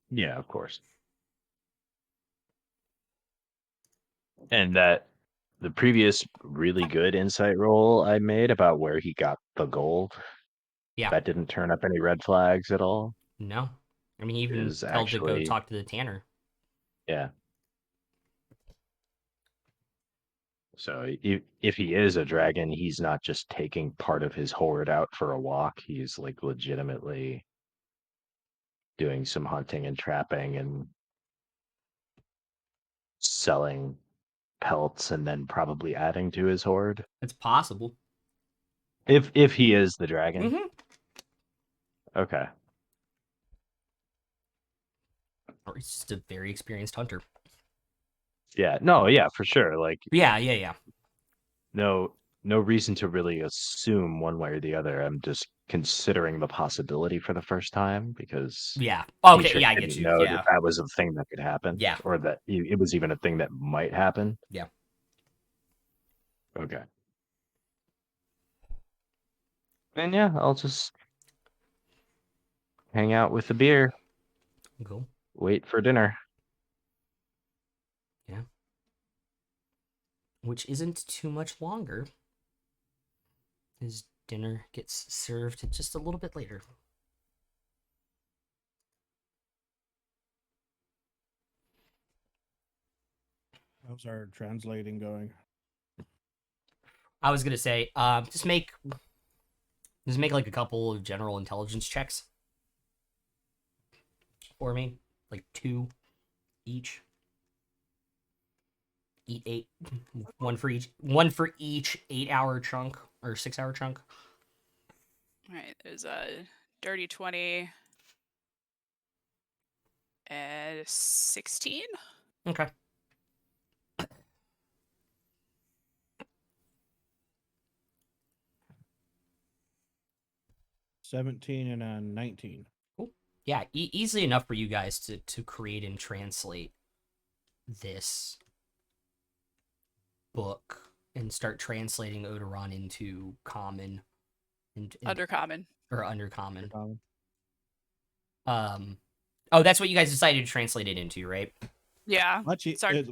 Yeah, of course. And that the previous really good insight roll I made about where he got the gold, Yeah. that didn't turn up any red flags at all. No. I mean, he even Is told to go actually, talk to the tanner. yeah. So if he is a dragon, he's not just taking part of his horde out for a walk. He's like legitimately doing some hunting and trapping and selling pelts and then probably adding to his horde. It's possible. If he is the dragon. Mm-hmm. Okay. Or he's just a very experienced hunter. Yeah. No, yeah, for sure. Like Yeah. no reason to really assume one way or the other. I'm just considering the possibility for the first time because Yeah. he Okay, sure yeah, I didn't get you. know Yeah. that that was a thing that could happen. Yeah. Or that it was even a thing that might happen. Yeah. Okay. And yeah, I'll just hang out with the beer, Cool. wait for dinner. Yeah. Which isn't too much longer. His dinner gets served just a little bit later. How's our translating going? I was gonna say, just make like a couple of general intelligence checks for me, like 2 each. Eat 8, one for each 8-hour chunk or 6-hour chunk. All right, there's a dirty 20 and a 16. Okay. 17 and a 19. Cool. Yeah, easily enough for you guys to create and translate this book and start translating Odoron into common and Undercommon. or undercommon. Common. Oh, that's what you guys decided to translate it into, right? Yeah. Sorry. It's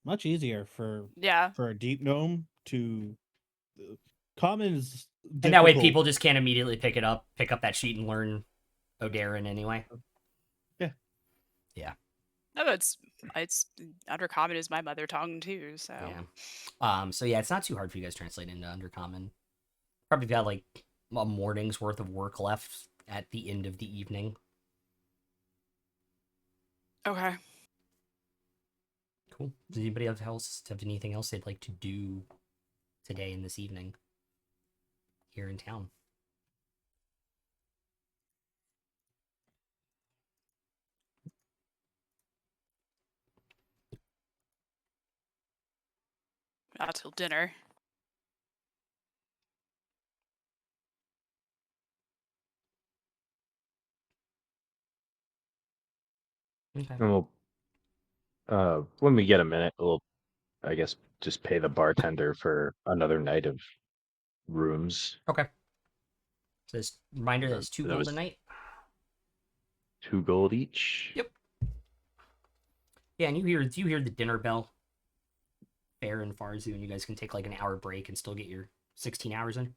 much easier for Yeah. a deep gnome to common is difficult. And that way people just can't immediately pick up that sheet and learn Odaran anyway. Yeah. Yeah. No, it's Undercommon is my mother tongue too, so Yeah. So yeah, it's not too hard for you guys to translate into Undercommon. Probably got like a morning's worth of work left at the end of the evening. Okay. Cool. Does anybody else have anything else they'd like to do today and this evening here in town? Not till dinner. Okay. And we'll when we get a minute, we'll I guess just pay the bartender for another night of rooms. Okay. So this reminder that it's 2 That gold was a night. 2 gold each. Yep. Yeah, and you hear the dinner bell. Fair and Farzu, and you guys can take like an hour break and still get your 16 hours in.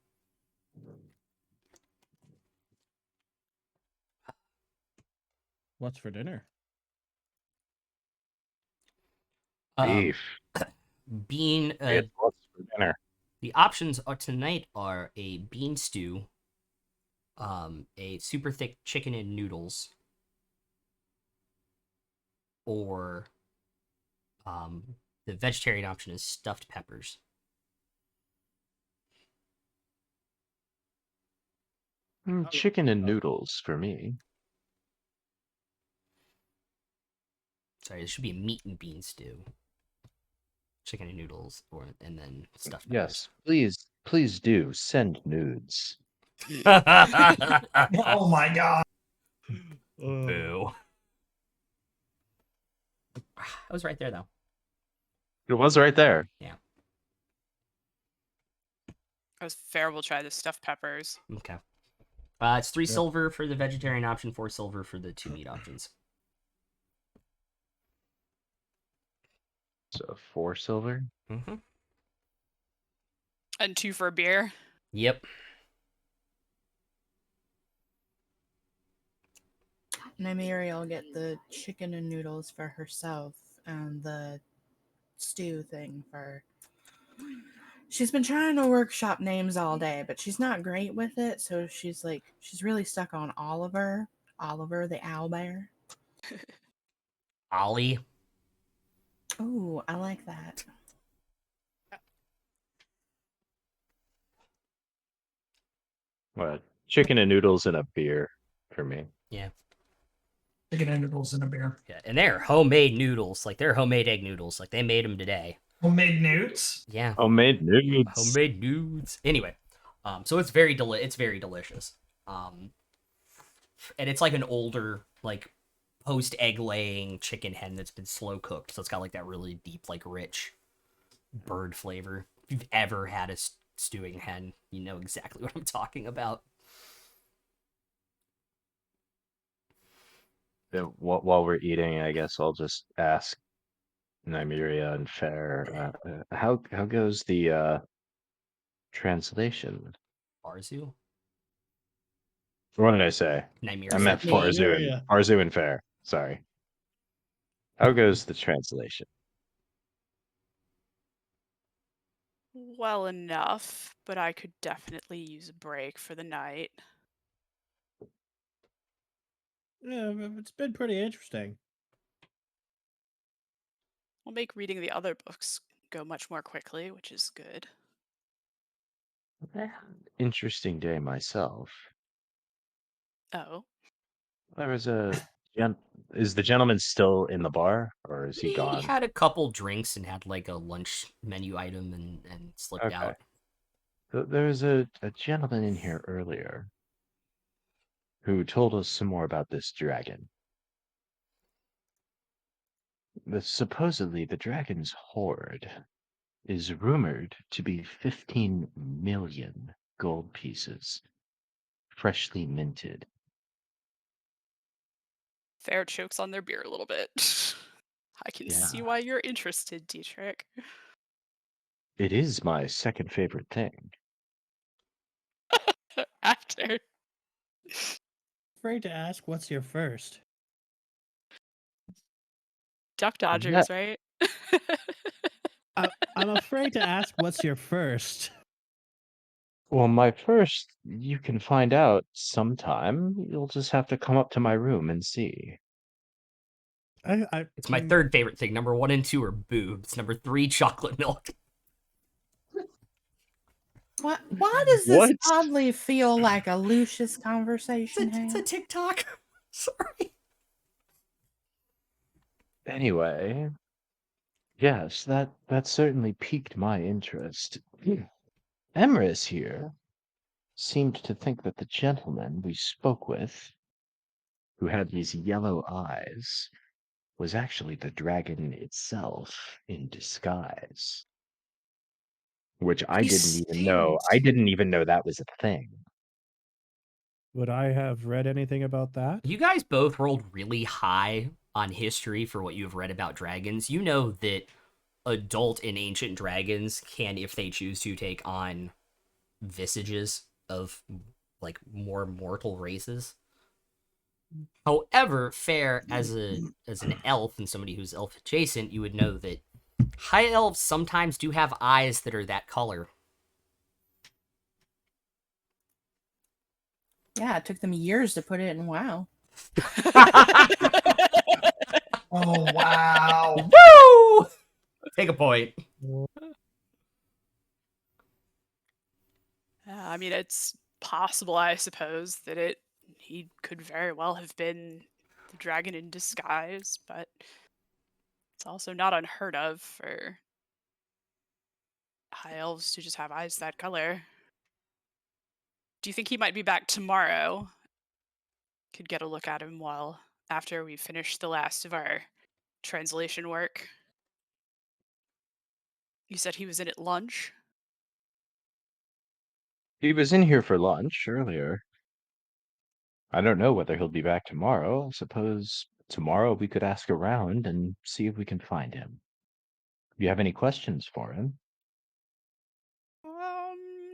What's for dinner? Beef. Bean. It's what's for dinner. The options tonight are a bean stew, a super thick chicken and noodles, or the vegetarian option is stuffed peppers. Chicken and noodles for me. Sorry, this should be a meat and bean stew. Chicken and noodles, and then stuffed Yes, please do send nudes. peppers. Oh my god. Boo. I was right there though. It was right there. Yeah. I was fair. We'll try the stuffed peppers. Okay. It's 3 silver for the vegetarian option, 4 silver for the 2 meat options. So 4 silver. Mm-hmm. And 2 for a beer. Yep. Nymeria will get the chicken and noodles for herself and the stew thing for She's been trying to workshop names all day, but she's not great with it. So she's really stuck on Oliver. Oliver the owlbear. Ollie. Oh, I like that. What? Chicken and noodles and a beer for me. Yeah. Chicken and noodles and a beer. Yeah, and they're homemade noodles. Like, they're homemade egg noodles. Like, they made them today. Homemade nudes. Yeah. Homemade noodles. Homemade nudes. Anyway, so it's very delicious. And it's like an older, like, post egg laying chicken hen that's been slow cooked. So it's got like that really deep, like, rich bird flavor. If you've ever had a stewing hen, you know exactly what I'm talking about. While we're eating, I guess I'll just ask Nymeria and Fair, how goes the translation? Arzu? What did I say? Nymeria. I meant said me. Farzu and Fair. Sorry. How goes the translation? Well enough, but I could definitely use a break for the night. Yeah, it's been pretty interesting. Will make reading the other books go much more quickly, which is good. Interesting day myself. Oh, There was a is the gentleman still in the bar or is he He gone? had a couple drinks and had like a lunch menu item and slipped Okay. out. There was a gentleman in here earlier who told us some more about this dragon. Supposedly, the dragon's hoard is rumored to be 15 million gold pieces, freshly minted. Fair chokes on their beer a little bit. I can see Yeah. why you're interested, Dietrich. It is my second favorite thing. After. Afraid to ask what's your first. Duck Yeah. Dodgers, right? I'm afraid to ask what's your first. Well, my first, you can find out sometime. You'll just have to come up to my room and see. It's my third favorite thing. Number 1 and 2 are boobs. Number 3, chocolate milk. Why does this What? oddly feel like a Lucius conversation? It's a Hank? TikTok. Sorry. Anyway, yes, that certainly piqued my interest. Emrys here seemed to think that the gentleman we spoke with, who had these yellow eyes, was actually the dragon itself in disguise. Which I He didn't even know. seemed- I didn't even know that was a thing. Would I have read anything about that? You guys both rolled really high on history for what you've read about dragons. You know that adult and ancient dragons can, if they choose to, take on visages of like more mortal races. However, Fair, as an elf and somebody who's elf adjacent, you would know that high elves sometimes do have eyes that are that color. Yeah, it took them years to put it in WoW. Oh wow. Woo! Take a point. I mean, it's possible, I suppose, that he could very well have been the dragon in disguise, but it's also not unheard of for high elves to just have eyes that color. Do you think he might be back tomorrow? Could get a look at him while after we finish the last of our translation work. You said he was in at lunch? He was in here for lunch earlier. I don't know whether he'll be back tomorrow. I suppose tomorrow we could ask around and see if we can find him. Do you have any questions for him?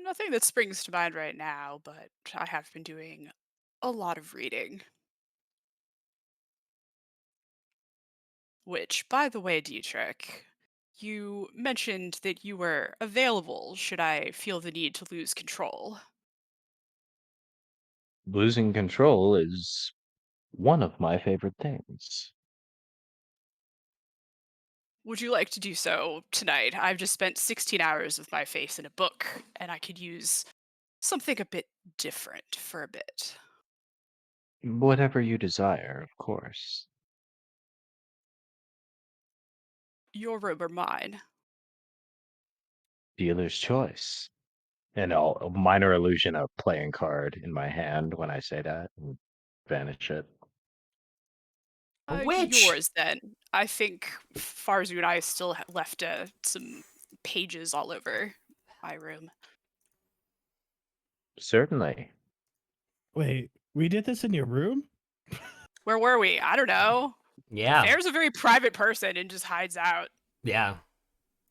Nothing that springs to mind right now, but I have been doing a lot of reading. Which, by the way, Dietrich, You mentioned that you were available should I feel the need to lose control. Losing control is one of my favorite things. Would you like to do so tonight? I've just spent 16 hours with my face in a book, and I could use something a bit different for a bit. Whatever you desire, of course. Your room or mine? Dealer's choice. And a minor illusion of playing card in my hand when I say that and vanish it. Which Yours then. I think Farzu and I still left some pages all over my room. Certainly. Wait, we did this in your room? Where were we? I don't know. yeah, Fair's a very private person and just hides out. yeah.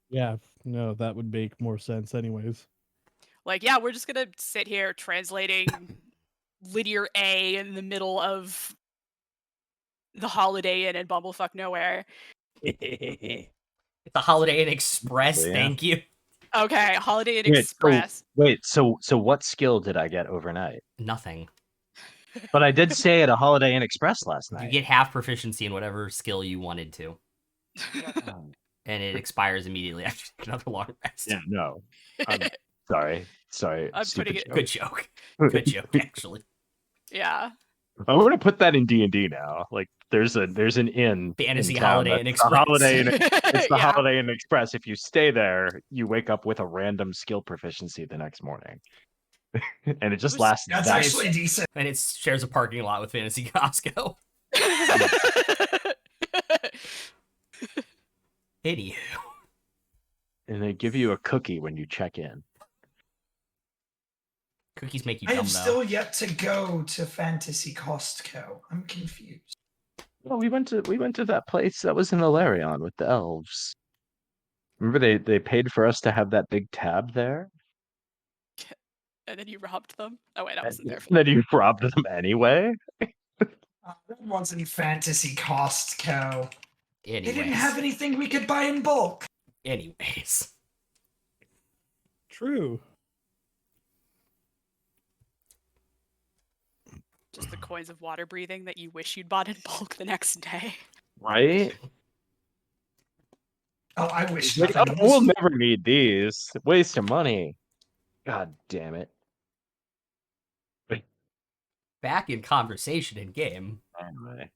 Yeah, no, that would make more sense anyways. Like, yeah, we're just gonna sit here translating linear A in the middle of the Holiday Inn and Bumblefuck Nowhere. It's a Holiday Inn Express. Yeah. Thank you. Okay, Holiday Inn Wait, Express. so what skill did I get overnight? Nothing. But I did stay at a Holiday Inn Express last You night. get half proficiency in whatever skill you wanted to, and it expires immediately after you take another long rest. Yeah, no. I'm sorry. I'm stupid putting it- joke. Good joke. Good joke, actually. Yeah. I'm gonna put that in D&D now. Like, there's an inn. Fantasy in town Holiday Inn that's the Express. Holiday Inn. It's the Yeah. Holiday Inn Express. If you stay there, you wake up with a random skill proficiency the next morning, and it just lasts. That's that- actually decent. And it shares a parking lot with Fantasy Costco. Anywho. and they give you a cookie when you check in. Cookies make you I dumb, have though. still yet to go to Fantasy Costco. I'm confused. Well, we went to that place that was in Ilarion with the elves. Remember they paid for us to have that big tab there, And then you robbed them. Oh wait, I and wasn't there. then you robbed them anyway. That wasn't Fantasy Costco. They didn't Anyways. have anything we could buy in bulk. Anyways. True. Just the coins of water breathing that you wish you'd bought in bulk the next day. Right? Oh, I wish Like, nothing oh, we'll was- never need these. Waste of money. God damn it. Back in conversation in game. Anyway.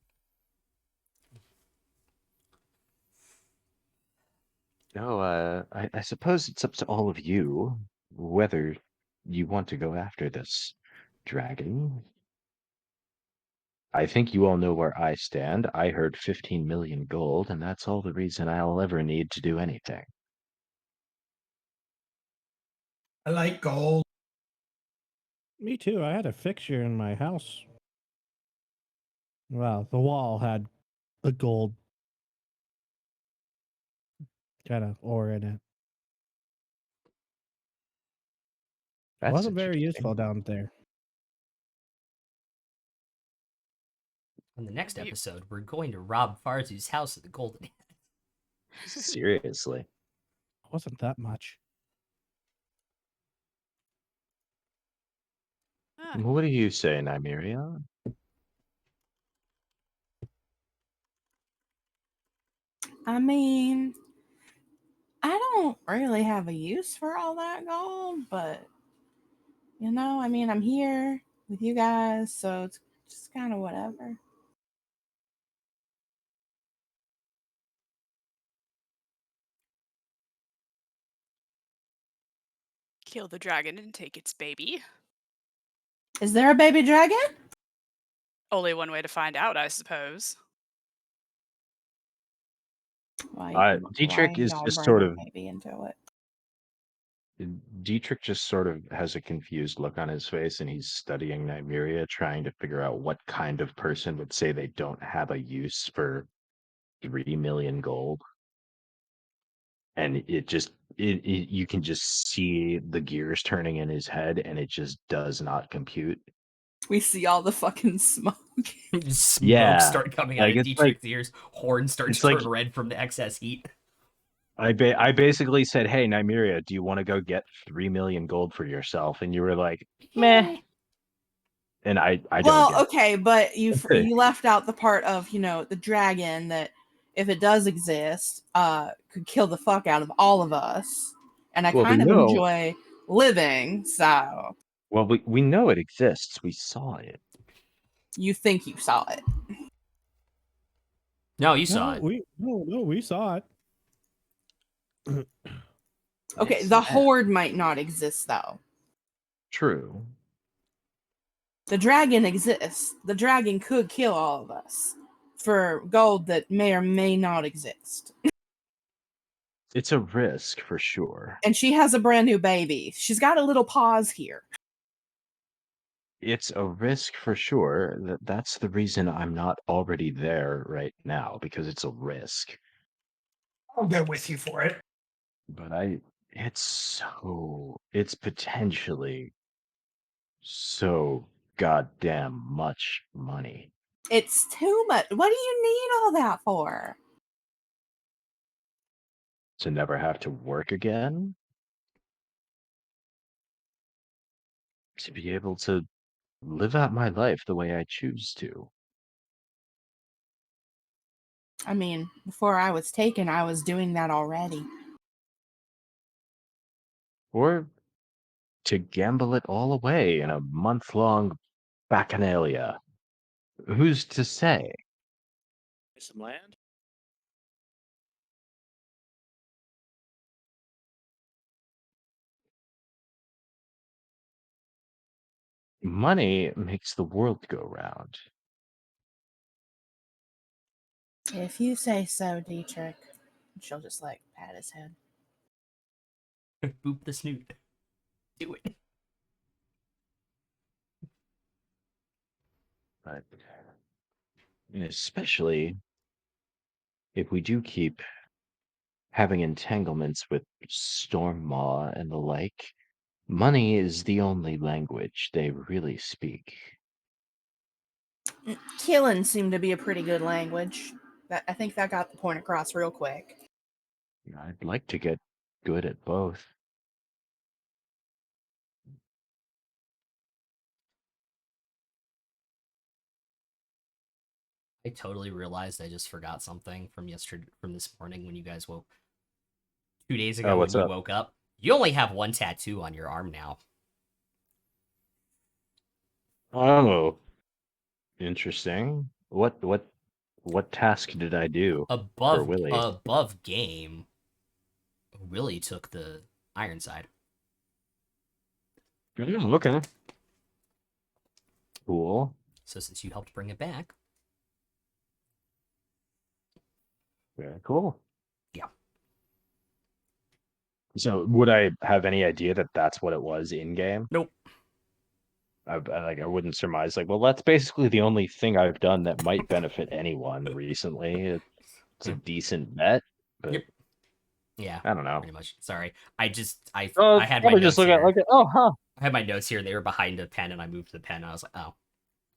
No, I suppose it's up to all of you whether you want to go after this dragon. I think you all know where I stand. I heard 15 million gold, and that's all the reason I'll ever need to do anything. I like gold. Me too. I had a fixture in my house. Well, the wall had a gold kind of ore in it. That's Wasn't very interesting. useful down there. On the next You- episode, we're going to rob Farzu's house at the Golden Head. Seriously. Wasn't that much. Ah, What do you say, Nymeria? I mean, I don't really have a use for all that gold, but I mean, I'm here with you guys, so it's just kind of whatever. kill the dragon and take its baby. Is there a baby dragon? Only one way to find out, I suppose. Dietrich is y'all just bring sort a of baby into it. Dietrich just sort of has a confused look on his face, and he's studying Nymeria, trying to figure out what kind of person would say they don't have a use for 3 million gold. And you can just see the gears turning in his head, and it just does not compute. We see all the fucking smoke. Smoke Yeah, start coming out like, of it's Dietrich's ears. Horn starts it's to like- turn red from the excess heat. I basically said, "Hey, Nymeria, do you want to go get 3 million gold for yourself?" And you were like, "Meh." And I don't Well, give. okay, but you left out the part of the dragon that, if it does exist, could kill the fuck out of all of us, and I Well, we kind of know. enjoy living. So Well, we know it exists. We saw it. you think you saw it? No, you saw it. We saw it. Okay, Yes, the you- horde might not exist though. True. The dragon exists. The dragon could kill all of us for gold that may or may not exist. It's a risk for sure. And she has a brand new baby. She's got a little pause here. It's a risk for sure. That's the reason I'm not already there right now, because it's a risk. I'll go with you for it. But it's potentially so goddamn much money It's too much. What do you need all that for? to never have to work again, to be able to live out my life the way I choose to. I mean, before I was taken, I was doing that already. Or to gamble it all away in a month-long bacchanalia. Who's to say? Some land. Money makes the world go round. If you say so, Dietrich. She'll just pat his head. Boop the snoot. Do it. But especially if we do keep having entanglements with Stormmaw and the like, money is the only language they really speak. Killing seemed to be a pretty good language. I think that got the point across real quick. I'd like to get good at both. I totally realized I just forgot something from this morning when you guys woke 2 days Oh, ago when what's you up? woke up. You only have one tattoo on your arm now. Oh, interesting. What task did I do for Willie? Above game, Willie took the iron side. Okay. Cool. So since you helped bring it back, Very cool. yeah. So, would I have any idea that that's what it was in game? Nope. I wouldn't surmise. Like, well, that's basically the only thing I've done that might benefit anyone recently. It's a decent bet, but Yep. Yeah. I don't know. Pretty much. Sorry. I Oh, had my probably just notes look at here. oh, huh. I had my notes here. They were behind a pen, and I moved the pen. And I was like, oh,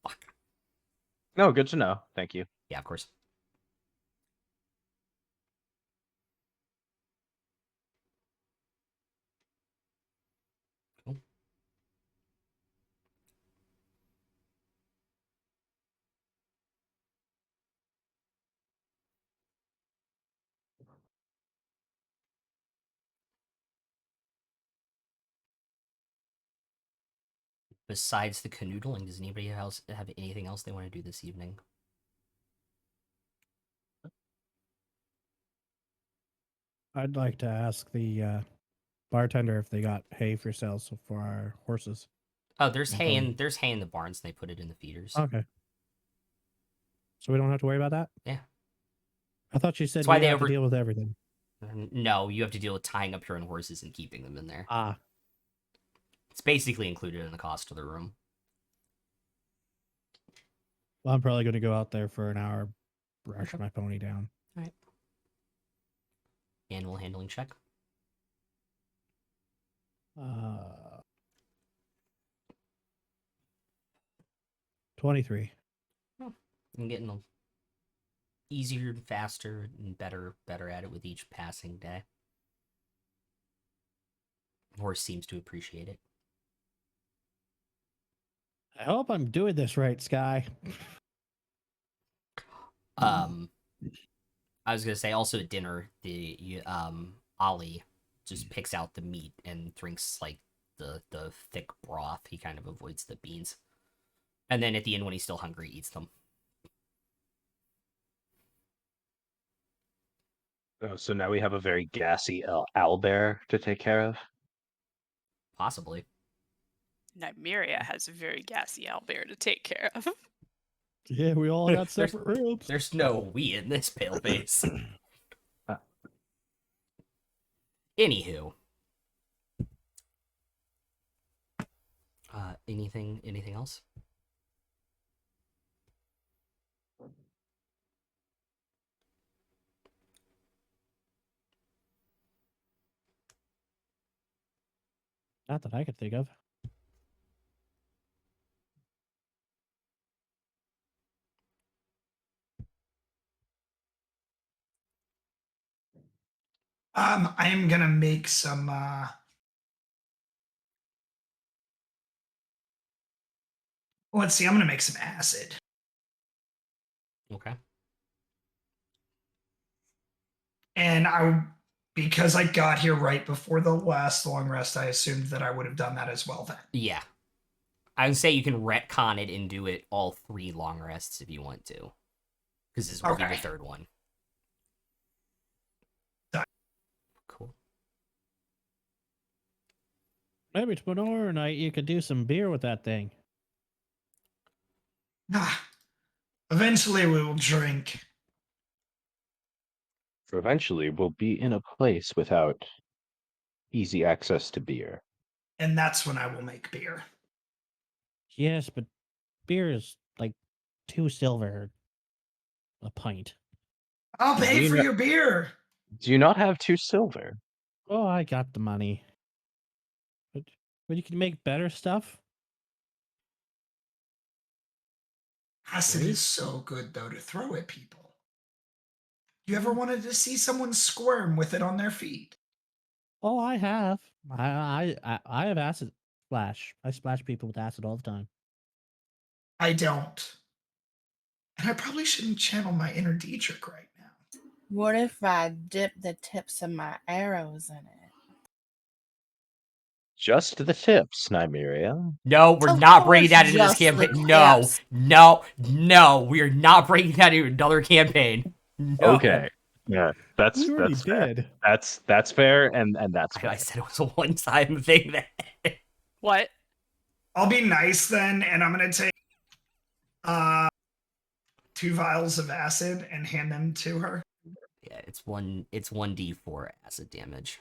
fuck. No, good to know. Thank you. Yeah, of course. Cool. Besides the canoodling, does anybody else have anything else they want to do this evening? I'd like to ask the bartender if they got hay for sale for our horses. Oh, there's And hay pony. in there's hay in the barns. And they put it in the feeders. Okay. So we don't have to worry about that? Yeah. I thought you said That's why we they have to deal with everything. No, you have to deal with tying up your own horses and keeping them in there. Ah. It's basically included in the cost of the room. Well, I'm probably going to go out there for an hour, brush Okay. my pony down. All right. Animal handling check. 23. Oh, I'm getting easier and faster and better at it with each passing day. Horse seems to appreciate it. I hope I'm doing this right, Sky. I was gonna say also at dinner, Ollie just picks out the meat and drinks like the thick broth. He kind of avoids the beans, and then at the end, when he's still hungry, eats them. Oh, so now we have a very gassy owlbear to take care of. Possibly. Nymeria has a very gassy owlbear to take care of. Yeah, we all got separate rooms. There's no we in this paleface. Anywho. Anything else? Not that I could think of. I am gonna make some. Let's see. I'm gonna make some acid. Okay. And because I got here right before the last long rest, I assumed that I would have done that as well then. Yeah. I would say you can retcon it and do it all 3 long rests if you want to. Because this will be the third one. Done. Cool. Maybe tomorrow night you could do some beer with that thing. Eventually, we will drink. For eventually, we'll be in a place without easy access to beer. And that's when I will make beer. Yes, but beer is like 2 silver a pint. I'll pay You for know- your beer. Do you not have 2 silver? Oh, I got the money. But you can make better stuff. Acid Really? is so good, though, to throw at people. You ever wanted to see someone squirm with it on their feet? Oh, I have. I have acid splash. I splash people with acid all the time. I don't. And I probably shouldn't channel my inner Dietrich right now. What if I dip the tips of my arrows in it? Just the tips, Nymeria. No, we're Of not bringing course, that into this just the campaign. No, tips. no, we are not bringing that into another campaign. No. Okay. Yeah, that's We already fair. did. That's fair, and that's I fair. said it was a one-time thing. That What? I'll be nice then, and I'm gonna take 2 vials of acid and hand them to her. yeah, it's 1d4 acid damage.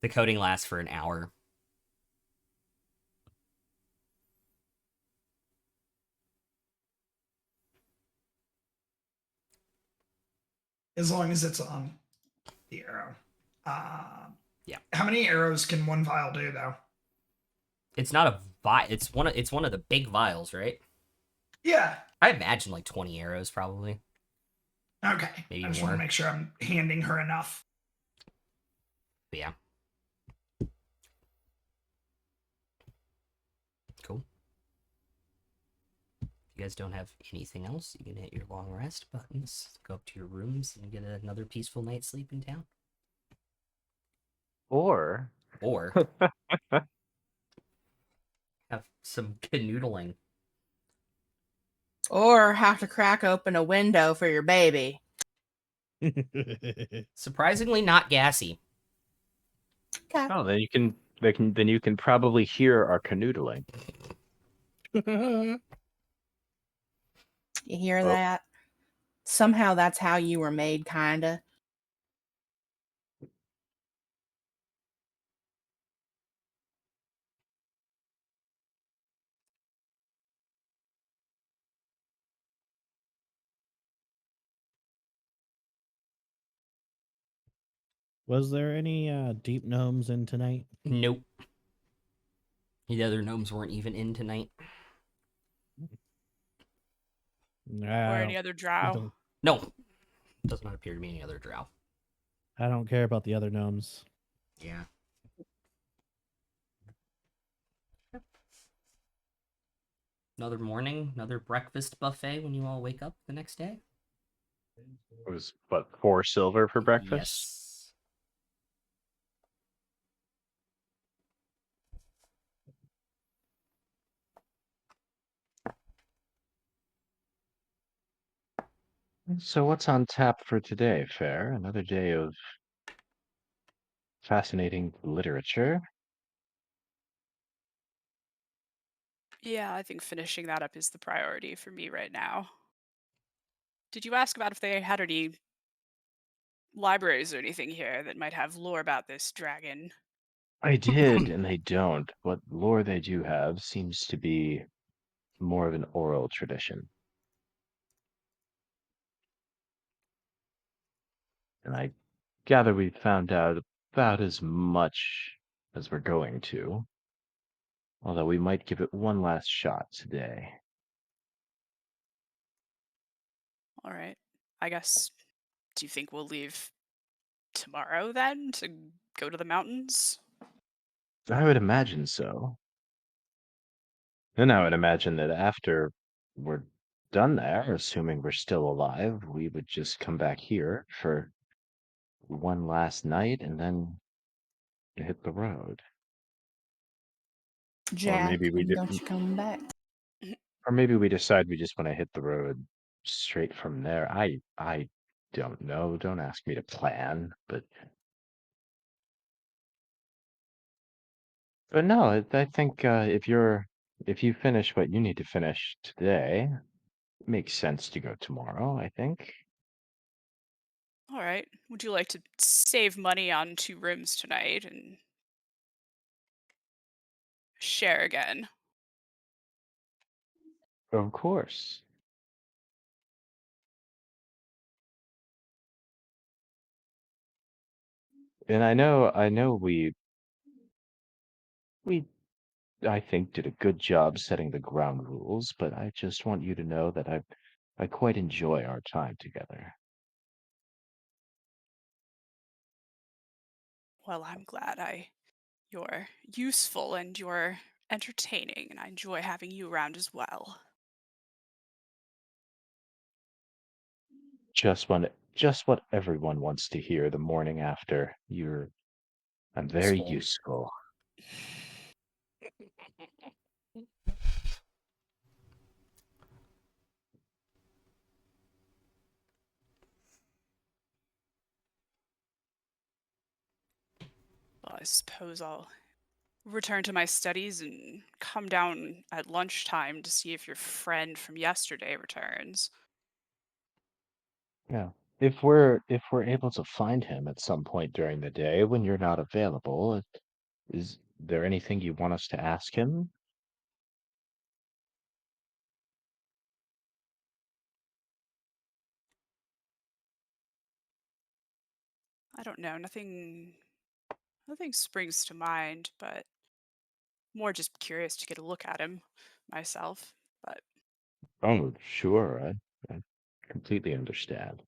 The coating lasts for an hour. As long as it's on the arrow. Yeah. How many arrows can 1 vial do, though? It's not a vial. It's one of the big vials, right? Yeah. I imagine like 20 arrows, probably. Okay. Maybe I just more. want to make sure I'm handing her enough. But yeah. Cool. If you guys don't have anything else, you can hit your long rest buttons, go up to your rooms, and get another peaceful night's sleep in town. Or Or have some canoodling. Or have to crack open a window for your baby. Surprisingly not gassy. Okay. oh, then you can probably hear our canoodling. You hear Oh. that? Somehow that's how you were made, kinda. Was there any deep gnomes in tonight? Nope. The other gnomes weren't even in tonight. Or any other drow? No, does not appear to be any other drow. I don't care about the other gnomes. Yeah. Another morning, another breakfast buffet when you all wake up the next day. It was what, 4 silver for breakfast? Yes. So what's on tap for today, Fair? Another day of fascinating literature. Yeah, I think finishing that up is the priority for me right now. Did you ask about if they had any libraries or anything here that might have lore about this dragon? I did, and they don't. What lore they do have seems to be more of an oral tradition. And I gather we found out about as much as we're going to, although we might give it one last shot today. All right. I guess, do you think we'll leave tomorrow then to go to the mountains? I would imagine so. And I would imagine that after we're done there, assuming we're still alive, we would just come back here for one last night and then hit the road. Or Jack, maybe we did, don't you come back? or maybe we decide we just want to hit the road straight from there. I don't know. Don't ask me to plan, but no, I think if you finish what you need to finish today, it makes sense to go tomorrow, I think. All right. Would you like to save money on 2 rooms tonight and share again? Of course. And I know we I think did a good job setting the ground rules, but I just want you to know that I quite enjoy our time together. Well, I'm glad you're useful and you're entertaining, and I enjoy having you around as well. Just what everyone wants to hear the morning after. I'm very Useful. useful. Well, I suppose I'll return to my studies and come down at lunchtime to see if your friend from yesterday returns. Yeah. If we're able to find him at some point during the day when you're not available, is there anything you want us to ask him? I don't know, nothing springs to mind, but more just curious to get a look at him myself. But Oh, sure. I completely understand.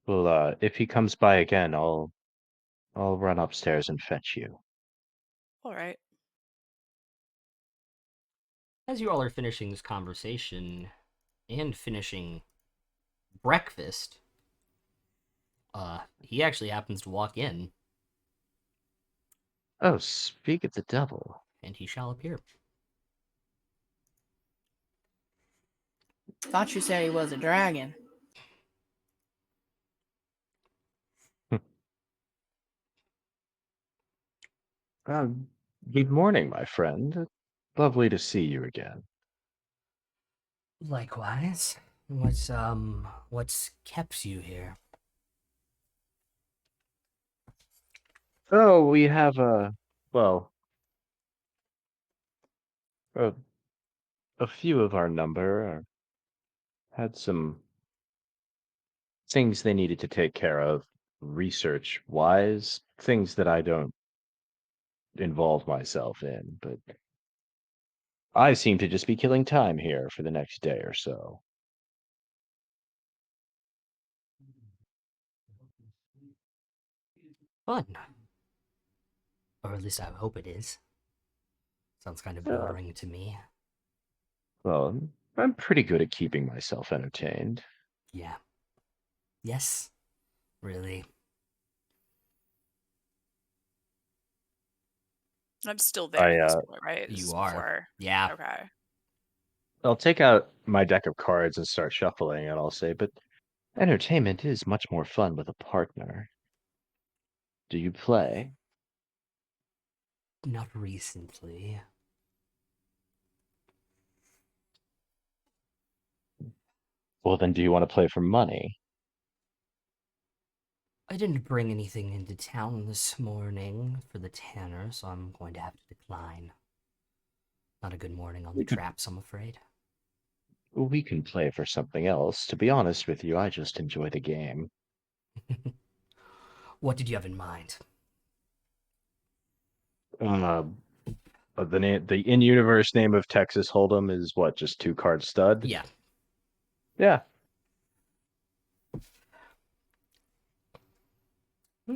Well, if he comes by again, I'll run upstairs and fetch you. all right. As you all are finishing this conversation and finishing breakfast, he actually happens to walk in, Oh, speak of the devil. and he shall appear. Thought you said he was a dragon. Um, Good morning, my friend. Lovely to see you again. Likewise. What's kept you here? Oh, we have well, a, a few of our number had some things they needed to take care of, research wise, things that I don't involve myself in, but I seem to just be killing time here for the next day or so. Fun. Or at least I hope it is. Sounds kind of Yeah. boring to me. Well, I'm pretty good at keeping myself entertained. Yeah. Yes. Really. I'm still there at this point, right? This You is are. before. Yeah. Okay. I'll take out my deck of cards and start shuffling, and I'll say, but entertainment is much more fun with a partner. Do you play? Not recently. Well, then do you want to play for money? I didn't bring anything into town this morning for the tanner, so I'm going to have to decline. Not a good morning on the We could traps, I'm afraid. we can play for something else. To be honest with you, I just enjoy the game. What did you have in mind? Uh, the in-universe name of Texas Hold'em is what, just two card stud? Yeah. Yeah.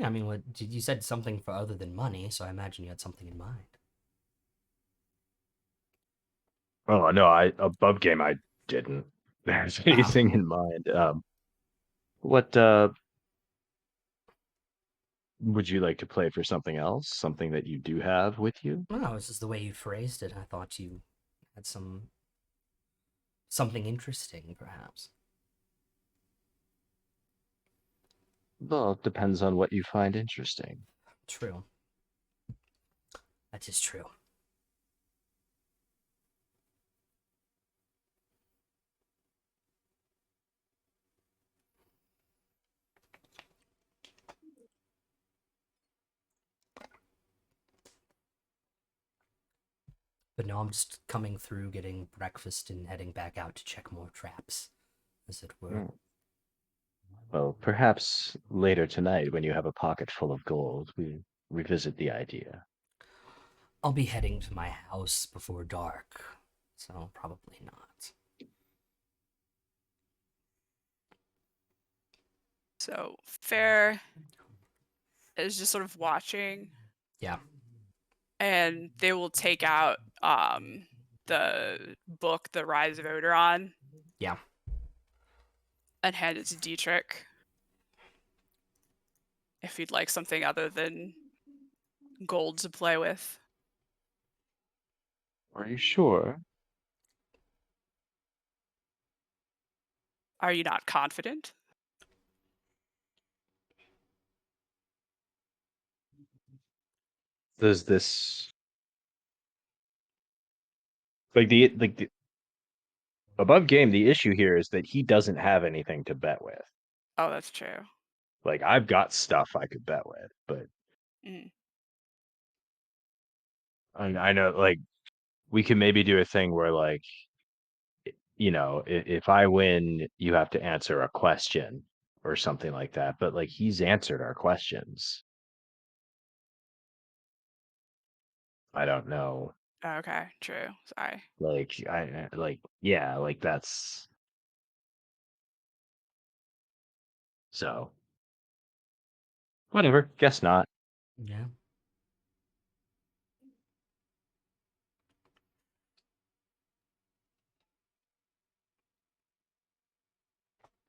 I mean, what you said something for other than money, so I imagine you had something in mind. Oh no, above game I didn't have anything in mind. What would you like to play for something else? Something that you do have with you? No, it's just the way you phrased it. I thought you had something interesting, perhaps. Well, it depends on what you find interesting. True. That is true. But no, I'm just coming through, getting breakfast, and heading back out to check more traps, as it were. Mm. Well, perhaps later tonight, when you have a pocket full of gold, we revisit the idea. I'll be heading to my house before dark, so probably not. So Fair is just sort of watching, Yeah. and they will take out the book, The Rise of Odoron, Yeah. and hand it to Dietrich. If you'd like something other than gold to play with. Are you sure? Are you not confident? Does this like the above game? The issue here is that he doesn't have anything to bet with. Oh, that's true. Like I've got stuff I could bet with, but Mm. I know like we can maybe do a thing where like if I win, you have to answer a question or something like that. But like he's answered our questions. I don't know. Okay, true. Sorry. Like yeah, like that's so whatever. Guess not. Yeah.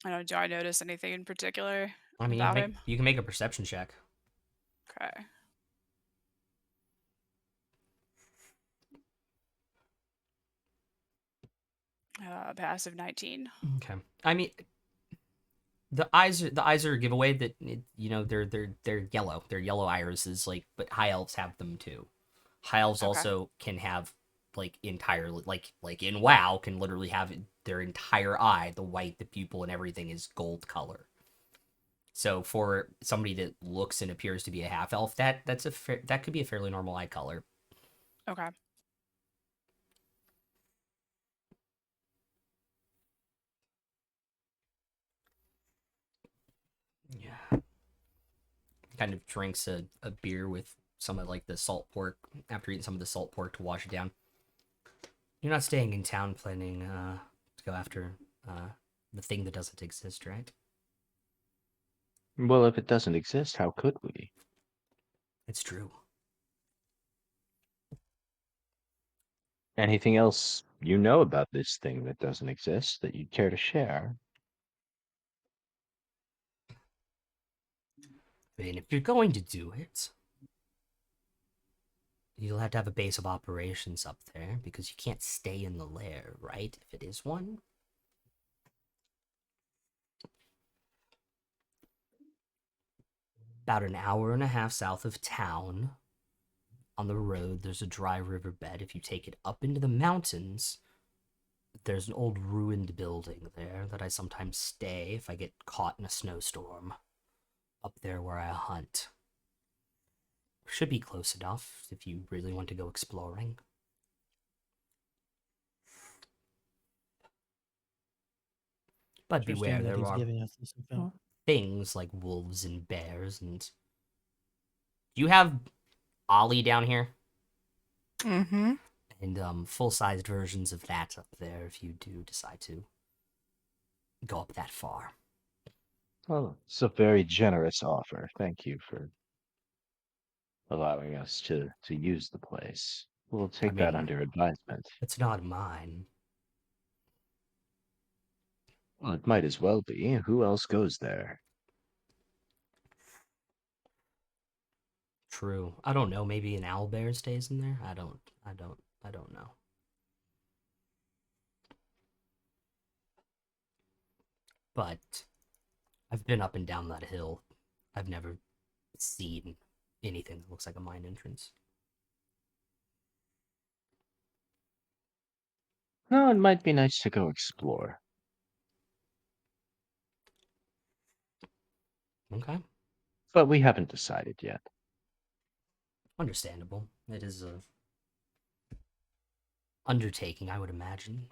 I don't know, do I notice anything in particular I mean, about him? you can make a perception check. Okay. Passive 19. Okay. I mean, the eyes are a giveaway that they're yellow. They're yellow irises, like, but high elves have them too. High elves Okay. also can have like entirely like in WoW can literally have their entire eye, the white, the pupil, and everything is gold color. So for somebody that looks and appears to be a half elf, that could be a fairly normal eye color. Okay. Yeah. Kind of drinks a beer with some of like the salt pork after eating some of the salt pork to wash it down. You're not staying in town planning to go after the thing that doesn't exist, right? Well, if it doesn't exist, how could we? It's true. Anything else you know about this thing that doesn't exist that you'd care to share? I mean, if you're going to do it, you'll have to have a base of operations up there because you can't stay in the lair, right? If it is one. About an hour and a half south of town, on the road, there's a dry riverbed. If you take it up into the mountains, there's an old ruined building there that I sometimes stay if I get caught in a snowstorm. Up there where I hunt. Should be close enough if you really want to go exploring. But beware, Interesting that there he's are giving us this info. things like wolves and bears, and you have Ollie down here, Mm-hmm. and full-sized versions of that up there if you do decide to go up that far. Well, it's a very generous offer. Thank you for allowing us to use the place. We'll take that mean- under advisement. It's not mine. Well, it might as well be. Who else goes there? True. I don't know. Maybe an owlbear stays in there. I don't know. But I've been up and down that hill. I've never seen anything that looks like a mine entrance. No, it might be nice to go explore. Okay. But we haven't decided yet. Understandable. It is a undertaking, I would imagine.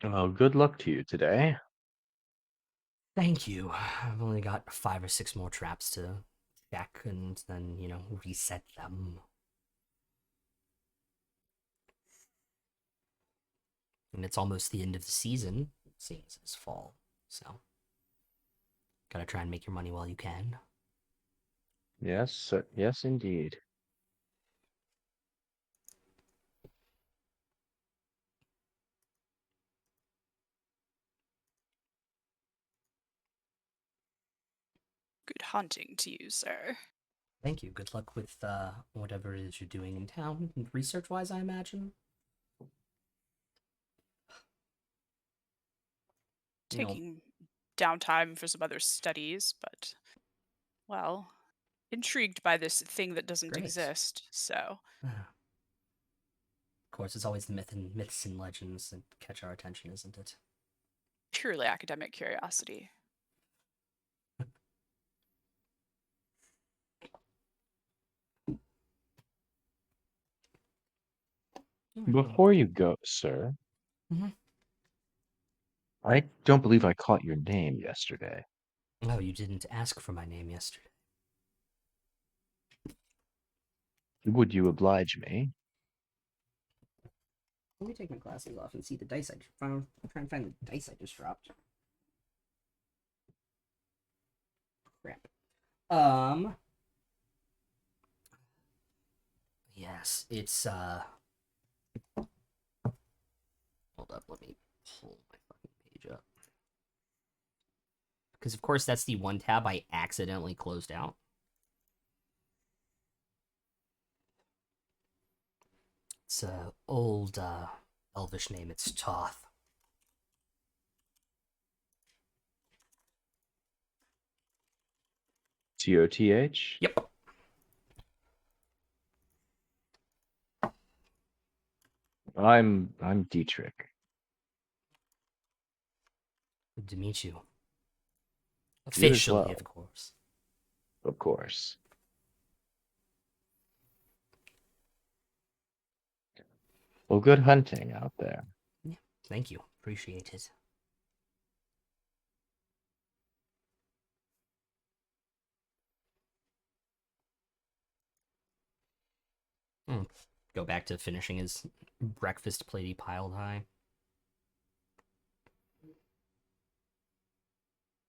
Well, good luck to you today. Thank you. I've only got 5 or 6 more traps to check and then, reset them. And it's almost the end of the season, seeing as it's fall. So, gotta try and make your money while you can. Yes, yes, indeed. Good hunting to you, sir. Thank you. Good luck with whatever it is you're doing in town, research-wise, I imagine. Taking downtime for some other studies, but, well, intrigued by this thing that doesn't Great. exist, so. Of course, it's always the myths and legends that catch our attention, isn't it? Purely academic curiosity. Before you go, sir, Mhm. I don't believe I caught your name yesterday. Oh, you didn't ask for my name yesterday. Would you oblige me? Let me take my glasses off and see the dice I just found. I'm trying to find the dice I just dropped. Crap. Yes, it's hold up, let me pull my fucking page up. Because of course that's the one tab I accidentally closed out. It's a old elvish name, it's Toth. Toth? Yep. I'm Dietrich. Good to meet you. You as Officially, well. of course. Of course. Well, good hunting out there. Yeah, thank you. Appreciate it. Go back to finishing his breakfast plate he piled high.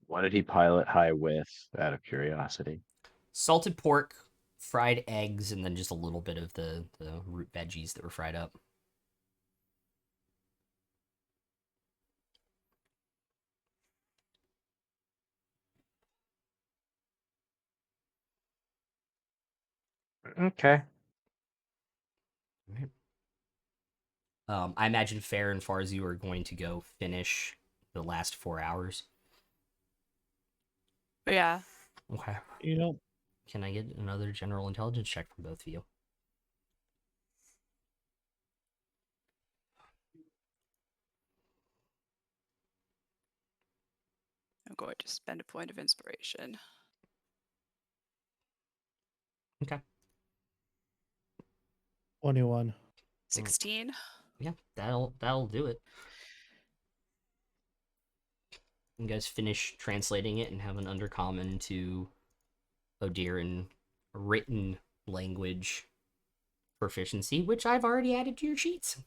What did he pile it high with, out of curiosity? Salted pork, fried eggs, and then just a little bit of the root veggies that were fried up. Okay. Right. I imagine Fair and Farzu are going to go finish the last 4 hours. But yeah, Okay. You know, Can I get another general intelligence check from both of you? I'm going to spend a point of inspiration. Okay. 21. 16. Yeah, that'll do it. You guys finish translating it and have an undercommon to Odiran written language proficiency, which I've already added to your sheets.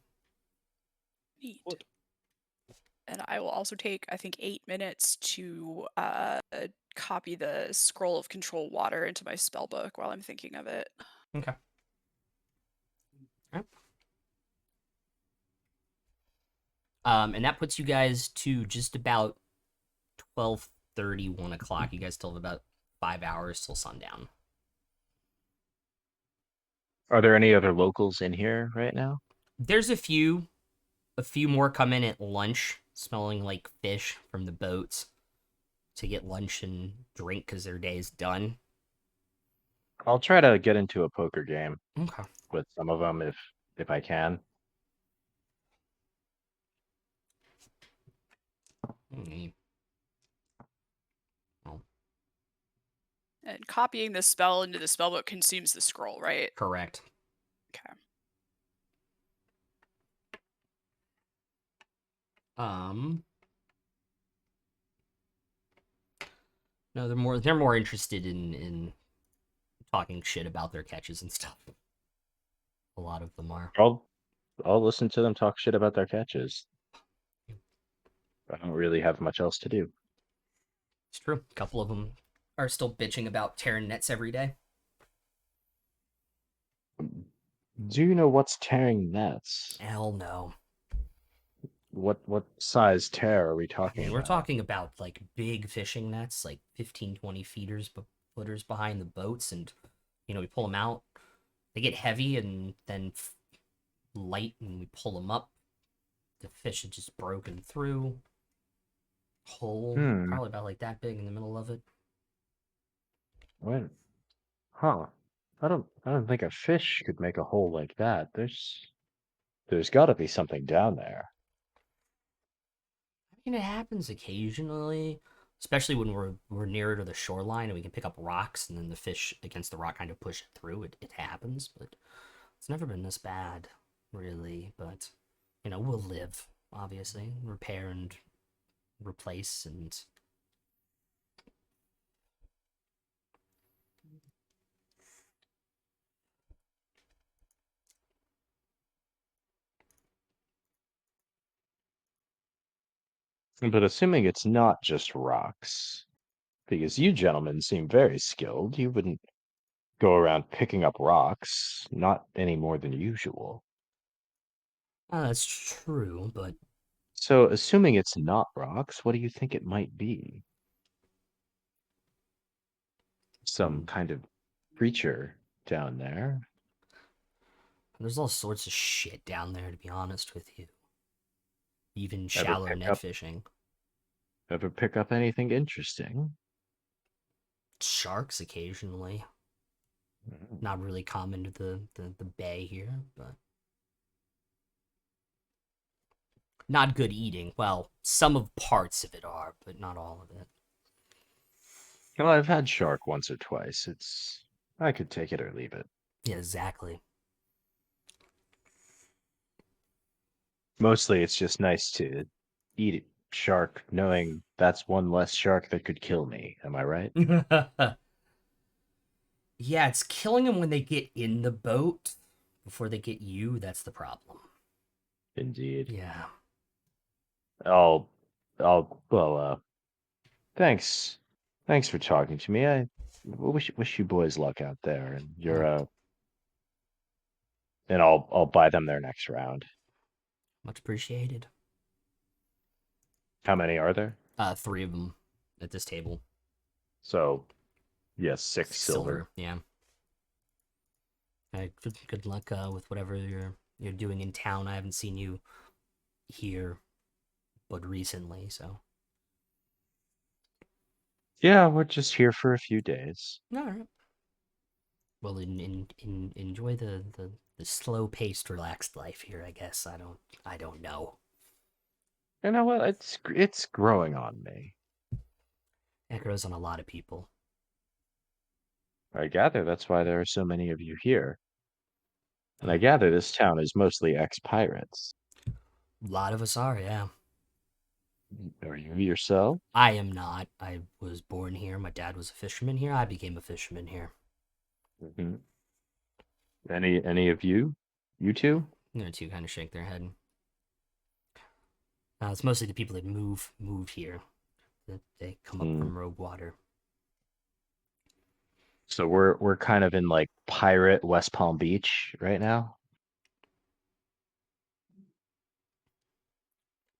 Neat. And I will also take, I think, 8 minutes to copy the scroll of control water into my spell book while I'm thinking of it. Okay. All right. And that puts you guys to just about 12:30, 1 o'clock. You guys still have about 5 hours till sundown. Are there any other locals in here right now? There's a few more come in at lunch, smelling like fish from the boats to get lunch and drink because their day is done. I'll try to get into a poker game Okay. with some of them if I can. Mm, well, And copying the spell into the spellbook consumes the scroll, right? correct. Okay. No, they're more interested in talking shit about their catches and stuff. A lot of them are. I'll listen to them talk shit about their catches. I don't really have much else to do. It's true. A couple of them are still bitching about tearing nets every day. Do you know what's tearing nets? Hell no. What size tear are we I talking mean, we're about? talking about like big fishing nets, like 15, 20 footers behind the boats, and we pull them out. They get heavy and then light, and we pull them up. The fish had just broken through. Hole, Hmm. probably about like that big in the middle of it. When? Huh. I don't think a fish could make a hole like that. There's got to be something down there. I mean, it happens occasionally, especially when we're nearer to the shoreline and we can pick up rocks, and then the fish against the rock kind of push it through. It happens, but it's never been this bad, really. But we'll live, obviously, repair and replace, and But assuming it's not just rocks, because you gentlemen seem very skilled, you wouldn't go around picking up rocks, not any more than usual. that's true. But So, assuming it's not rocks, what do you think it might be? Some kind of creature down there? there's all sorts of shit down there, to be honest with you. Even Ever shallow pick net up fishing. anything interesting? Sharks occasionally. Mm. Not really common to the bay here, but not good eating. Well, some of parts of it are, but not all of it. Well, I've had shark once or twice. I could take it or leave it. Yeah, exactly. Mostly it's just nice to eat shark knowing that's one less shark that could kill me. Am I right? Yeah, it's killing them when they get in the boat, Before they get you, that's the problem. Indeed. Yeah. I'll, well, thanks. Thanks for talking to me. I wish you boys luck out there, and and I'll buy them their next round. Much appreciated. How many are there? 3 of them at this table. So, yes, 6 silver. Yeah. Good luck with whatever you're doing in town. I haven't seen you here, but recently, so. Yeah, we're just here for a few days. All right. Well, enjoy the slow-paced, relaxed life here. I guess I don't know. You know what? It's growing on me. It grows on a lot of people. I gather that's why there are so many of you here. And I gather this town is mostly ex-pirates. A lot of us are, yeah. Are you yourself? I am not. I was born here. My dad was a fisherman here. I became a fisherman here. Mm-hmm. Any of you? You two? The two kind of shake their head. It's mostly the people that move here. That they come up from Roguewater. So we're kind of in like pirate West Palm Beach right now.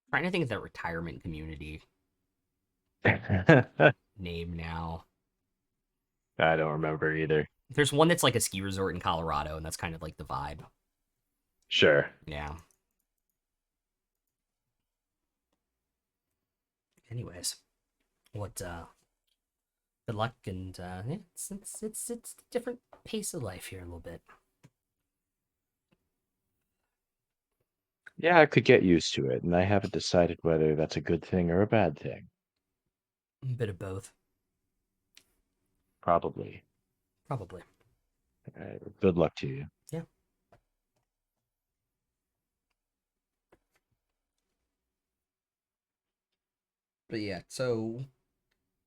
Trying to think of that retirement community I name now. don't remember either. There's one that's like a ski resort in Colorado, and that's kind of like the vibe. Sure. Yeah. Anyways, good luck, and yeah, it's a different pace of life here a little bit. Yeah, I could get used to it, and I haven't decided whether that's a good thing or a bad thing. A bit of both, Probably. probably. Good luck to you. Yeah. But yeah, so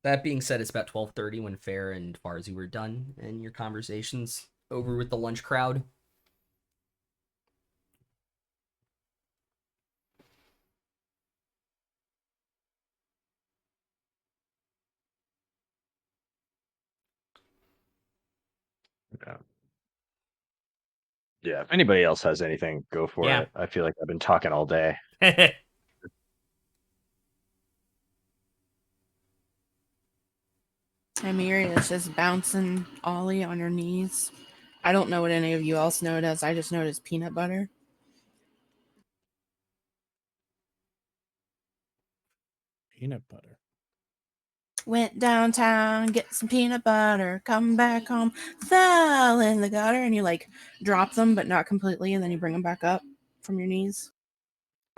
that being said, it's about 12:30 when Fair and Farzi were done, and your conversations over with the lunch crowd. Yeah. Yeah. If anybody else has anything, go for Yeah. it. I feel like I've been talking all day. Amiri is just bouncing Ollie on her knees. I don't know what any of you else know it as. I just know it as peanut butter. Peanut butter. Went downtown, get some peanut butter, come back home, fell in the gutter, and you like drop them, but not completely, and then you bring them back up from your knees.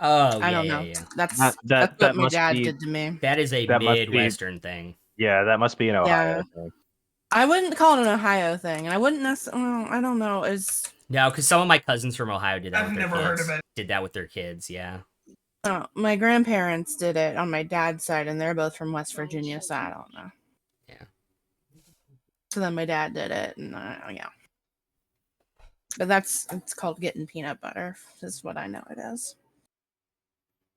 Oh, I yeah, don't yeah, know. yeah. That's That what my must dad be did to me. That is a That must be- Midwestern thing. yeah, that must be an Ohio Yeah. thing. I wouldn't call it an Ohio thing, and I wouldn't necessarily. Well, I don't know. Is No, because some of my cousins from Ohio did that I've with their never heard kids. of it. Did that with their kids, yeah. my grandparents did it on my dad's side, and they're both from West Virginia, so I don't know. Yeah. So then my dad did it, and yeah. But it's called getting peanut butter. Is what I know it as.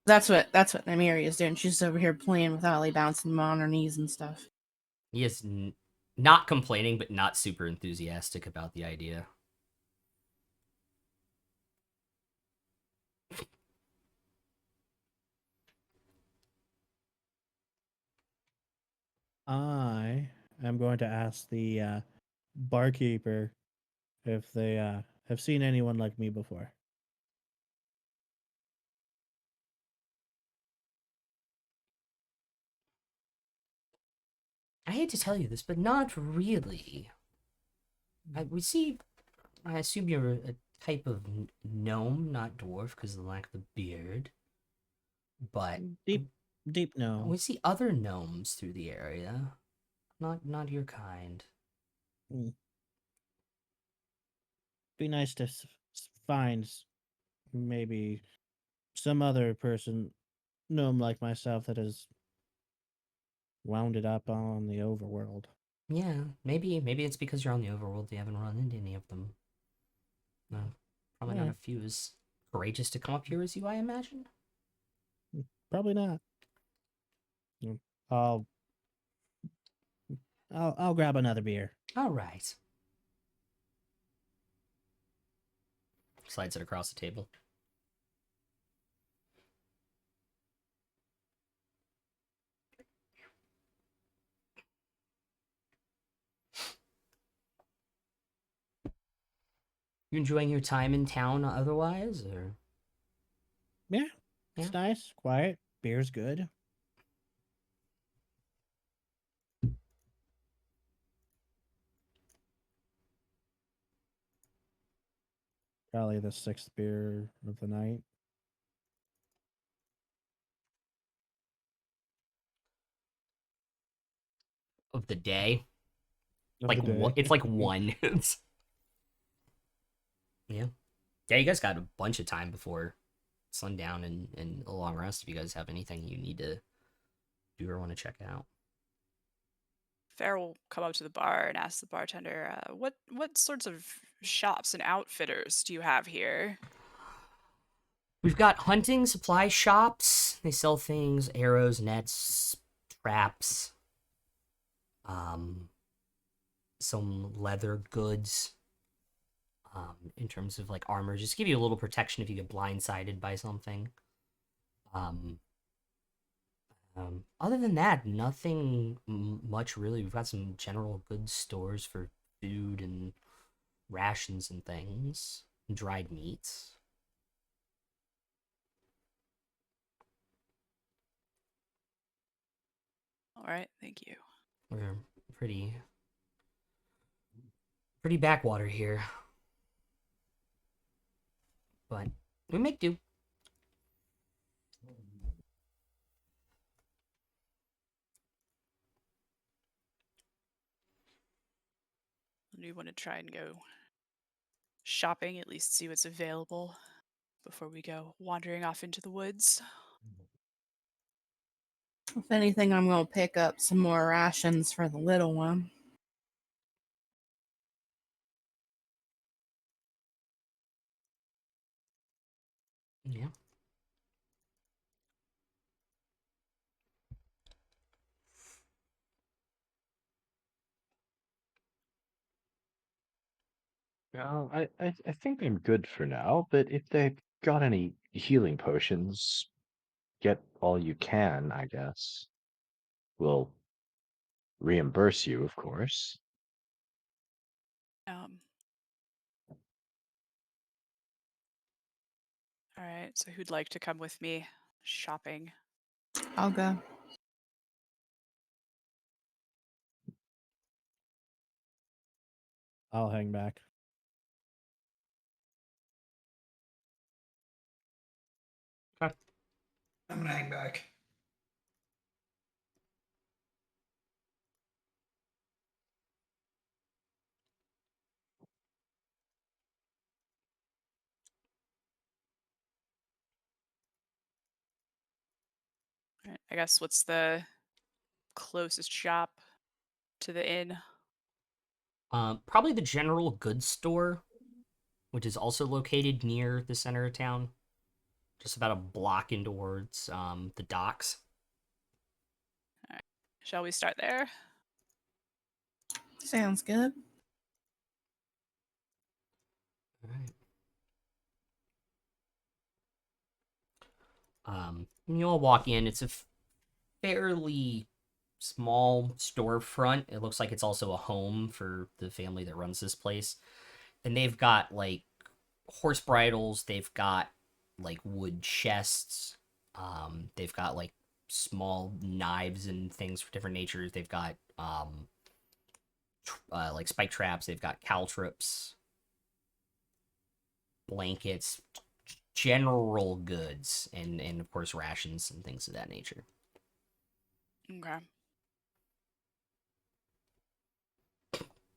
That's what Namiri is doing. She's over here playing with Ollie, bouncing him on her knees and stuff. He is not complaining, but not super enthusiastic about the idea. I am going to ask the barkeeper if they have seen anyone like me before. I hate to tell you this, but not really. We see. I assume you're a type of gnome, not dwarf, because of the lack of the beard. But Deep no. we see other gnomes through the area. Not your kind. Be nice to find maybe some other person, gnome like myself, that is wounded up on the overworld. Yeah, maybe it's because you're on the overworld. You haven't run into any of them. No. Probably not a few as courageous to come up here as you, I imagine. Probably not. Mm, I'll I'll grab another beer. All right. Slides it across the table. You enjoying your time in town otherwise, or? Yeah, it's Yeah. nice, quiet. Beer's good. Probably the sixth beer of the night. Of the day? Of Like the day. it's like one. Yeah. Yeah, you guys got a bunch of time before sundown and a long rest if you guys have anything you need to do or want to check out. Fair will come up to the bar and ask the bartender, what sorts of shops and outfitters do you have here? We've got hunting supply shops. They sell things, arrows, nets, traps, some leather goods. In terms of like armor, just give you a little protection if you get blindsided by something. Other than that, nothing much really. We've got some general goods stores for food and rations and things, dried meats. All right, thank you. We're pretty backwater here, but we make do. Do you want to try and go shopping, at least see what's available before we go wandering off into the woods? If anything, I'm going to pick up some more rations for the little one. Yeah. Well, I think I'm good for now, but if they've got any healing potions, get all you can, I guess. We'll reimburse you, of course. All right, so who'd like to come with me shopping? I'll go. I'll hang back. Okay. I'm gonna hang back. All right, I guess what's the closest shop to the inn? Probably the general goods store, which is also located near the center of town, just about a block in towards the docks. All right, shall we start there? Sounds good. All right. You all walk in. It's a fairly small storefront. It looks like it's also a home for the family that runs this place. And they've got like horse bridles, they've got like wood chests, they've got like small knives and things for different natures. They've got like spike traps, they've got caltrops, blankets, general goods, and of course rations and things of that nature. Okay.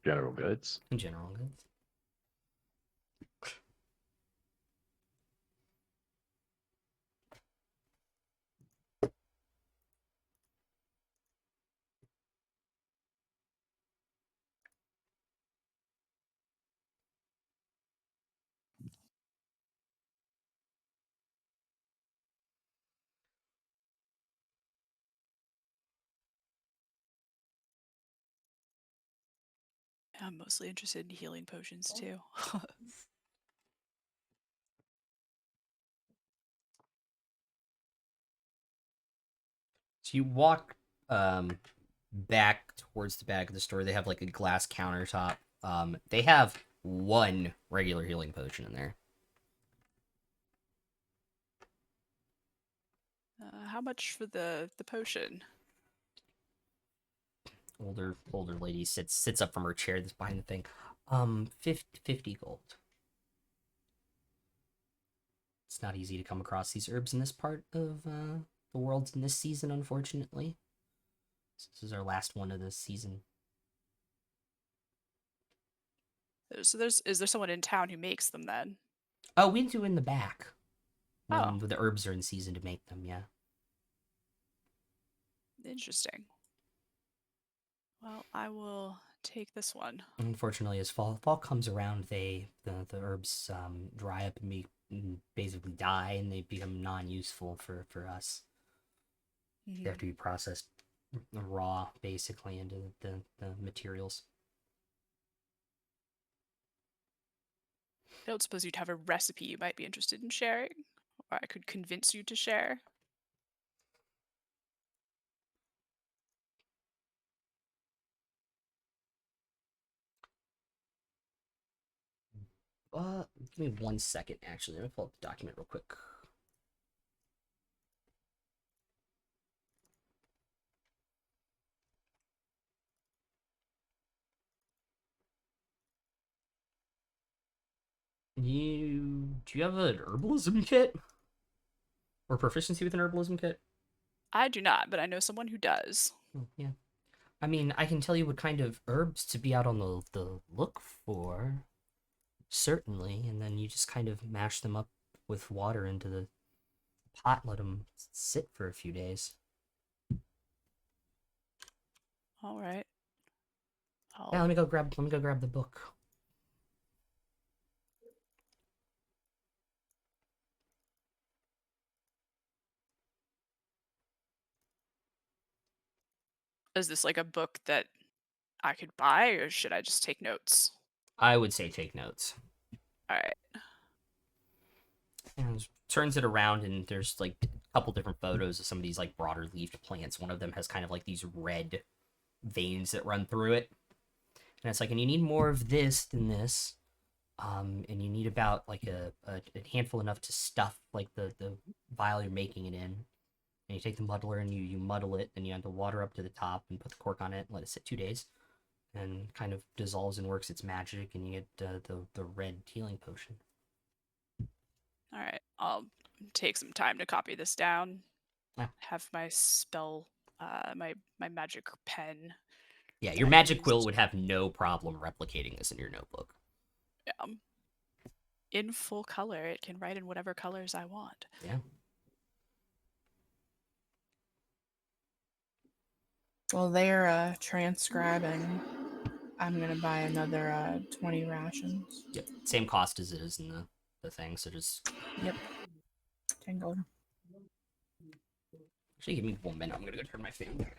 General goods. General goods. I'm mostly interested in healing potions too. So you walk back towards the back of the store. They have like a glass countertop. They have one regular healing potion in there. How much for the potion? Older lady sits up from her chair that's behind the thing. 50 gold. It's not easy to come across these herbs in this part of the world in this season, unfortunately. This is our last one of this season. So is there someone in town who makes them then? Oh, we do in the back when Oh. the herbs are in season to make them. Yeah. Interesting. Well, I will take this one. Unfortunately, as fall comes around, the herbs dry up and basically die, and they become non-useful for us. They have to be processed raw, basically, into the materials. I don't suppose you'd have a recipe you might be interested in sharing, or I could convince you to share. Give me 1 second, actually. Let me pull up the document real quick. Do you have an herbalism kit? Or proficiency with an herbalism kit? I do not, but I know someone who does. Oh, yeah. I mean, I can tell you what kind of herbs to be out on the look for. Certainly. And then you just kind of mash them up with water into the pot, let them sit for a few days. All right. Yeah, let me go grab the book. Is this like a book that I could buy, or should I just take notes? I would say take notes. All right. And turns it around, and there's like a couple different photos of some of these like broader leafed plants. One of them has kind of like these red veins that run through it, and it's like, and you need more of this than this, and you need about like a handful enough to stuff like the vial you're making it in. And you take the muddler and you muddle it, and you add the water up to the top and put the cork on it and let it sit 2 days, and kind of dissolves and works its magic, and you get the red healing potion. All right. I'll take some time to copy this down. Yeah. Have my spell, my magic pen. Yeah, your I magic used. quill would have no problem replicating this in your notebook. Yeah. In full color, it can write in whatever colors I want. Yeah. Well, they're transcribing. I'm gonna buy another 20 rations. Yep. Same cost as it is in the thing, so just Yep. 10 gold. actually give me 1 minute. I'm gonna go turn my fan back up.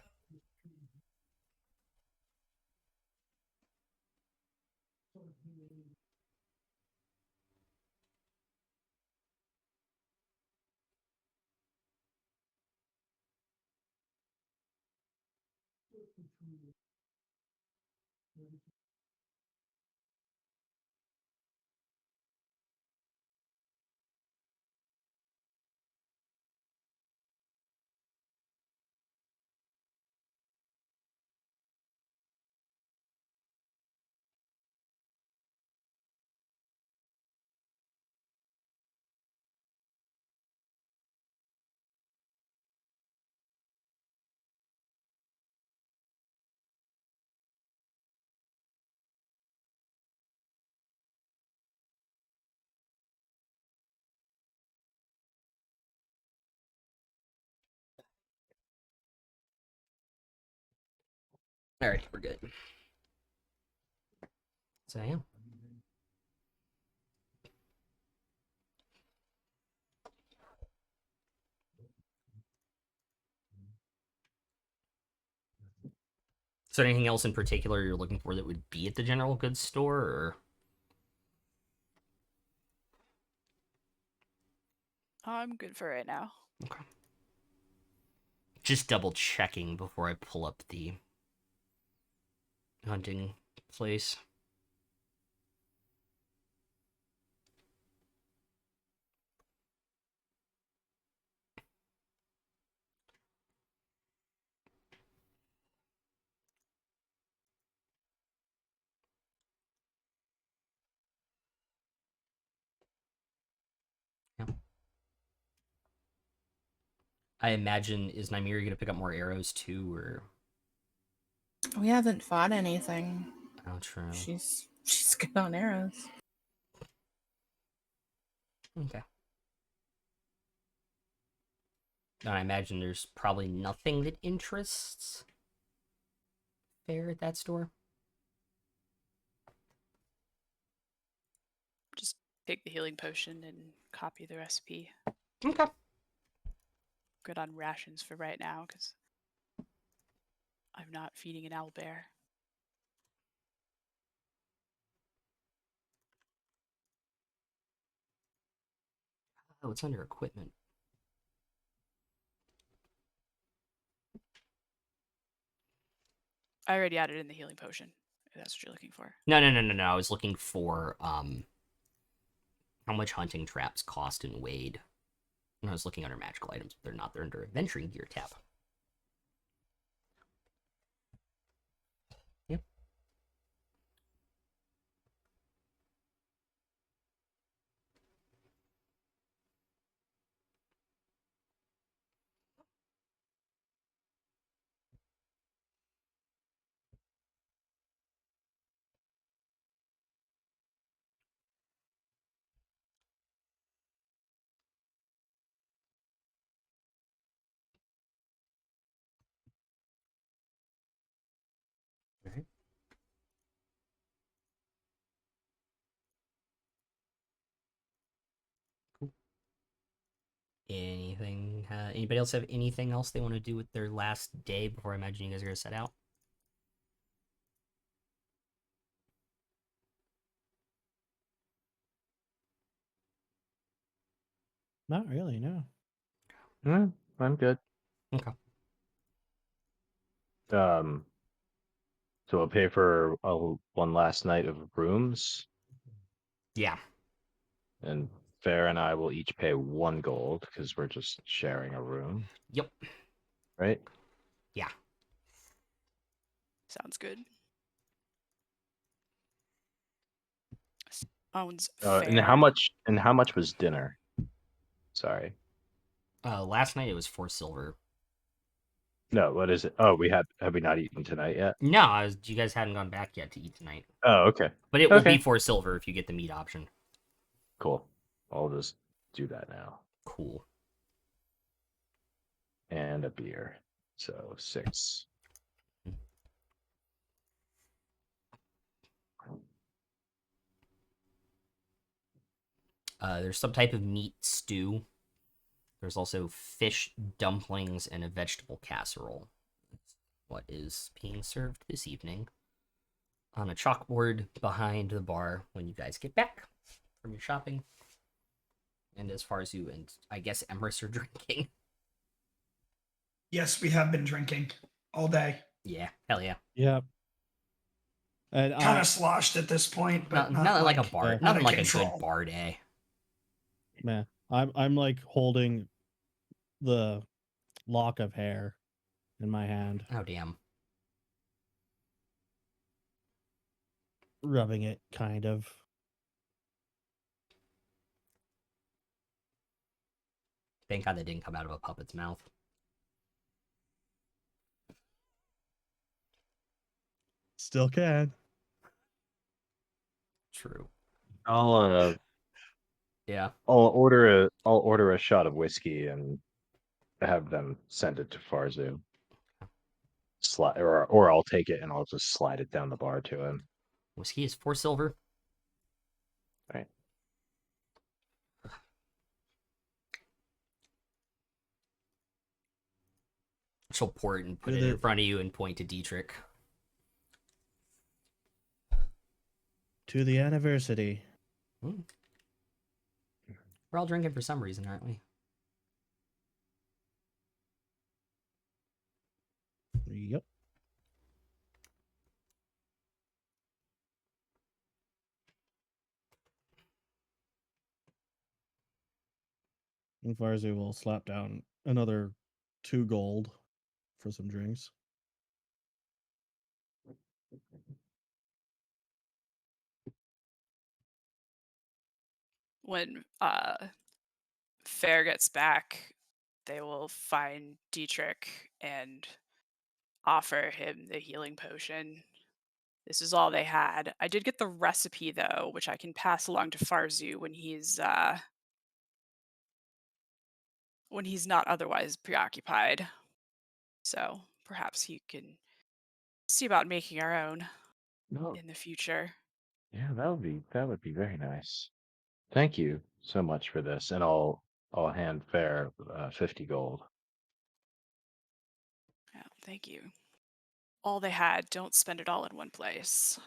Alright, we're good. So yeah. Is there anything else in particular you're looking for that would be at the general goods store, or? I'm good for right now. Okay. Just double checking before I pull up the hunting place. Yeah. I imagine, is Nymeria going to pick up more arrows too, or? We haven't fought anything. Oh, true. She's good on arrows. Okay. And I imagine there's probably nothing that interests Fair at that store. Just take the healing potion and copy the recipe. Okay. Good on rations for right now, because I'm not feeding an owlbear. Oh, it's under equipment. I already added in the healing potion, if that's what you're looking for. No. I was looking for how much hunting traps cost in Wade. And I was looking under magical items, but they're not. They're under adventuring gear tab. Yep. All right. Cool. Anything? Anybody else have anything else they want to do with their last day before I imagine you guys are gonna set out? Not really, no. I'm good. Okay. Um, so we'll pay for one last night of rooms, Yeah. and Fair and I will each pay 1 gold because we're just sharing a room, Yep. right? Yeah. Sounds good. Sounds And fair. how much was dinner? Sorry. Last night it was 4 silver. No, what is it? Oh, have we not eaten tonight yet? No, you guys hadn't gone back yet to eat tonight. Oh, okay. But it will be Okay. 4 silver if you get the meat option. Cool. I'll just do that now. Cool. And a beer. So 6. There's some type of meat stew. There's also fish dumplings and a vegetable casserole. That's what is being served this evening on a chalkboard behind the bar when you guys get back from your shopping. And as far as you and I guess Emrys are drinking. Yes, we have been drinking all day. Yeah, hell yeah. Yep. And Kind of sloshed at this point, but not nothing like a bar. Yeah. Nothing out of like control. a good bar day. man, I'm like holding the lock of hair in my hand, Oh damn. rubbing it kind of. Thank God that didn't come out of a puppet's mouth. Still can. True. I'll Yeah. order a shot of whiskey and have them send it to Farzu. Or I'll take it and I'll just slide it down the bar to him. Whiskey is 4 silver. Right. She'll pour it and put Yeah, it in they're- front of you and point to Dietrich. To the anniversary. We're all drinking for some reason, aren't we? Yep. And Farzi will slap down another 2 gold for some drinks. When Fair gets back, they will find Dietrich and offer him the healing potion. This is all they had. I did get the recipe though, which I can pass along to Farzu when he's not otherwise preoccupied. So perhaps he can see about making our own No. in the future. Yeah, that would be very nice. Thank you so much for this, and I'll hand Fair 50 gold. Yeah, thank you. All they had, don't spend it all in one place.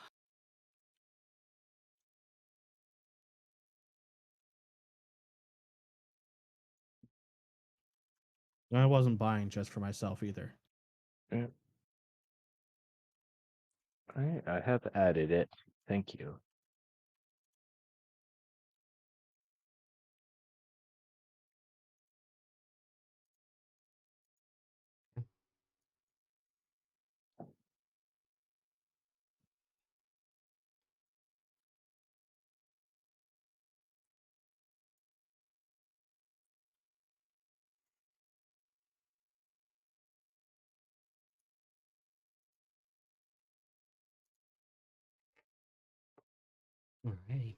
I wasn't buying just for myself either. Yeah. I have added it. Thank you. Alrighty.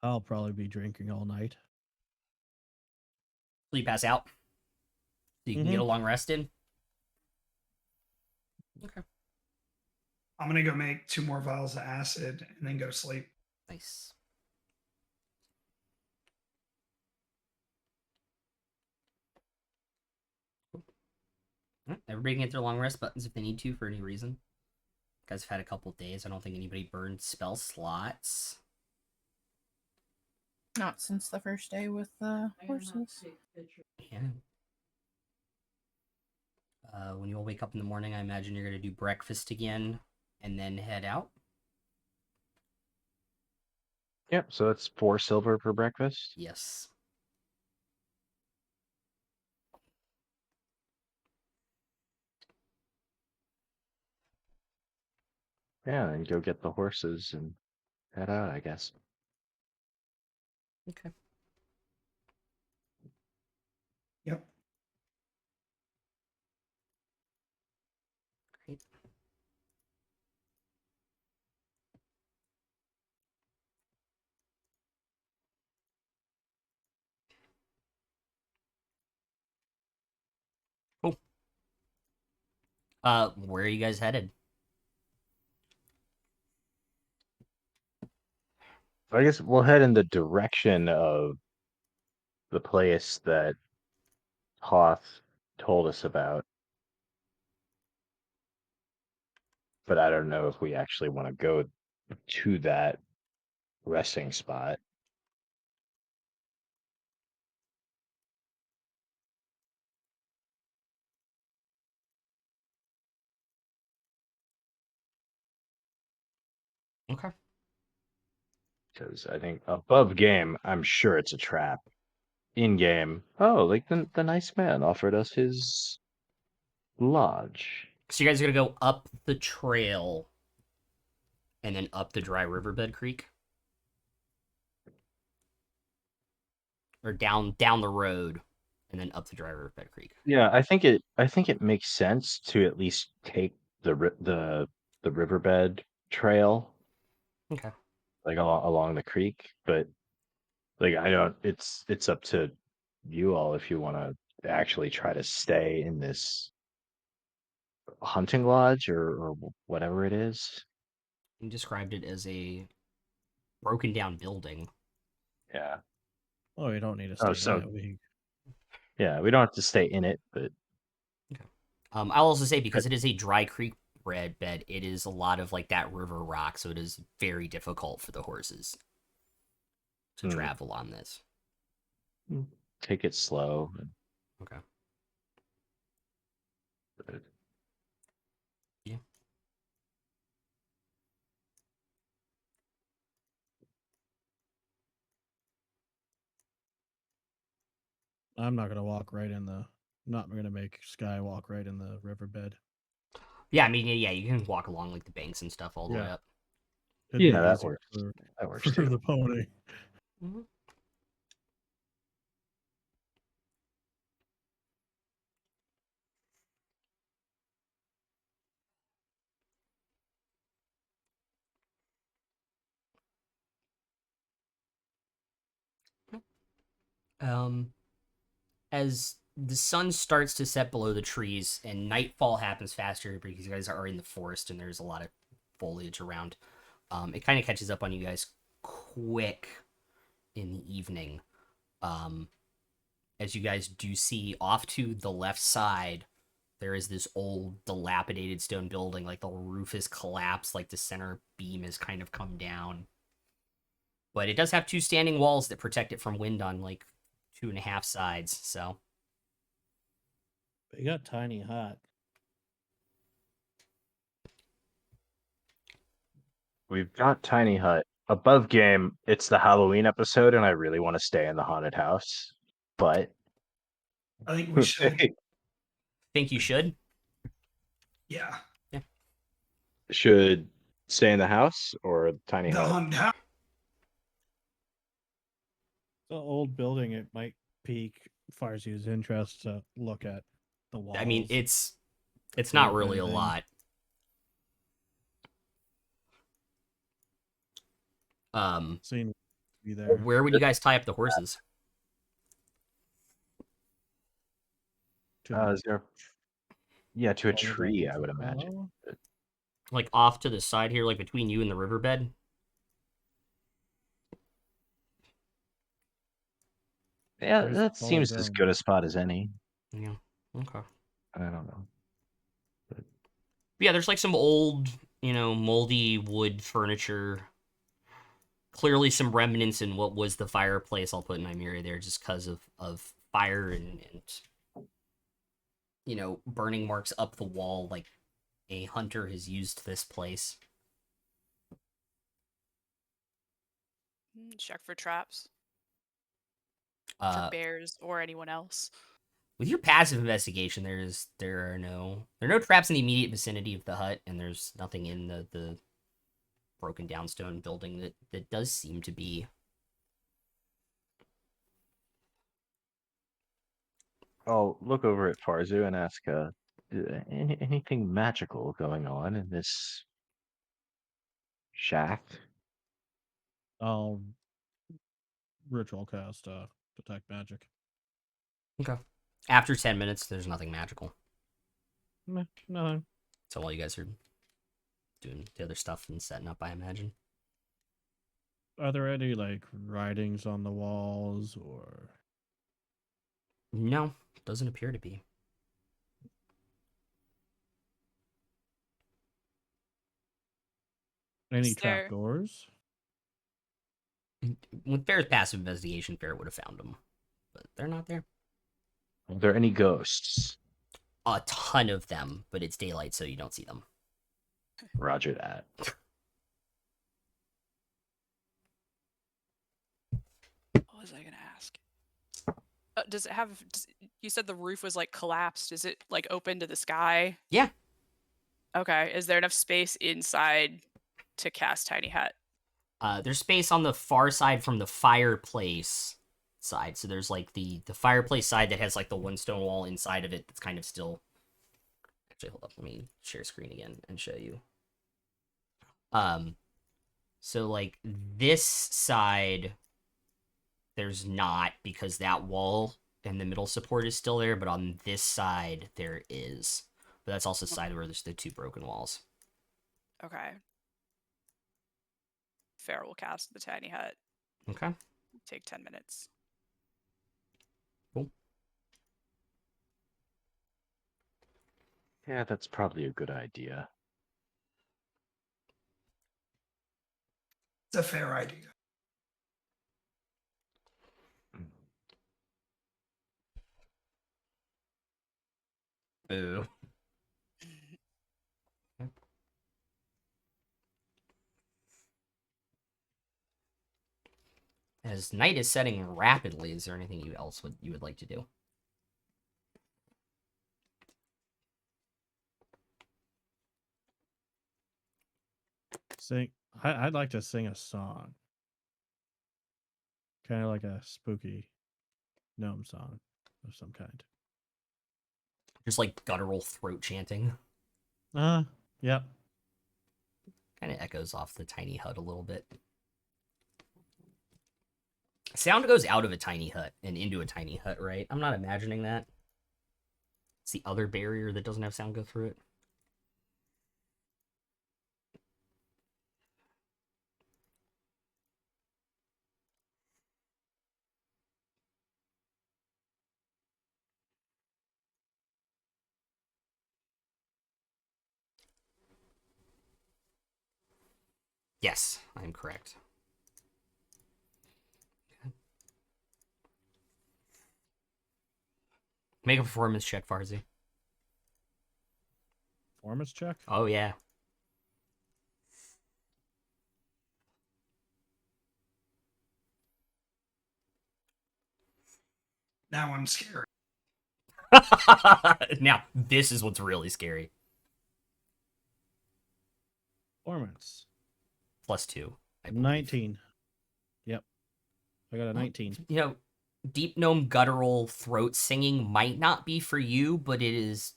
I'll probably be drinking all night. So you pass out? So you can get a Mhm. long rest in? Okay. I'm gonna go make 2 more vials of acid and then go to sleep. Nice. Alright, everybody can get their long rest buttons if they need to for any reason. You guys have had a couple days. I don't think anybody burned spell slots. Not since the first day with the horses. Yeah. When you all wake up in the morning, I imagine you're going to do breakfast again and then head out. Yep, so that's 4 silver for breakfast. Yes. Yeah, and go get the horses and head out, I guess. Okay. Yep. Great. Cool. Where are you guys headed? I guess we'll head in the direction of the place that Hoth told us about. But I don't know if we actually want to go to that resting spot. Okay. Because I think above game, I'm sure it's a trap. In game, oh, like the nice man offered us his lodge. So you guys are going to go up the trail and then up the dry riverbed creek? Or down the road and then up the dry riverbed creek. Yeah, I think it makes sense to at least take the riverbed trail Okay. like along the creek, but like I don't. It's up to you all if you want to actually try to stay in this hunting lodge or whatever it is. You described it as a broken down building. Yeah. Oh, you don't need to Oh, stay so in it. yeah, we don't have to stay in it, but Okay. I'll also say because it is a dry creek bed, it is a lot of like that river rock, so it is very difficult for the horses to travel on this. take it slow. Okay. Yeah. I'm not gonna walk right in the. Not gonna make Sky walk right in the riverbed. Yeah, I mean, yeah, you can walk along like the banks and stuff all the way Yeah. up. It'd Yeah, be that easier works. for, That works for too. the pony. Mm-hmm. Um, as the sun starts to set below the trees and nightfall happens faster because you guys are in the forest and there's a lot of foliage around, it kind of catches up on you guys quick in the evening. As you guys do see off to the left side, there is this old dilapidated stone building. Like the roof is collapsed, like the center beam has kind of come down. But it does have two standing walls that protect it from wind on like 2.5 sides. So But you got tiny hut. We've got tiny hut above game. It's the Halloween episode, and I really want to stay in the haunted house, but I think we should. think you should. Yeah. should stay in the house or tiny The hut. hunt house. It's an old building. It might pique Farsi's interest to look at the walls. I mean, it's see not if really a anything- lot. Seeing be there. Where would you guys tie up the horses? to Is there? Yeah, to a follow tree, down I would the imagine. wall. Like off to the side here, like between you and the riverbed? Yeah, There's that all seems as grown. good a spot as any. Yeah. Okay. I don't know. Yeah, there's like some old, moldy wood furniture. Clearly some remnants in what was the fireplace. I'll put in Nymeria there just because of fire and burning marks up the wall like a hunter has used this place. Check for traps Uh, for bears or anyone else. with your passive investigation, there are no traps in the immediate vicinity of the hut, and there's nothing in the broken down stone building that does seem to be. I'll look over at Farzu and ask, anything magical going on in this shack? I'll ritual cast detect magic. Okay. After 10 minutes, there's nothing magical. Meh, nothing. So while you guys are doing the other stuff and setting up, I imagine. Are there any like writings on the walls or No, doesn't appear to be. any Is there- trapdoors? With Bear's passive investigation, Bear would have found them, but they're not there. Are there any ghosts? A ton of them, but it's daylight, so you don't see them. Roger that. What was I gonna ask? Does it have? You said the roof was like collapsed. Is it like open to the sky? Yeah. Okay. Is there enough space inside to cast tiny hut? There's space on the far side from the fireplace. side. So there's like the fireplace side that has like the one stone wall inside of it that's kind of still. Actually, hold up. Let me share screen again and show you. So like this side, there's not, because that wall and the middle support is still there, but on this side there is. But that's also the side where there's the two broken walls. Okay. Fair will cast the tiny hut. Okay. Take 10 minutes. Cool. Yeah, that's probably a good idea. It's a fair idea. Boo. As night is setting rapidly, is there anything you would like to do? Sing. I'd like to sing a song. Kind of like a spooky gnome song of some kind. Just like guttural throat chanting. Yep. Kind of echoes off the tiny hut a little bit. Sound goes out of a tiny hut and into a tiny hut, right? I'm not imagining that. It's the other barrier that doesn't have sound go through it. Yes, I'm correct. Make a performance check, Farzi. Performance check? Oh, yeah. Now I'm scared. Now, this is what's really scary. Performance. +2. I believe. 19. Yep. I got a 19. You know, deep gnome guttural throat singing might not be for you, but it is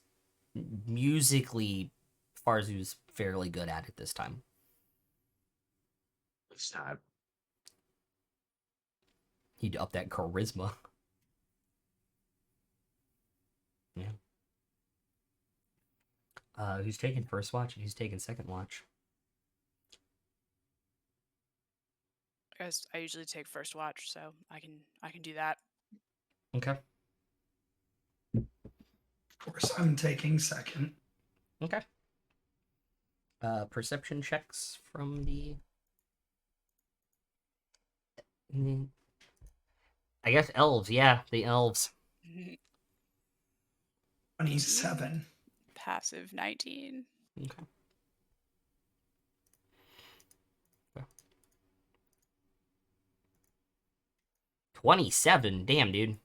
musically Farzu's fairly good at it this time. This time. He'd up that charisma. Yeah. Who's taking first watch and who's taking second watch? I usually take first watch, so I can do that. Okay. Of course, I'm taking second. Okay. Perception checks from the. I guess elves. Yeah, the elves. 27. Passive 19. Okay. 27. Damn, dude.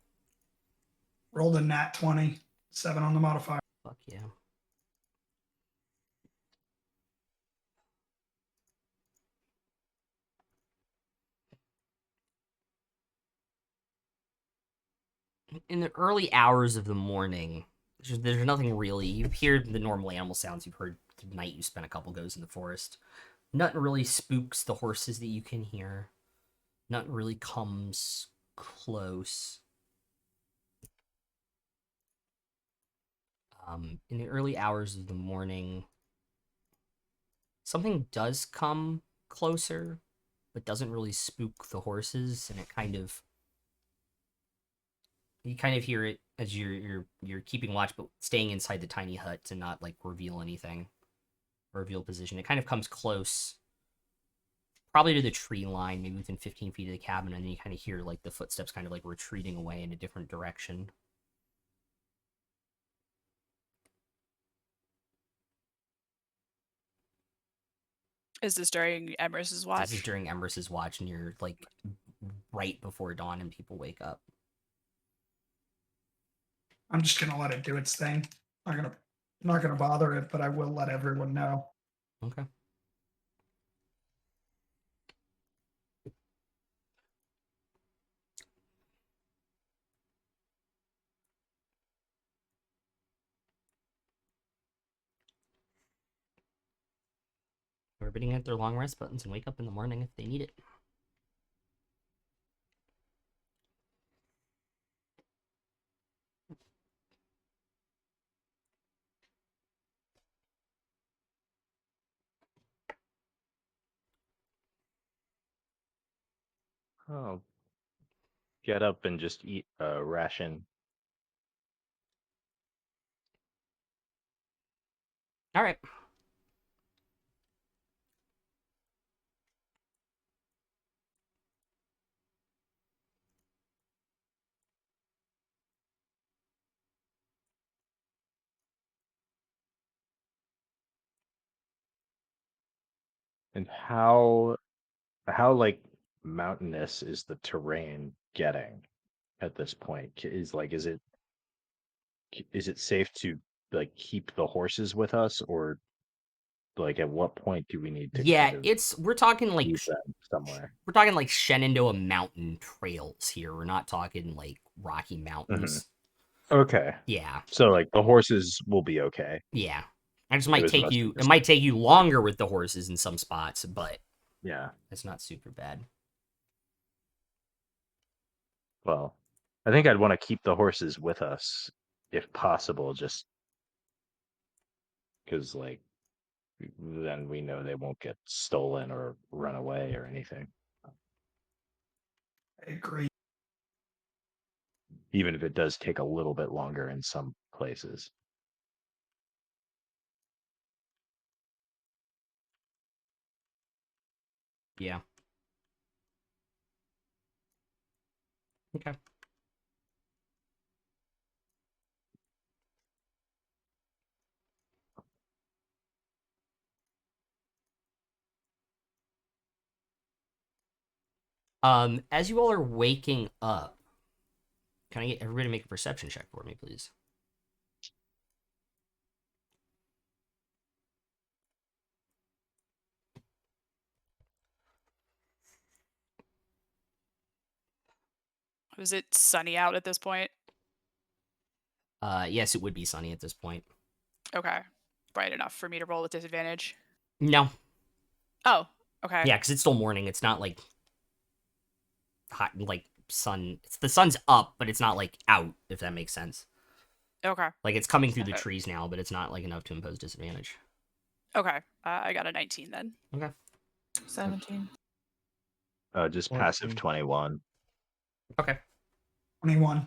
Rolled a nat 20. 7 on the modifier. Fuck yeah. In the early hours of the morning, there's nothing really. You hear the normal animal sounds you've heard tonight. You spent a couple goes in the forest. Nothing really spooks the horses that you can hear. Nothing really comes close. In the early hours of the morning, something does come closer, but doesn't really spook the horses, and it kind of you kind of hear it as you're keeping watch, but staying inside the tiny hut to not like reveal anything, or reveal position. It kind of comes close, probably to the tree line, maybe within 15 feet of the cabin, and then you kind of hear like the footsteps kind of like retreating away in a different direction. Is this during Emrys's watch? This is during Emrys's watch, and you're like right before dawn, and people wake up. I'm just gonna let it do its thing. Not gonna bother it, but I will let everyone know. Okay. everybody can hit their long rest buttons and wake up in the morning if they need it. Oh, get up and just eat a ration. All right. And how like mountainous is the terrain getting at this point? Is it safe to like keep the horses with us, or like at what point do we need to Yeah, kind of we're talking like leave them somewhere? Shenandoah Mountain trails here. We're not talking like Rocky Mountains. Okay. Yeah, So like the horses will be okay. yeah. I just It might was take mostly you. It just might take you longer with the horses in some spots, but yeah. it's not super bad. Well, I think I'd want to keep the horses with us if possible, just because like then we know they won't get stolen or run away or anything. I agree. Even if it does take a little bit longer in some places. Yeah. Okay. As you all are waking up, can I get everybody to make a perception check for me, please? Was it sunny out at this point? Yes, it would be sunny at this point. Okay. Bright enough for me to roll with disadvantage. No. Oh, okay. Yeah, because it's still morning. It's not like hot, like sun. The sun's up, but it's not like out. If that makes sense. Okay. Like it's coming through the Okay. trees now, but it's not like enough to impose disadvantage. Okay. I got a 19 then. Okay. 17. Just 14. passive 21. Okay. 21.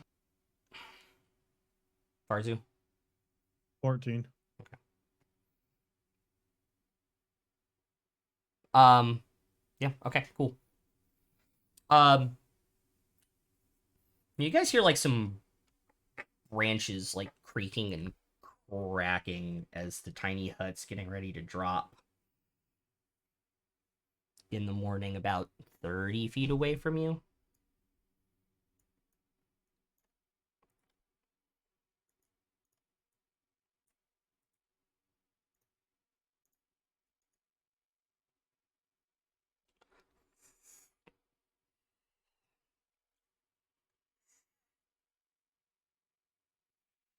Farzu. 14. Yeah. Okay. Cool. You guys hear like some branches like creaking and cracking as the tiny hut's getting ready to drop in the morning, about 30 feet away from you.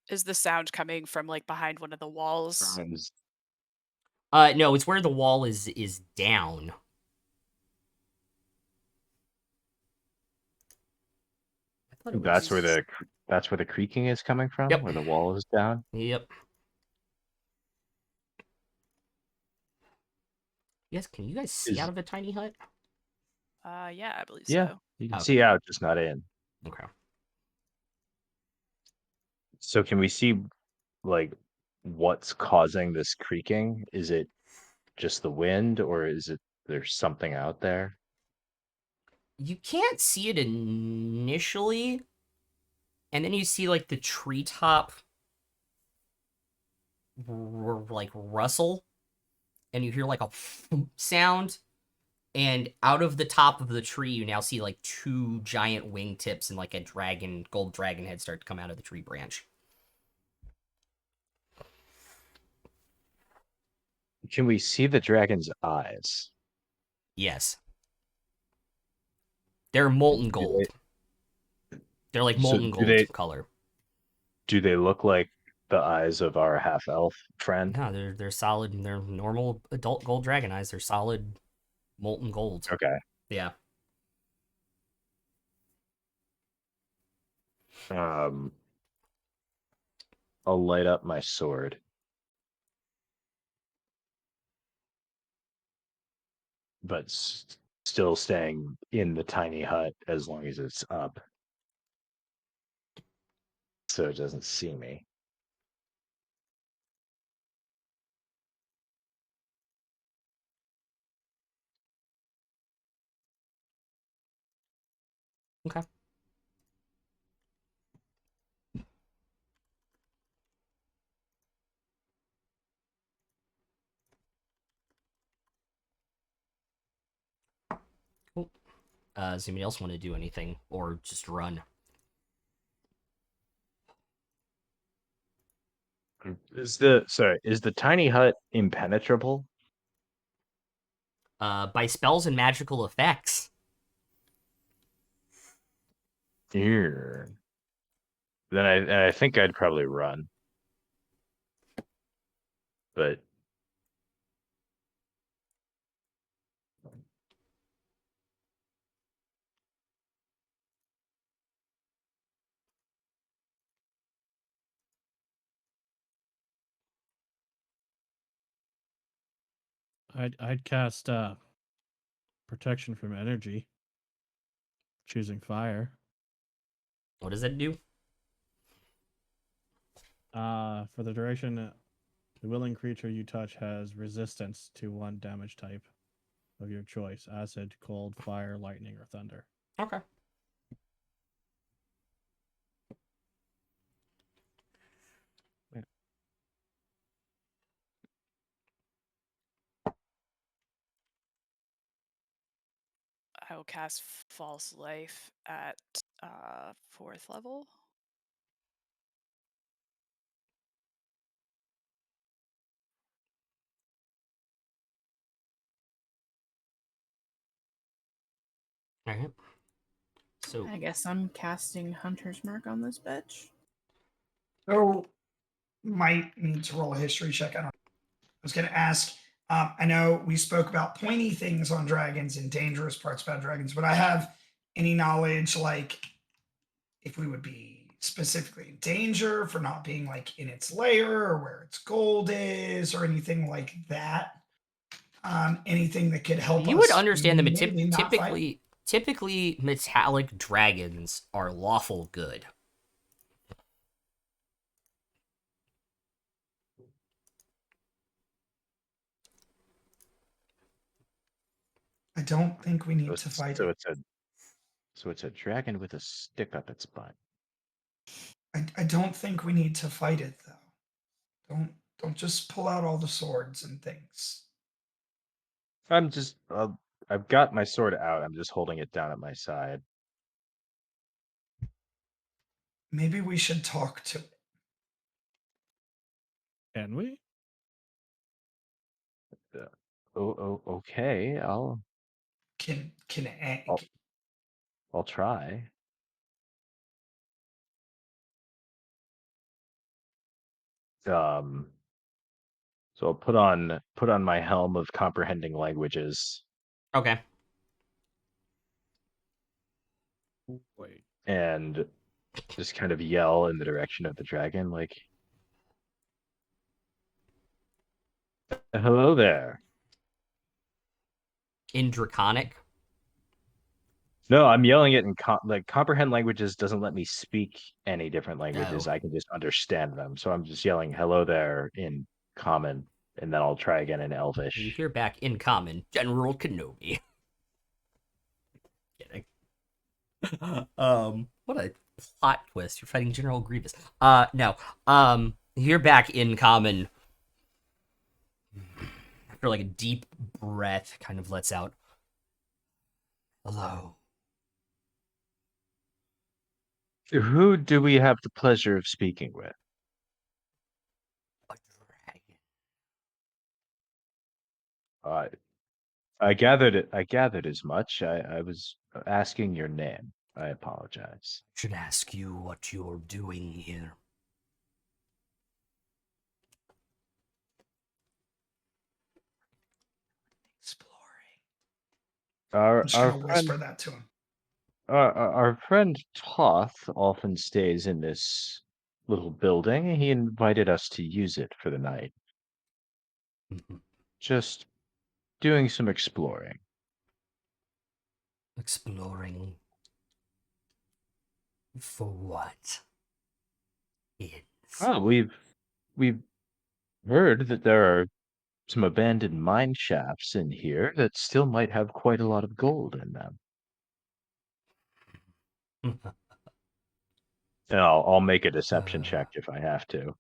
Is the sound coming from like behind one of the walls? Sounds- No, it's where the wall is down. I thought it That's where was. the creaking is coming from, Yep. where the wall is down. Yep. Yes, can you guys see Is- out of the tiny hut? Yeah, I believe Yeah, so. you can Okay. see out, just not in. Okay. So can we see like what's causing this creaking? Is it just the wind, or is it there's something out there? You can't see it initially, and then you see like the treetop like rustle, and you hear like a sound, and out of the top of the tree you now see like two giant wingtips and like a gold dragon head start to come out of the tree branch. Can we see the dragon's eyes? Yes. They're molten Do gold. They're like So molten do gold they- color. Do they look like the eyes of our half elf friend? No, they're solid. They're normal adult gold dragon eyes. They're solid molten gold. Okay. Yeah. I'll light up my sword. But still staying in the tiny hut as long as it's up. So it doesn't see me. Okay. Cool. Does anybody else want to do anything or just run? Is the tiny hut impenetrable? By spells and magical effects. Here. Then I think I'd probably run. But I'd cast protection from energy. Choosing fire. What does that do? For the duration, the willing creature you touch has resistance to one damage type of your choice: acid, cold, fire, lightning, or thunder. Okay. I will cast False Life at 4th level. All right. So I guess I'm casting Hunter's Mark on this bitch. So, might need to roll a history check. I was going to ask. I know we spoke about pointy things on dragons and dangerous parts about dragons, but I have any knowledge, like if we would be specifically in danger for not being like in its lair or where its gold is or anything like that. Anything that could help you would us understand them. maybe not fight. Typically, metallic dragons are lawful good. I don't think we need to so fight so it. it's a dragon with a stick up its butt. I don't think we need to fight it though. Don't just pull out all the swords and things. I'm just I've got my sword out. I'm just holding it down at my side. Maybe we should talk to it. Can we? Okay. Can I'll I'll try. So I'll put on my helm of comprehending languages Okay. Wait. and just kind of yell in the direction of the dragon, like, "Hello there." In Draconic. No, I'm yelling it in like comprehend languages doesn't let me speak any different languages. Oh. I can just understand them. So I'm just yelling "Hello there" in common, and then I'll try again in You Elvish. hear back in common, General Kenobi. Kidding. What a plot twist. You're fighting General Grievous. No. You hear back in common. After like a deep breath, kind of lets out. Hello. Who do we have the pleasure of speaking with? A dragon. Uh, I gathered it. I gathered as much. I was asking your name. I apologize. Should ask you what you're doing here. Our I'm just our gonna friend whisper that to him. our friend Toth often stays in this little building. He invited us to use it for the night. Mhm. Just doing some exploring. Exploring for what? Is Oh, we've heard that there are some abandoned mine shafts in here that still might have quite a lot of gold in them. And I'll make a deception check if I have to.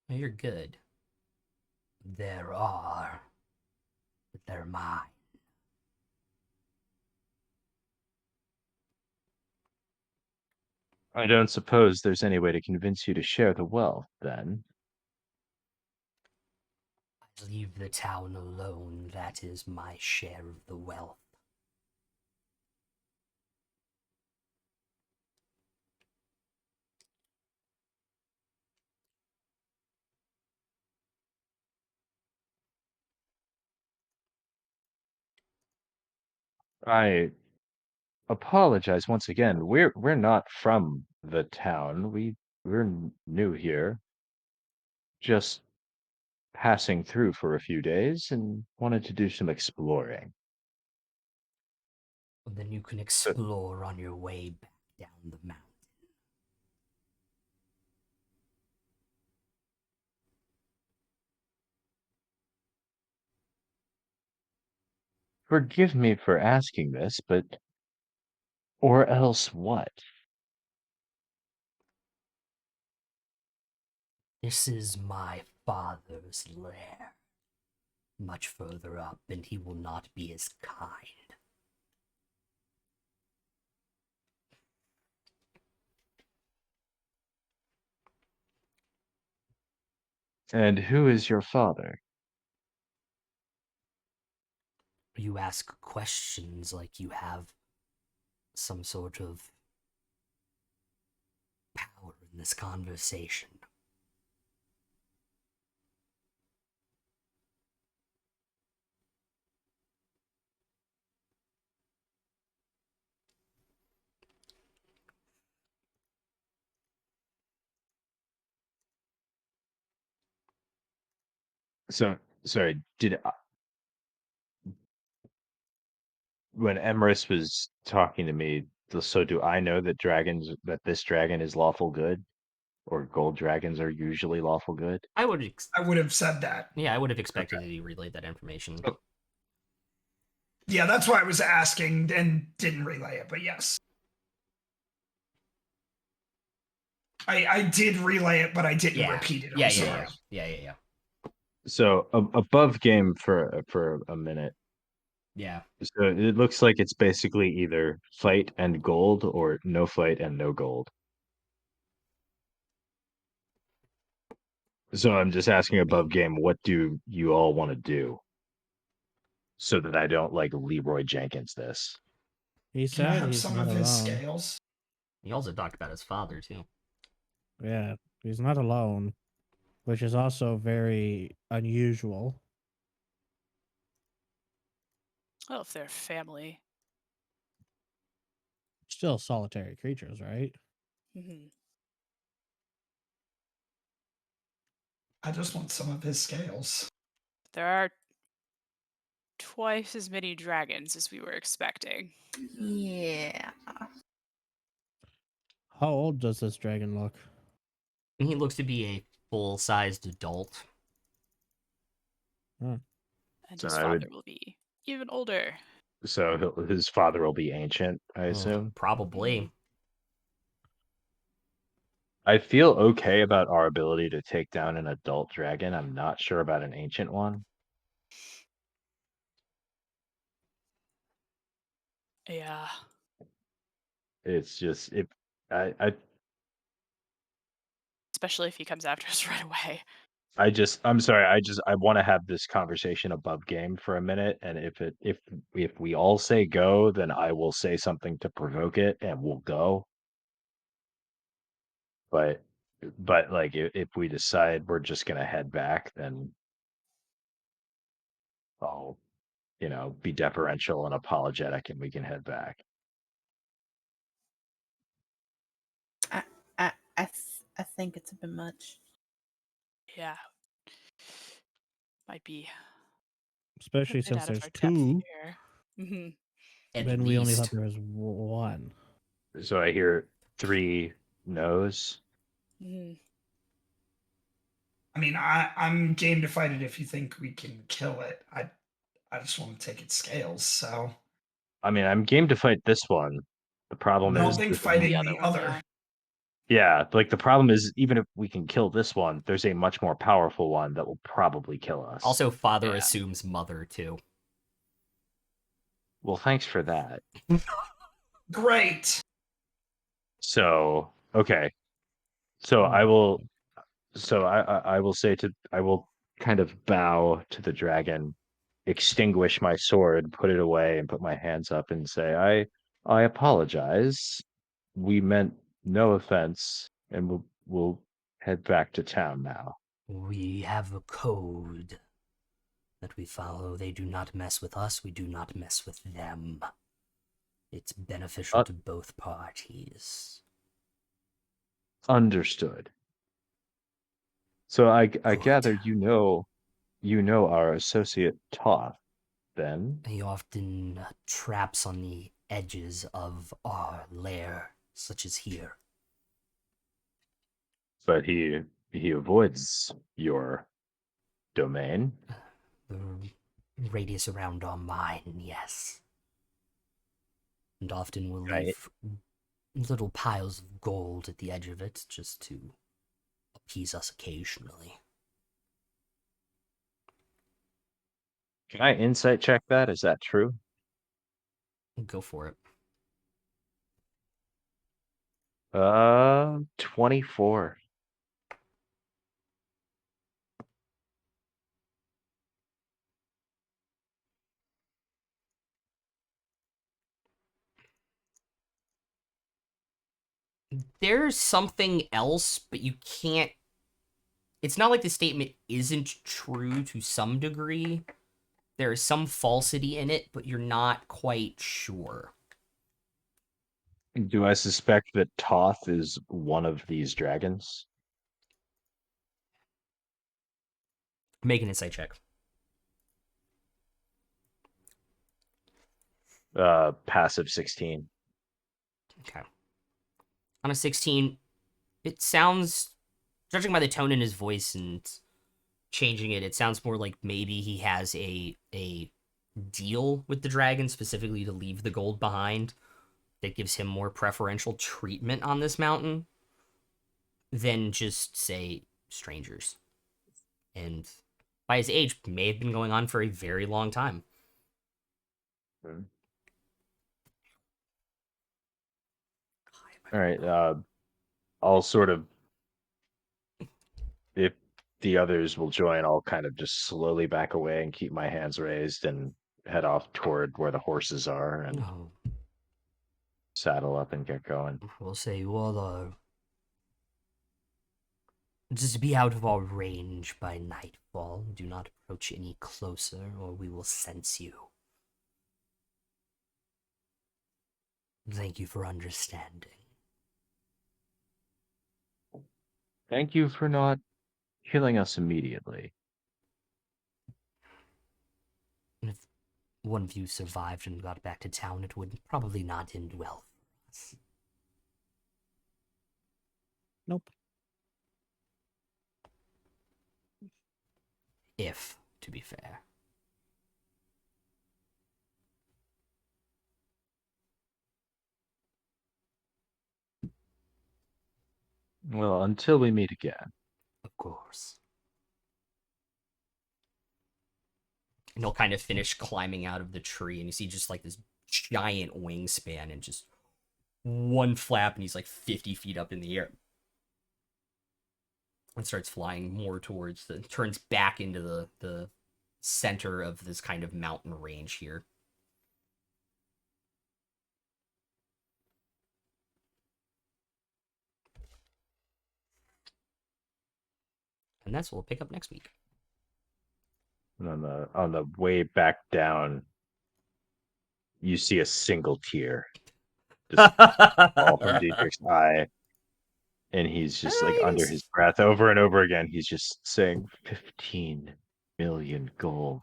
You're good. There are, but they're mine. I don't suppose there's any way to convince you to share the wealth, then. Leave the town alone. That is my share of the wealth. I apologize once again. We're not from the town. We're new here, just passing through for a few days and wanted to do some exploring. Then you can So explore on your way back down the mountain. forgive me for asking this, but or else what? This is my father's lair. Much further up, and he will not be as kind. And who is your father? You ask questions like you have some sort of power in this conversation. So sorry, did when Emrys was talking to me, so do I know that this dragon is lawful good? Or gold dragons are usually lawful good? I would, I would have said that. yeah, I would have Okay. expected that he relayed that information. So Yeah, that's why I was asking and didn't relay it, but yes. I did relay it, but I didn't Yeah, repeat it. I'm yeah, sorry. yeah. above game for a minute. Yeah. So it looks like it's basically either fight and gold or no fight and no gold. So I'm just asking above game, what do you all want to do? So that I don't like Leroy Jenkins this. He Can I said have he's some not of his alone. scales? He also talked about his father, too. Yeah, he's not alone, which is also very unusual. Well, if they're family. Still solitary creatures, right? Hmm. I just want some of his scales. There are twice as many dragons as we were expecting. Yeah. How old does this dragon look? He looks to be a full-sized adult. And So his I father would will be even older. so his father will be ancient, I assume. Probably. I feel okay about our ability to take down an adult dragon. I'm not sure about an ancient one. Yeah. It's just it I Especially if he comes after us right away. I'm sorry, I want to have this conversation above game for a minute, and if we all say go, then I will say something to provoke it and we'll go. But like if we decide we're just gonna head back, then I'll, be deferential and apologetic, and we can head back. I I think it's a bit much. Yeah. Might be a Especially bit since out of there's our depth two. here. Hmm. At Then we only least. thought there was one. So I hear 3 no's. Hmm. I mean, I'm game to fight it if you think we can kill it. I just want to take its scales. So I mean, I'm game to fight this one. The problem I don't is, think there's The fighting other the one, other. yeah. yeah, like the problem is, even if we can kill this one, there's a much more powerful one that will probably kill us. Also, father Yeah. assumes mother, too. Well, thanks for that. Great. So, okay. So I will. So I will say I will kind of bow to the dragon, extinguish my sword, put it away, and put my hands up and say, I apologize. We meant no offense, and we'll head back to town now. We have a code that we follow. They do not mess with us. We do not mess with them. It's beneficial to both parties. Understood. So I Good. gather you know our associate Toth, then. He often traps on the edges of our lair, such as here. But he avoids your domain. The radius around our mine, yes. And often will Right. leave little piles of gold at the edge of it just to appease us occasionally. Can I insight check that? Is that true? Go for it. 24. There's something else, but you can't. It's not like the statement isn't true to some degree. There is some falsity in it, but you're not quite sure. Do I suspect that Toth is one of these dragons? Make an insight check. Passive 16. Okay. On a 16, it sounds, judging by the tone in his voice and changing it, it sounds more like maybe he has a deal with the dragon specifically to leave the gold behind that gives him more preferential treatment on this mountain than just, say, strangers. And by his age, may have been going on for a very long time. All right. I'll sort of, if the others will join, I'll kind of just slowly back away and keep my hands raised and head off toward where the horses are and Oh, saddle up and get going. we'll say you all are. Just be out of our range by nightfall. Do not approach any closer, or we will sense you. Thank you for understanding. Thank you for not killing us immediately. If one of you survived and got back to town, it would probably not end well for us. Nope. If, to be fair. Well, until we meet again. Of course. And he'll kind of finish climbing out of the tree, and you see just like this giant wingspan and just one flap, and he's like 50 feet up in the air. And starts flying more towards turns back into the center of this kind of mountain range here. And that's what we'll pick up next week. And on the way back down, you see a single tear just fall from Dietrich's eye, and he's just like under his breath over and over again. He's just saying 15 million gold.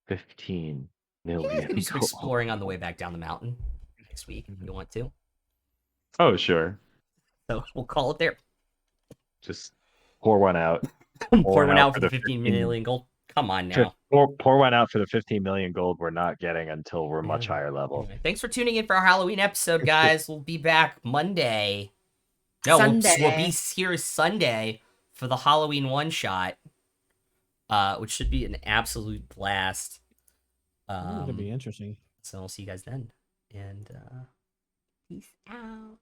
15 You guys million can do some gold. exploring on the way back down the mountain next week if you want to. Oh, sure. So we'll call it there. Just pour one out. Pour one out for the 15 million gold. Come on now. Pour one out for the 15 million gold we're not getting until we're much higher level. Anyway, thanks for tuning in for our Halloween episode, guys. We'll be back Monday. No, we'll be here Sunday for the Halloween one-shot, which should be an absolute blast. It'll be interesting. So I'll see you guys then. And peace out.